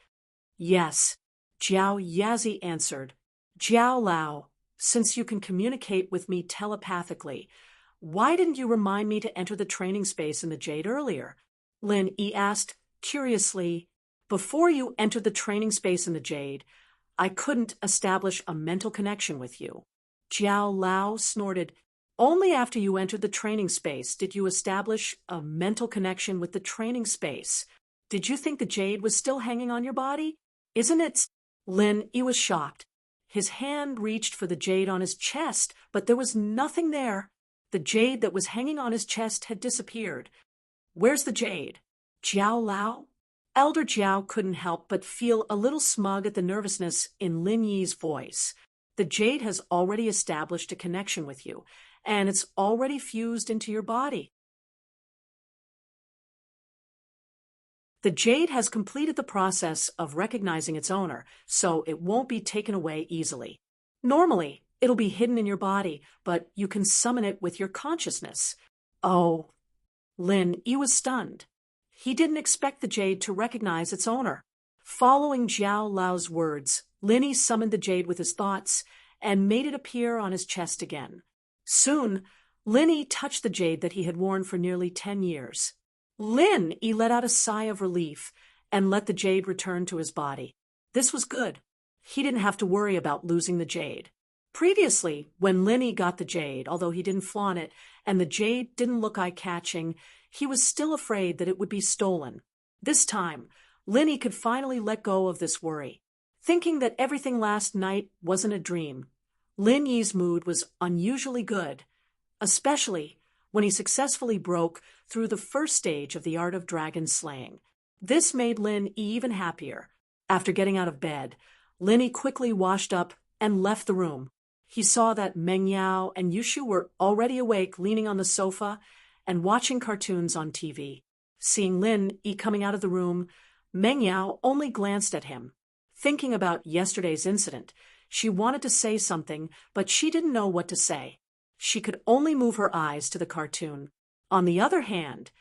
Yes, Jiao Yazi answered. Jiao Lao, since you can communicate with me telepathically, why didn't you remind me to enter the training space in the jade earlier? Lin Yi asked, curiously. Before you entered the training space in the jade, I couldn't establish a mental connection with you. Jiao Lao snorted. Only after you entered the training space did you establish a mental connection with the training space. Did you think the jade was still hanging on your body? Isn't it? Lin Yi was shocked. His hand reached for the jade on his chest, but there was nothing there. The jade that was hanging on his chest had disappeared. Where's the jade? Jiao Lao? Elder Jiao couldn't help but feel a little smug at the nervousness in Lin Yi's voice. The jade has already established a connection with you, and it's already fused into your body. The jade has completed the process of recognizing its owner, so it won't be taken away easily. Normally, it'll be hidden in your body, but you can summon it with your consciousness. Oh. Lin Yi was stunned. He didn't expect the jade to recognize its owner. Following Jiao Lao's words, Lin Yi summoned the jade with his thoughts and made it appear on his chest again. Soon, Lin Yi touched the jade that he had worn for nearly 10 years. Lin Yi let out a sigh of relief and let the jade return to his body. This was good. He didn't have to worry about losing the jade. Previously, when Lin Yi got the jade, although he didn't flaunt it, and the jade didn't look eye-catching, he was still afraid that it would be stolen. This time, Lin Yi could finally let go of this worry. Thinking that everything last night wasn't a dream, Lin Yi's mood was unusually good, especially when he successfully broke through the first stage of the art of dragon slaying. This made Lin even happier. After getting out of bed, Lin quickly washed up and left the room. He saw that Meng Yao and Yushu were already awake, leaning on the sofa and watching cartoons on TV. Seeing Lin coming out of the room, Meng Yao only glanced at him. Thinking about yesterday's incident, she wanted to say something, but she didn't know what to say. She could only move her eyes to the cartoon. On the other hand,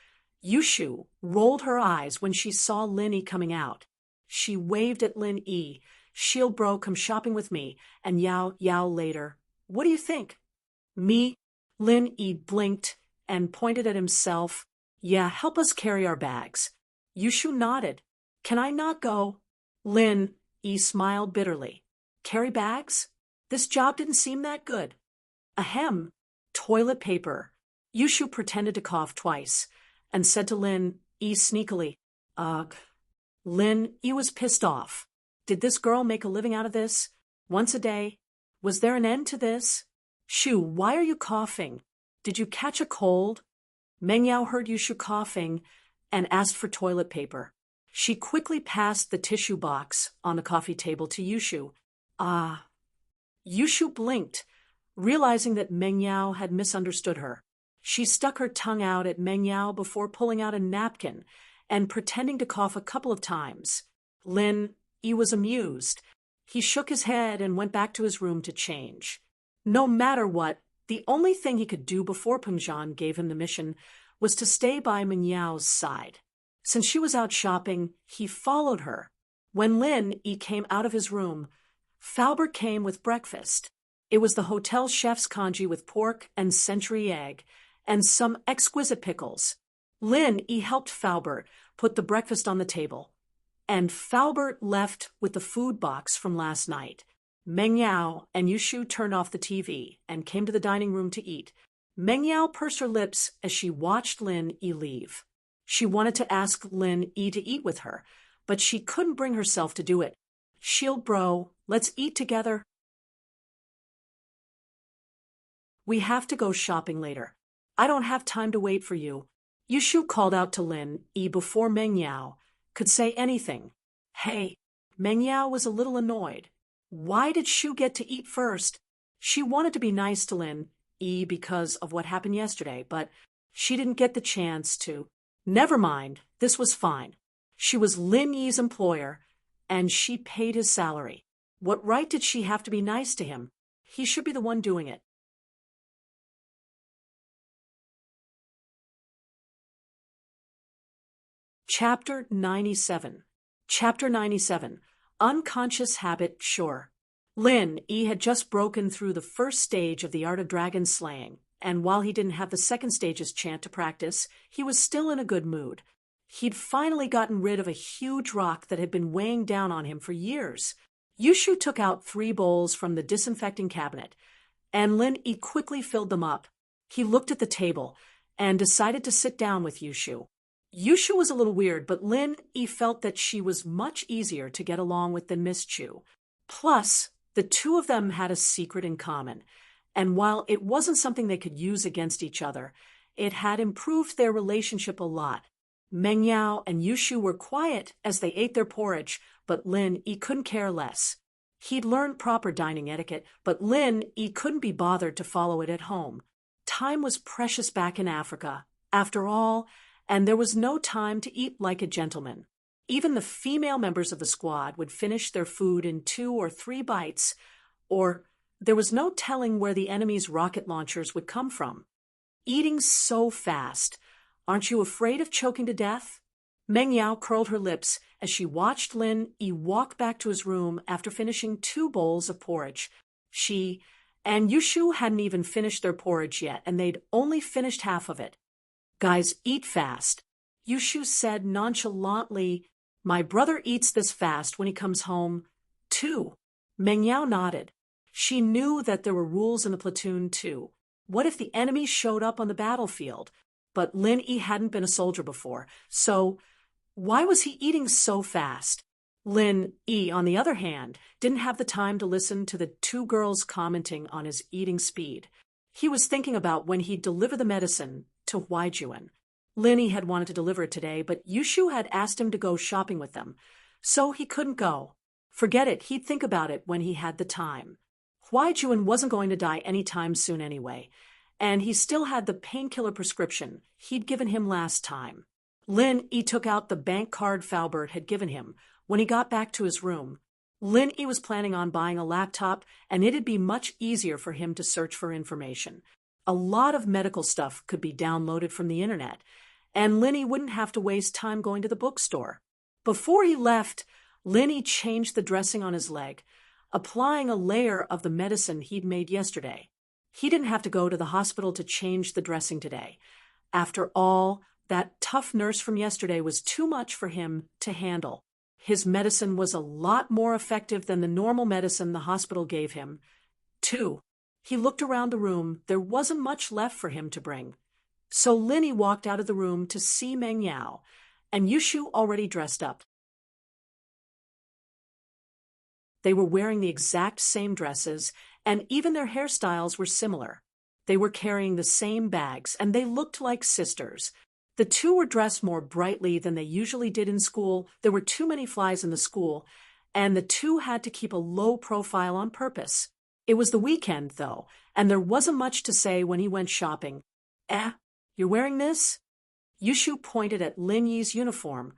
Yushu rolled her eyes when she saw Lin coming out. She waved at Lin. "Shield bro, come shopping with me," and Yao later. "What do you think?" "Me?" Lin blinked and pointed at himself. "Yeah, help us carry our bags." Yushu nodded. "Can I not go?" Lin smiled bitterly. "Carry bags? This job didn't seem that good." Ahem. Toilet paper. Yushu pretended to cough twice and said to Lin sneakily, "Ugh." Lin was pissed off. Did this girl make a living out of this? Once a day? Was there an end to this? "Shu, why are you coughing? Did you catch a cold?" Meng Yao heard Yushu coughing and asked for toilet paper. She quickly passed the tissue box on the coffee table to Yushu. "Ah." Yushu blinked, realizing that Meng Yao had misunderstood her. She stuck her tongue out at Meng Yao before pulling out a napkin and pretending to cough a couple of times. Lin was amused. He shook his head and went back to his room to change. No matter what, the only thing he could do before Pengzhan gave him the mission was to stay by Meng Yao's side. Since she was out shopping, he followed her. When Lin came out of his room, Faubert came with breakfast. It was the hotel chef's congee with pork and century egg, and some exquisite pickles. Lin helped Faubert put the breakfast on the table, and Faubert left with the food box from last night. Meng Yao and Yushu turned off the TV and came to the dining room to eat. Meng Yao pursed her lips as she watched Lin leave. She wanted to ask Lin to eat with her, but she couldn't bring herself to do it. "Shield bro, let's eat together." "We have to go shopping later. I don't have time to wait for you." Yushu called out to Lin before Meng Yao could say anything. "Hey." Meng Yao was a little annoyed. Why did Shu get to eat first? She wanted to be nice to Lin because of what happened yesterday, but she didn't get the chance to. Never mind, this was fine. She was Lin Yi's employer, and she paid his salary. What right did she have to be nice to him? He should be the one doing it. Chapter 97. Chapter 97. Unconscious Habit Sure. Lin had just broken through the first stage of the art of dragon slaying, and while he didn't have the second stage's chant to practice, he was still in a good mood. He'd finally gotten rid of a huge rock that had been weighing down on him for years. Yushu took out 3 bowls from the disinfecting cabinet, and Lin quickly filled them up. He looked at the table and decided to sit down with Yushu. Yushu was a little weird, but Lin felt that she was much easier to get along with than Miss Chu. Plus, the two of them had a secret in common, and while it wasn't something they could use against each other, it had improved their relationship a lot. Meng Yao and Yushu were quiet as they ate their porridge, but Lin couldn't care less. He'd learned proper dining etiquette, but Lin couldn't be bothered to follow it at home. Time was precious back in Africa, after all, and there was no time to eat like a gentleman. Even the female members of the squad would finish their food in 2 or 3 bites, or there was no telling where the enemy's rocket launchers would come from. Eating so fast, aren't you afraid of choking to death? Meng Yao curled her lips as she watched Lin walk back to his room after finishing 2 bowls of porridge. She and Yushu hadn't even finished their porridge yet, and they'd only finished half of it. "Guys, eat fast." Yushu said nonchalantly, "My brother eats this fast when he comes home, too." Meng Yao nodded. She knew that there were rules in the platoon, too. What if the enemy showed up on the battlefield? But Lin hadn't been a soldier before, so why was he eating so fast? Lin on the other hand, didn't have the time to listen to the 2 girls commenting on his eating speed. He was thinking about when he'd deliver the medicine to Huaijuan. Linny had wanted to deliver it today, but Yushu had asked him to go shopping with them, so he couldn't go. Forget it, he'd think about it when he had the time. Huaijuan wasn't going to die anytime soon anyway, and he still had the painkiller prescription he'd given him last time. Lin Yi took out the bank card Faubert had given him when he got back to his room. Lin Yi was planning on buying a laptop, and it'd be much easier for him to search for information. A lot of medical stuff could be downloaded from the internet, and Lin Yi wouldn't have to waste time going to the bookstore. Before he left, Lin Yi changed the dressing on his leg, applying a layer of the medicine he'd made yesterday. He didn't have to go to the hospital to change the dressing today. After all, that tough nurse from yesterday was too much for him to handle. His medicine was a lot more effective than the normal medicine the hospital gave him. 2. He looked around the room. There wasn't much left for him to bring. So Lin Yi walked out of the room to see Meng Yao, and Yushu already dressed up. They were wearing the exact same dresses, and even their hairstyles were similar. They were carrying the same bags, and they looked like sisters. The two were dressed more brightly than they usually did in school. There were too many flies in the school, and the two had to keep a low profile on purpose. It was the weekend, though, and there wasn't much to say when he went shopping. You're wearing this? Yushu pointed at Lin Yi's uniform,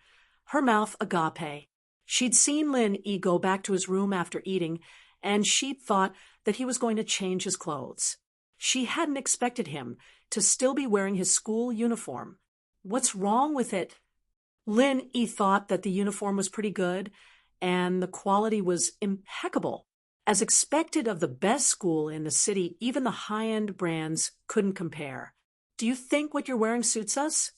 her mouth agape. She'd seen Lin Yi go back to his room after eating, and she'd thought that he was going to change his clothes. She hadn't expected him to still be wearing his school uniform. What's wrong with it? Lin Yi thought that the uniform was pretty good, and the quality was impeccable. As expected of the best school in the city, even the high-end brands couldn't compare. Do you think what you're wearing suits us?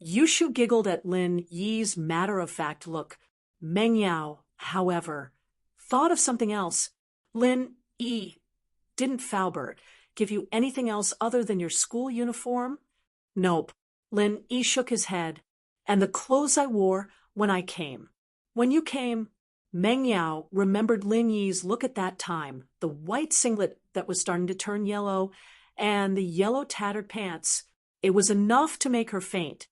Yushu giggled at Lin Yi's matter-of-fact look. Meng Yao, however, thought of something else. Lin Yi, didn't Faubert give you anything else other than your school uniform? Nope. Lin Yi shook his head. And the clothes I wore when I came. When you came, Meng Yao remembered Lin Yi's look at that time, the white singlet that was starting to turn yellow, and the yellow tattered pants. It was enough to make her faint.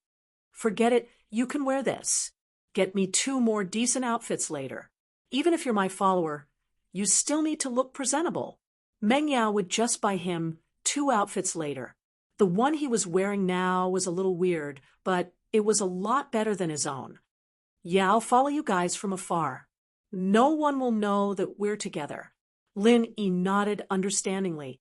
Forget it, you can wear this. Get me 2 more decent outfits later. Even if you're my follower, you still need to look presentable. Meng Yao would just buy him 2 outfits later. The one he was wearing now was a little weird, but it was a lot better than his own. Yeah, I'll follow you guys from afar. No one will know that we're together. Lin Yi nodded understandingly.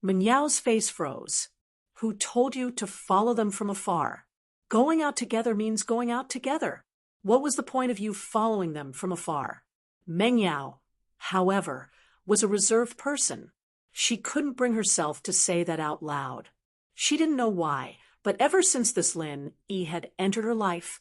Meng Yao's face froze. Who told you to follow them from afar? Going out together means going out together. What was the point of you following them from afar? Meng Yao, however, was a reserved person. She couldn't bring herself to say that out loud. She didn't know why, but ever since this Lin Yi had entered her life,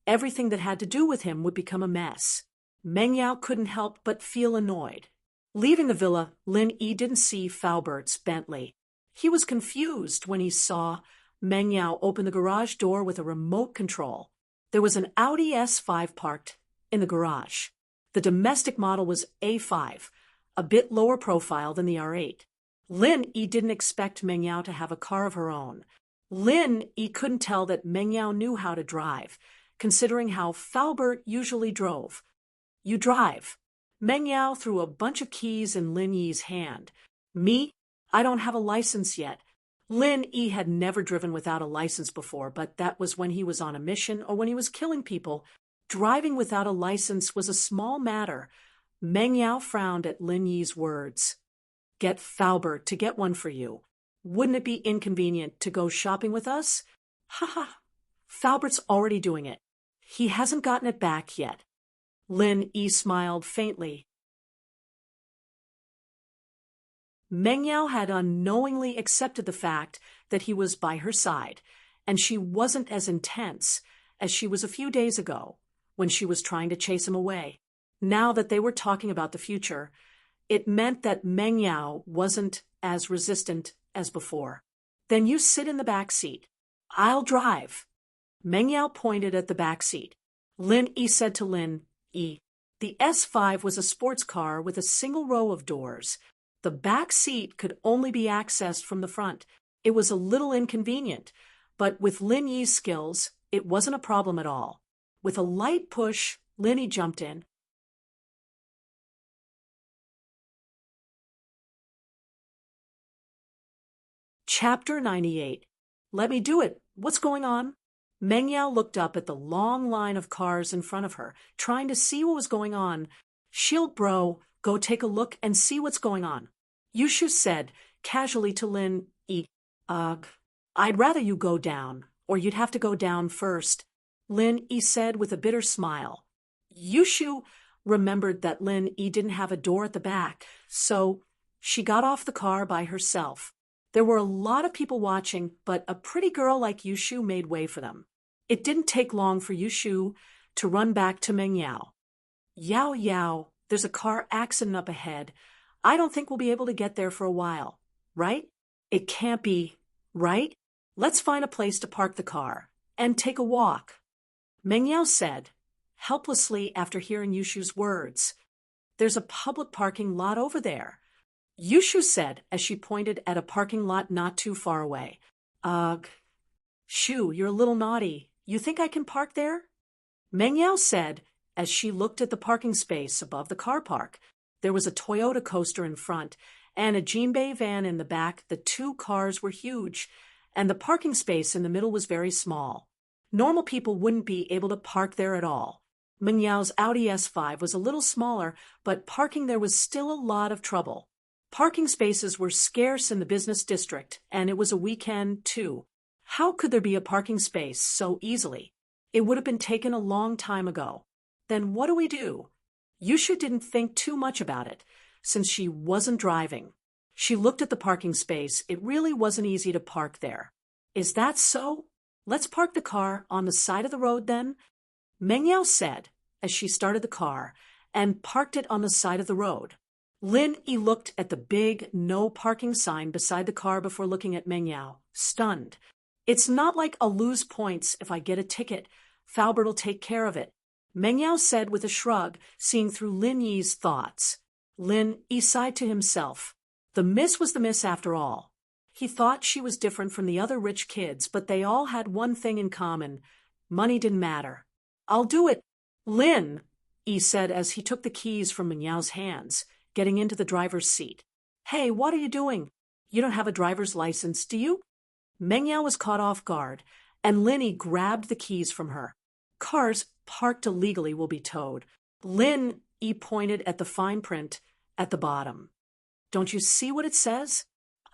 everything that had to do with him would become a mess. Meng Yao couldn't help but feel annoyed. Leaving the villa, Lin Yi didn't see Faubert's Bentley. He was confused when he saw Meng Yao open the garage door with a remote control. There was an Audi S5 parked in the garage. The domestic model was A5, a bit lower profile than the R8. Lin Yi didn't expect Meng Yao to have a car of her own. Lin Yi couldn't tell that Meng Yao knew how to drive, considering how Faubert usually drove. You drive. Meng Yao threw a bunch of keys in Lin Yi's hand. Me? I don't have a license yet. Lin Yi had never driven without a license before, but that was when he was on a mission or when he was killing people. Driving without a license was a small matter. Meng Yao frowned at Lin Yi's words. Get Faubert to get one for you. Wouldn't it be inconvenient to go shopping with us? Ha ha. Faubert's already doing it. He hasn't gotten it back yet. Lin Yi smiled faintly. Meng Yao had unknowingly accepted the fact that he was by her side, and she wasn't as intense as she was a few days ago when she was trying to chase him away. Now that they were talking about the future, it meant that Meng Yao wasn't as resistant as before. Then you sit in the back seat. I'll drive. Meng Yao pointed at the back seat. Lin Yi said to Lin Yi, the S5 was a sports car with a single row of doors. The back seat could only be accessed from the front. It was a little inconvenient, But with Lin Yi's skills, it wasn't a problem at all. With a light push, Lin Yi jumped in. Chapter 98. Let me do it. What's going on? Meng Yao looked up at the long line of cars in front of her, trying to see what was going on. Shield bro, go take a look and see what's going on. Yushu said, casually to Lin Yi. Ugh, I'd rather you go down, or you'd have to go down first, Lin Yi said with a bitter smile. Yushu remembered that Lin Yi didn't have a door at the back, so she got off the car by herself. There were a lot of people watching, but a pretty girl like Yushu made way for them. It didn't take long for Yushu to run back to Meng Yao. Yao Yao, there's a car accident up ahead. I don't think we'll be able to get there for a while, right? It can't be, right? Let's find a place to park the car and take a walk, Meng Yao said, helplessly after hearing Yushu's words. There's a public parking lot over there, Yushu said as she pointed at a parking lot not too far away. Ugh. Shu, you're a little naughty. You think I can park there? Meng Yao said as she looked at the parking space above the car park. There was a Toyota coaster in front and a Jinbei van in the back. The two cars were huge, and the parking space in the middle was very small. Normal people wouldn't be able to park there at all. Meng Yao's Audi S5 was a little smaller, but parking there was still a lot of trouble. Parking spaces were scarce in the business district, and it was a weekend, too. How could there be a parking space so easily? It would have been taken a long time ago. Then what do we do? Yushu didn't think too much about it, since she wasn't driving. She looked at the parking space. It really wasn't easy to park there. Is that so? Let's park the car on the side of the road then, Meng Yao said as she started the car and parked it on the side of the road. Lin Yi looked at the big no parking sign beside the car before looking at Meng Yao, stunned. It's not like I'll lose points if I get a ticket. Falbert'll take care of it, Meng Yao said with a shrug, seeing through Lin Yi's thoughts. Lin Yi sighed to himself. The miss was the miss after all. He thought she was different from the other rich kids, but they all had one thing in common. Money didn't matter. I'll do it, Lin Yi said as he took the keys from Meng Yao's hands, getting into the driver's seat. Hey, what are you doing? You don't have a driver's license, do you? Meng Yao was caught off guard, and Lin Yi grabbed the keys from her. Cars parked illegally will be towed. Lin Yi pointed at the fine print at the bottom. Don't you see what it says?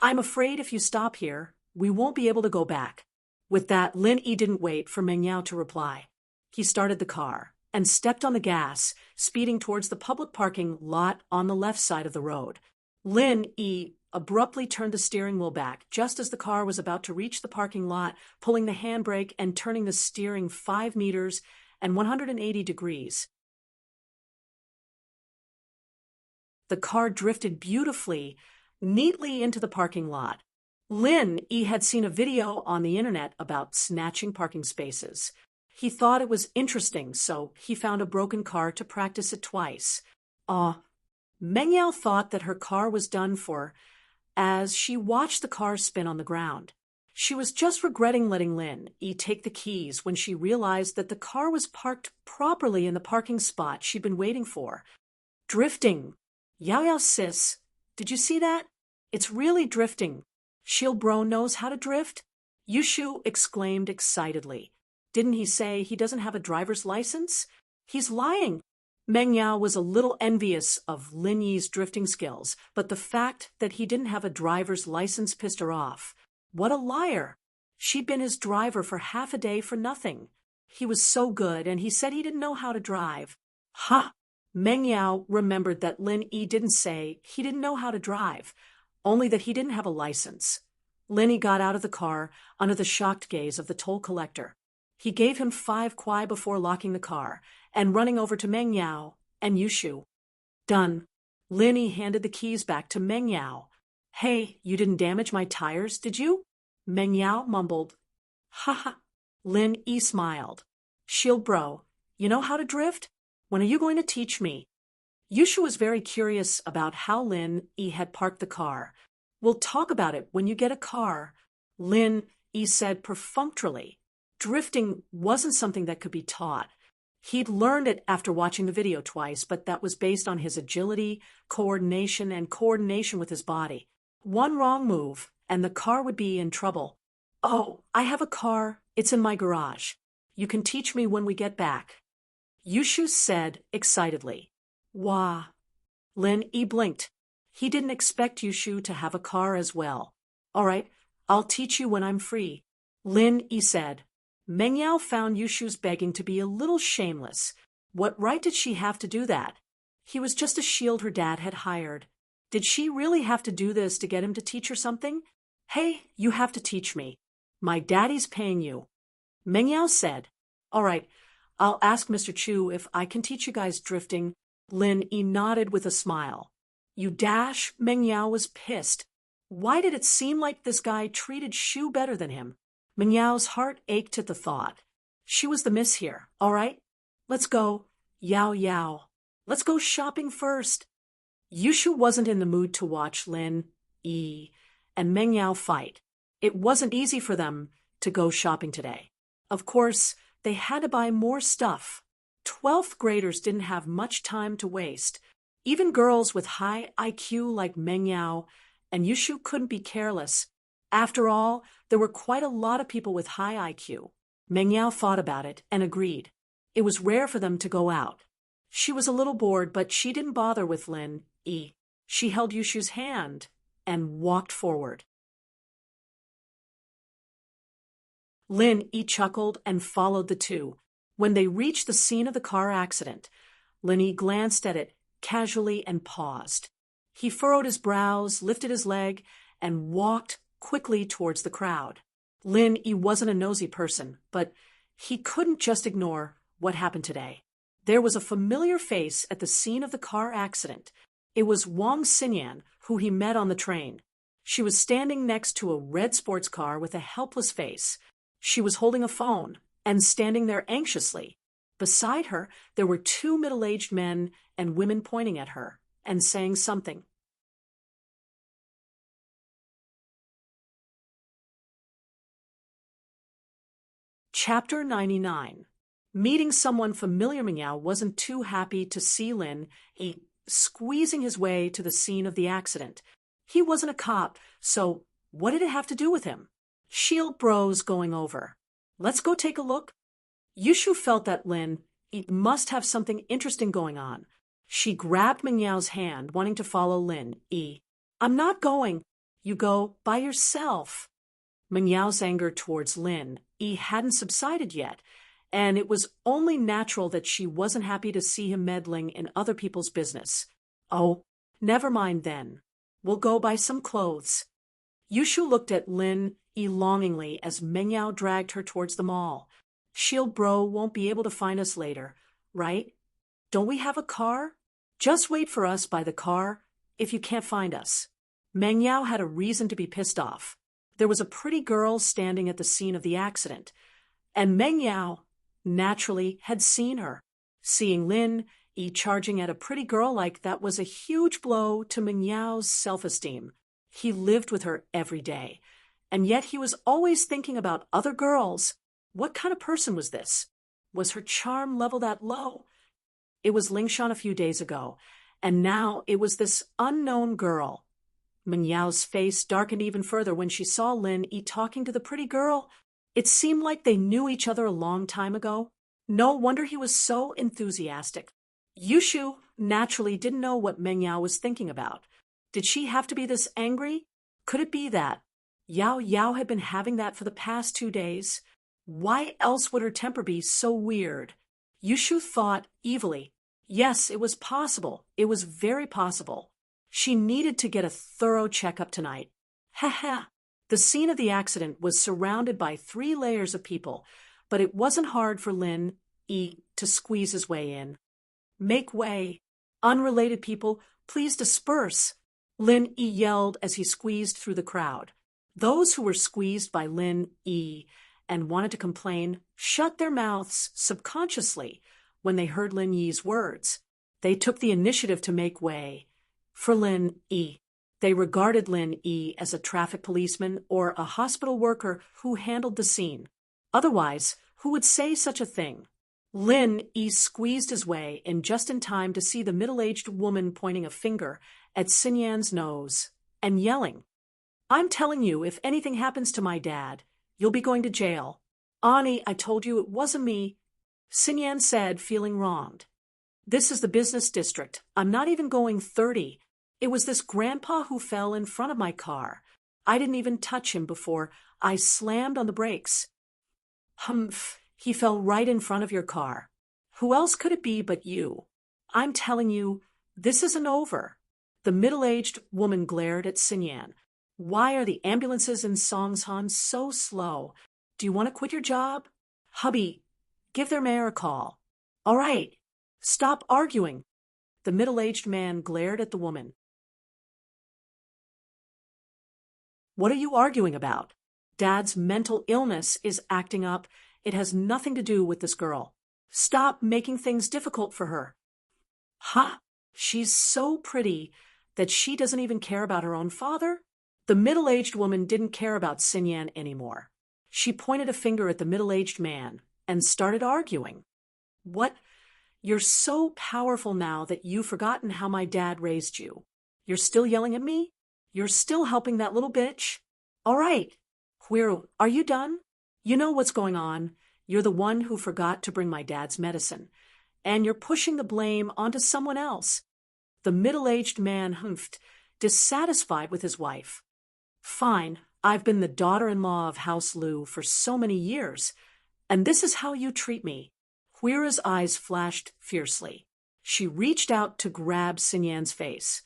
I'm afraid if you stop here, we won't be able to go back. With that, Lin Yi didn't wait for Meng Yao to reply. He started the car and stepped on the gas, speeding towards the public parking lot on the left side of the road. Lin Yi abruptly turned the steering wheel back just as the car was about to reach the parking lot, pulling the handbrake and turning the steering 5 meters and 180 degrees. The car drifted beautifully, neatly into the parking lot. Lin Yi had seen a video on the internet about snatching parking spaces. He thought it was interesting, so he found a broken car to practice it twice. Meng Yao thought that her car was done for as she watched the car spin on the ground. She was just regretting letting Lin Yi take the keys when she realized that the car was parked properly in the parking spot she'd been waiting for. Drifting. Yao Yao sis, did you see that? It's really drifting. Shield bro knows how to drift? Yushu exclaimed excitedly. Didn't he say he doesn't have a driver's license? He's lying. Meng Yao was a little envious of Lin Yi's drifting skills, but the fact that he didn't have a driver's license pissed her off. What a liar! She'd been his driver for half a day for nothing. He was so good, and he said he didn't know how to drive. Ha! Meng Yao remembered that Lin Yi didn't say he didn't know how to drive, only that he didn't have a license. Lin Yi got out of the car under the shocked gaze of the toll collector. He gave him 5 kwai before locking the car and running over to Meng Yao and Yushu. Done. Lin Yi handed the keys back to Meng Yao. Hey, you didn't damage my tires, did you? Meng Yao mumbled. Ha ha. Lin Yi smiled. Shield bro, you know how to drift? When are you going to teach me? Yushu was very curious about how Lin Yi had parked the car. We'll talk about it when you get a car, Lin Yi said perfunctorily. Drifting wasn't something that could be taught. He'd learned it after watching the video twice, but that was based on his agility, coordination with his body. One wrong move, and the car would be in trouble. "Oh, I have a car. It's in my garage. You can teach me when we get back," Yushu said excitedly. "Wah." Lin Yi blinked. He didn't expect Yushu to have a car as well. "All right, I'll teach you when I'm free," Lin Yi said. Meng Yao found Yushu's begging to be a little shameless. What right did she have to do that? He was just a shield her dad had hired. Did she really have to do this to get him to teach her something? "Hey, you have to teach me. My daddy's paying you," Meng Yao said. "All right, I'll ask Mr. Chu if I can teach you guys drifting." Lin Yi nodded with a smile. "You dash?" Meng Yao was pissed. Why did it seem like this guy treated Shu better than him? Meng Yao's heart ached at the thought. She was the miss here, all right? "Let's go, Yao Yao. Let's go shopping first." Yushu wasn't in the mood to watch Lin Yi and Meng Yao fight. It wasn't easy for them to go shopping today. Of course, they had to buy more stuff. 12th graders didn't have much time to waste. Even girls with high IQ like Meng Yao and Yushu couldn't be careless. After all, there were quite a lot of people with high IQ. Meng Yao thought about it and agreed. It was rare for them to go out. She was a little bored, but she didn't bother with Lin Yi. She held Yushu's hand and walked forward. Lin Yi chuckled and followed the two. When they reached the scene of the car accident, Lin Yi glanced at it casually and paused. He furrowed his brows, lifted his leg, and walked quickly towards the crowd. Lin Yi wasn't a nosy person, but he couldn't just ignore what happened today. There was a familiar face at the scene of the car accident. It was Wang Xinyan, who he met on the train. She was standing next to a red sports car with a helpless face. She was holding a phone and standing there anxiously. Beside her, there were two middle-aged men and women pointing at her and saying something. Chapter 99. Meeting someone familiar, Meng Yao wasn't too happy to see Lin Yi squeezing his way to the scene of the accident. He wasn't a cop, so what did it have to do with him? Shield bros going over. Let's go take a look. Yushu felt that Lin Yi must have something interesting going on. She grabbed Meng Yao's hand, wanting to follow Lin Yi. "I'm not going. You go by yourself." Meng Yao's anger towards Lin Yi hadn't subsided yet, and it was only natural that she wasn't happy to see him meddling in other people's business. "Oh, never mind then. We'll go buy some clothes." Yushu looked at Lin Yi longingly as Meng Yao dragged her towards the mall. "Shield bro won't be able to find us later, right? Don't we have a car? Just wait for us by the car if you can't find us." Meng Yao had a reason to be pissed off. There was a pretty girl standing at the scene of the accident, and Meng Yao naturally had seen her. Seeing Lin Yi charging at a pretty girl like that was a huge blow to Meng Yao's self-esteem. He lived with her every day, and yet he was always thinking about other girls. What kind of person was this? Was her charm level that low? It was Lingshan a few days ago, and now it was this unknown girl. Meng Yao's face darkened even further when she saw Lin Yi talking to the pretty girl. It seemed like they knew each other a long time ago. No wonder he was so enthusiastic. Yushu naturally didn't know what Meng Yao was thinking about. Did she have to be this angry? Could it be that Yao Yao had been having that for the past 2 days? Why else would her temper be so weird? Yushu thought evilly. Yes, it was possible. It was very possible. She needed to get a thorough checkup tonight. Ha ha! The scene of the accident was surrounded by 3 layers of people, but it wasn't hard for Lin Yi to squeeze his way in. "Make way! Unrelated people, please disperse!" Lin Yi yelled as he squeezed through the crowd. Those who were squeezed by Lin Yi and wanted to complain shut their mouths subconsciously when they heard Lin Yi's words. They took the initiative to make way for Lin Yi. They regarded Lin E as a traffic policeman or a hospital worker who handled the scene. Otherwise, who would say such a thing? Lin E squeezed his way in just in time to see the middle-aged woman pointing a finger at Sinyan's nose and yelling, "I'm telling you, if anything happens to my dad, you'll be going to jail." "Ani, I told you it wasn't me," Sinyan said, feeling wronged. "This is the business district. I'm not even going 30. It was this grandpa who fell in front of my car. I didn't even touch him before I slammed on the brakes." "Humph, he fell right in front of your car. Who else could it be but you? I'm telling you, this isn't over." The middle-aged woman glared at Sinyan. "Why are the ambulances in Songshan so slow? Do you want to quit your job? Hubby, give their mayor a call." "All right, stop arguing." The middle-aged man glared at the woman. "What are you arguing about? Dad's mental illness is acting up. It has nothing to do with this girl. Stop making things difficult for her." "Huh? She's so pretty that she doesn't even care about her own father?" The middle-aged woman didn't care about Sinyan anymore. She pointed a finger at the middle-aged man and started arguing. "What? You're so powerful now that you've forgotten how my dad raised you. You're still yelling at me? You're still helping that little bitch? All right. Huiru, are you done? You know what's going on. You're the one who forgot to bring my dad's medicine, and you're pushing the blame onto someone else." The middle-aged man humphed, dissatisfied with his wife. "Fine, I've been the daughter-in-law of House Lu for so many years, and this is how you treat me." Huira's eyes flashed fiercely. She reached out to grab Sinyan's face.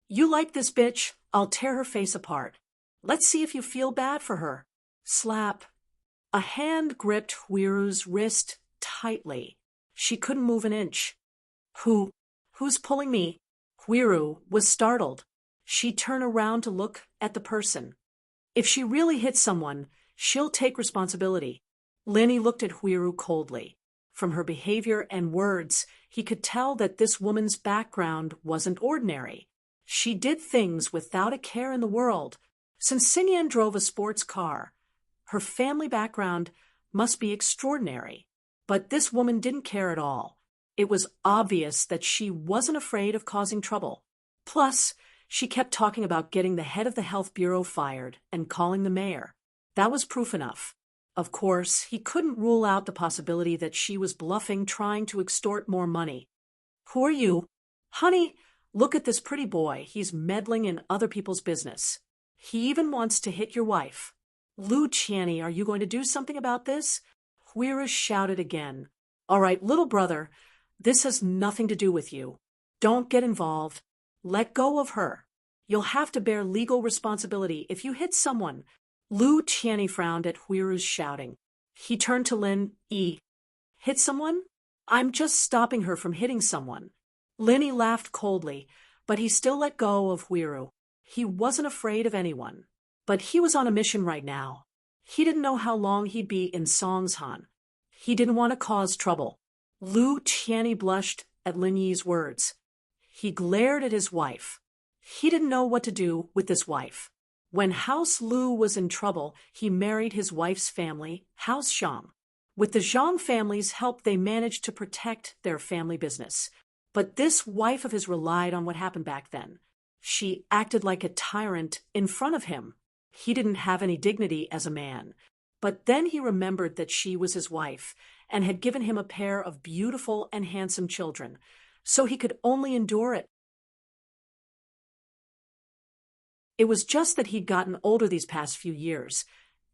"You like this bitch? I'll tear her face apart. Let's see if you feel bad for her." Slap. A hand gripped Huiru's wrist tightly. She couldn't move an inch. Who's pulling me?" Huiru was startled. She turned around to look at the person. "If she really hits someone, she'll take responsibility." Lenny looked at Huiru coldly. From her behavior and words, he could tell that this woman's background wasn't ordinary. She did things without a care in the world. Since Sinyan drove a sports car, her family background must be extraordinary. But this woman didn't care at all. It was obvious that she wasn't afraid of causing trouble. Plus, she kept talking about getting the head of the health bureau fired and calling the mayor. That was proof enough. Of course, he couldn't rule out the possibility that she was bluffing, trying to extort more money. "Who are you?" "Honey, look at this pretty boy. He's meddling in other people's business. He even wants to hit your wife." "Lu Qianni, are you going to do something about this?" Huira shouted again. "All right, little brother, this has nothing to do with you. Don't get involved. Let go of her. You'll have to bear legal responsibility if you hit someone." Lu Qianni frowned at Huiru's shouting. He turned to Lin E. "Hit someone? I'm just stopping her from hitting someone." Linny laughed coldly, but he still let go of Huiru. He wasn't afraid of anyone. But he was on a mission right now. He didn't know how long he'd be in Songshan. He didn't want to cause trouble. Lu Qianni blushed at Lin Yi's words. He glared at his wife. He didn't know what to do with this wife. When House Lu was in trouble, he married his wife's family, House Zhang. With the Zhang family's help, they managed to protect their family business. But this wife of his relied on what happened back then. She acted like a tyrant in front of him. He didn't have any dignity as a man. But then he remembered that she was his wife and had given him a pair of beautiful and handsome children, so he could only endure it. It was just that he'd gotten older these past few years,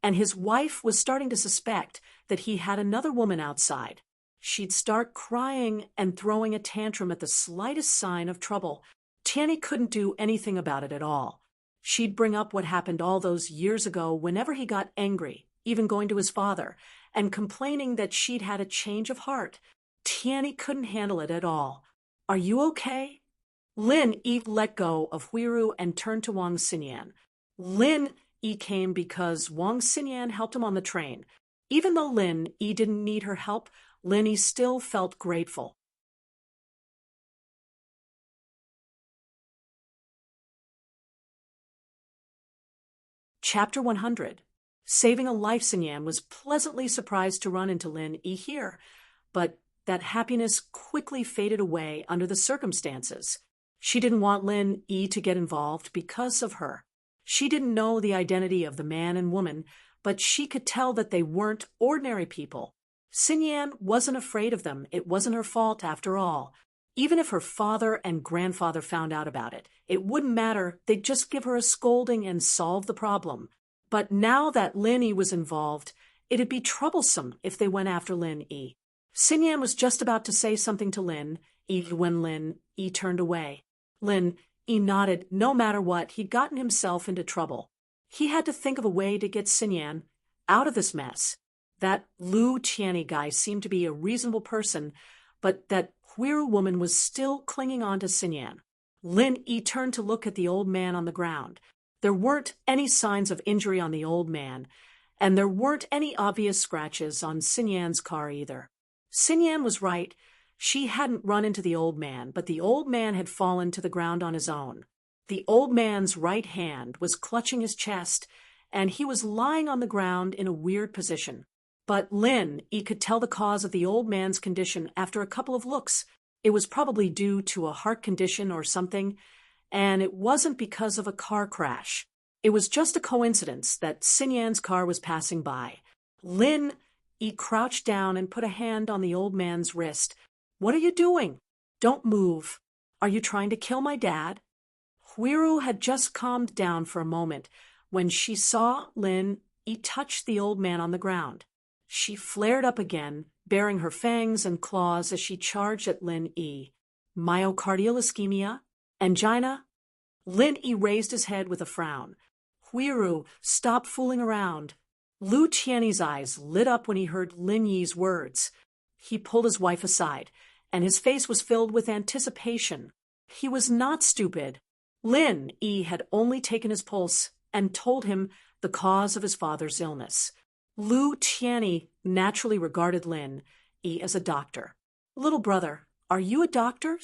and his wife was starting to suspect that he had another woman outside. She'd start crying and throwing a tantrum at the slightest sign of trouble. Tianni couldn't do anything about it at all. She'd bring up what happened all those years ago whenever he got angry, even going to his father, and complaining that she'd had a change of heart. Tianni couldn't handle it at all. "Are you okay?" Lin Yi let go of Huiru and turned to Wang Xinyan. Lin Yi came because Wang Xinyan helped him on the train. Even though Lin Yi didn't need her help, Lin Yi still felt grateful. Chapter 100. Saving a life. Sinyan was pleasantly surprised to run into Lin Yi here, but that happiness quickly faded away under the circumstances. She didn't want Lin Yi to get involved because of her. She didn't know the identity of the man and woman, but she could tell that they weren't ordinary people. Sinyan wasn't afraid of them. It wasn't her fault after all. Even if her father and grandfather found out about it, it wouldn't matter. They'd just give her a scolding and solve the problem. But now that Lin Yi was involved, it'd be troublesome if they went after Lin Yi. Sinyan was just about to say something to Lin Yi when Lin Yi turned away. Lin Yi nodded. No matter what, he'd gotten himself into trouble. He had to think of a way to get Sinyan out of this mess. That Lu Qianni guy seemed to be a reasonable person, but that Huiru woman was still clinging on to Sinyan. Lin Yi turned to look at the old man on the ground. There weren't any signs of injury on the old man, and there weren't any obvious scratches on Sinyan's car either. Sinyan was right. She hadn't run into the old man, but the old man had fallen to the ground on his own. The old man's right hand was clutching his chest, and he was lying on the ground in a weird position. But Lin Yi could tell the cause of the old man's condition after a couple of looks. It was probably due to a heart condition or something, and it wasn't because of a car crash. It was just a coincidence that Sinyan's car was passing by. Lin Yi crouched down and put a hand on the old man's wrist. "What are you doing? Don't move. Are you trying to kill my dad?" Huiru had just calmed down for a moment when she saw Lin Yi touch the old man on the ground. She flared up again, baring her fangs and claws as she charged at Lin Yi. "Myocardial ischemia? Angina?" Lin Yi raised his head with a frown. "Huiru, stop fooling around." Lu Qianni's eyes lit up when he heard Lin Yi's words. He pulled his wife aside, and his face was filled with anticipation. He was not stupid. Lin Yi had only taken his pulse and told him the cause of his father's illness. Lu Qianni naturally regarded Lin Yi as a doctor. "Little brother, are you a doctor?"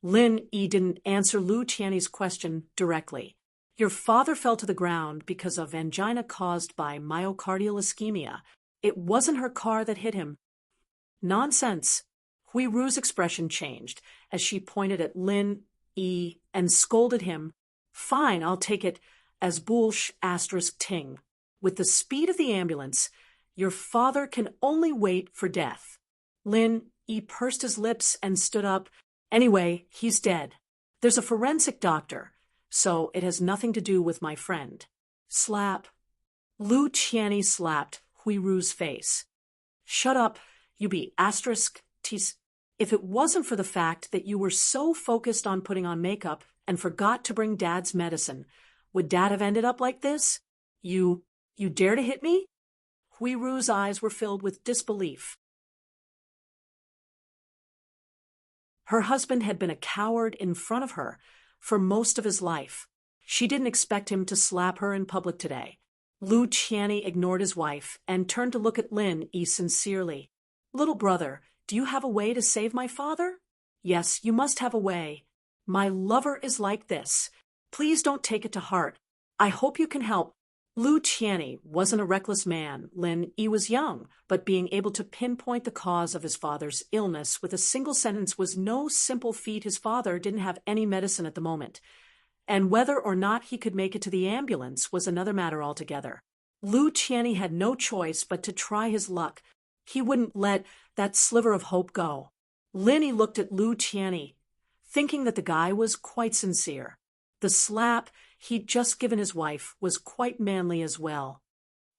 Lin Yi didn't answer Lu Qianni's question directly. "Your father fell to the ground because of angina caused by myocardial ischemia. It wasn't her car that hit him." "Nonsense." Huiru's expression changed as she pointed at Lin Yi and scolded him. "Fine, I'll take it as bullsh * ting. With the speed of the ambulance, your father can only wait for death." Lin Yi pursed his lips and stood up. "Anyway, he's dead. There's a forensic doctor, so it has nothing to do with my friend." Slap. Lu Qianni slapped Huiru's face. "Shut up, you be *tis. If it wasn't for the fact that you were so focused on putting on makeup and forgot to bring Dad's medicine, would Dad have ended up like this? You dare to hit me?" Huiru's eyes were filled with disbelief. Her husband had been a coward in front of her for most of his life. She didn't expect him to slap her in public today. Lu Qianni ignored his wife and turned to look at Lin Yi sincerely. "Little brother, do you have a way to save my father?" "Yes, you must have a way. My lover is like this. Please don't take it to heart. I hope you can help." Lu Qianni wasn't a reckless man. Lin Yi was young, but being able to pinpoint the cause of his father's illness with a single sentence was no simple feat. His father didn't have any medicine at the moment, and whether or not he could make it to the ambulance was another matter altogether. Lu Qianni had no choice but to try his luck. He wouldn't let that sliver of hope go. Lin Yi looked at Lu Qianni, thinking that the guy was quite sincere. The slap he'd just given his wife was quite manly as well.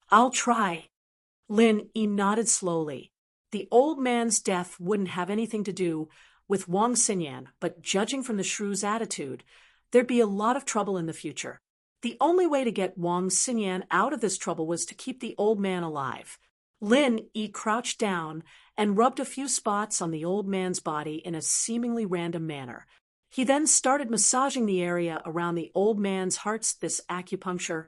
"I'll try." Lin Yi nodded slowly. The old man's death wouldn't have anything to do with Wang Sinyan, but judging from the shrew's attitude, there'd be a lot of trouble in the future. The only way to get Wang Sinyan out of this trouble was to keep the old man alive. Lin Yi crouched down and rubbed a few spots on the old man's body in a seemingly random manner. He then started massaging the area around the old man's heart. This acupuncture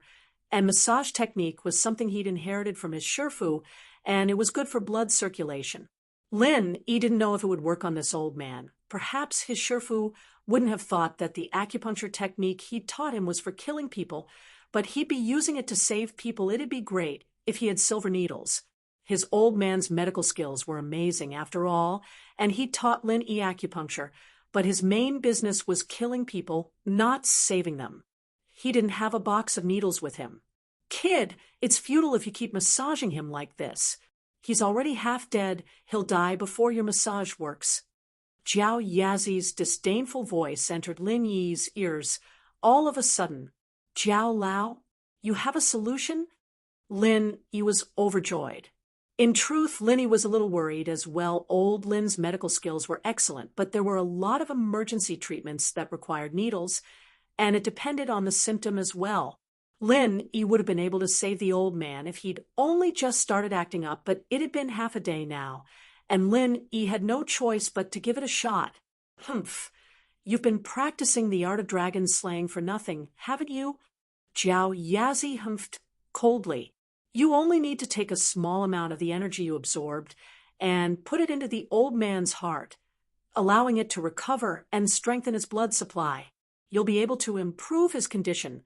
and massage technique was something he'd inherited from his shifu, and it was good for blood circulation. Lin Yi didn't know if it would work on this old man. Perhaps his shifu wouldn't have thought that the acupuncture technique he'd taught him was for killing people, but he'd be using it to save people. It'd be great if he had silver needles. His old man's medical skills were amazing after all, and he taught Lin acupuncture, but his main business was killing people, not saving them. He didn't have a box of needles with him. Kid, it's futile if you keep massaging him like this. He's already half dead. He'll die before your massage works. Jiao Yazi's disdainful voice entered Lin Yi's ears. All of a sudden, Jiao Lao, you have a solution? Lin Yi was overjoyed. In truth, Lin Yi was a little worried as well. Old Lin's medical skills were excellent, but there were a lot of emergency treatments that required needles, and it depended on the symptom as well. Lin Yi would have been able to save the old man if he'd only just started acting up, but it had been half a day now, and Lin Yi had no choice but to give it a shot. Humph. You've been practicing the art of dragon slaying for nothing, haven't you? Jiao Yazi humphed coldly. You only need to take a small amount of the energy you absorbed and put it into the old man's heart, allowing it to recover and strengthen his blood supply. You'll be able to improve his condition.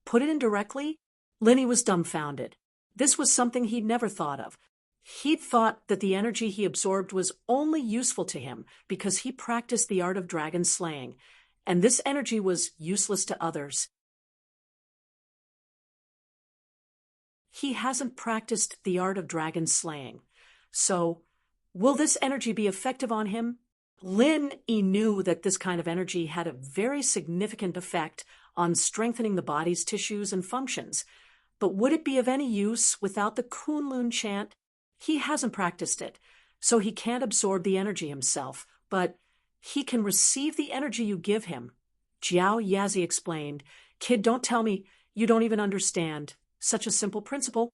Put it in directly? Lin Yi was dumbfounded. This was something he'd never thought of. He'd thought that the energy he absorbed was only useful to him because he practiced the art of dragon slaying, and this energy was useless to others. He hasn't practiced the art of dragon slaying. So, will this energy be effective on him? Lin Yi knew that this kind of energy had a very significant effect on strengthening the body's tissues and functions. But would it be of any use without the Kunlun chant? He hasn't practiced it, so he can't absorb the energy himself, but he can receive the energy you give him. Jiao Yazi explained, Kid, don't tell me you don't even understand. Such a simple principle.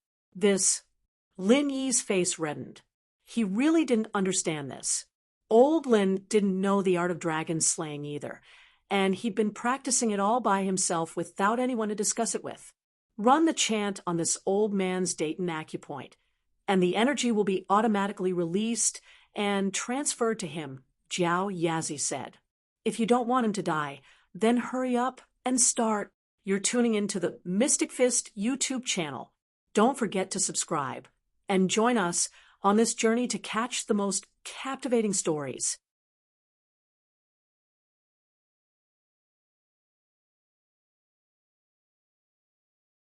Lin Yi's face reddened. He really didn't understand this. Old Lin didn't know the art of dragon slaying either, and he'd been practicing it all by himself without anyone to discuss it with. Run the chant on this old man's Dayton acupoint, and the energy will be automatically released and transferred to him, Jiao Yazi said. If you don't want him to die, then hurry up and start. You're tuning into the Mystic Fist YouTube channel. Don't forget to subscribe and join us on this journey to catch the most captivating stories.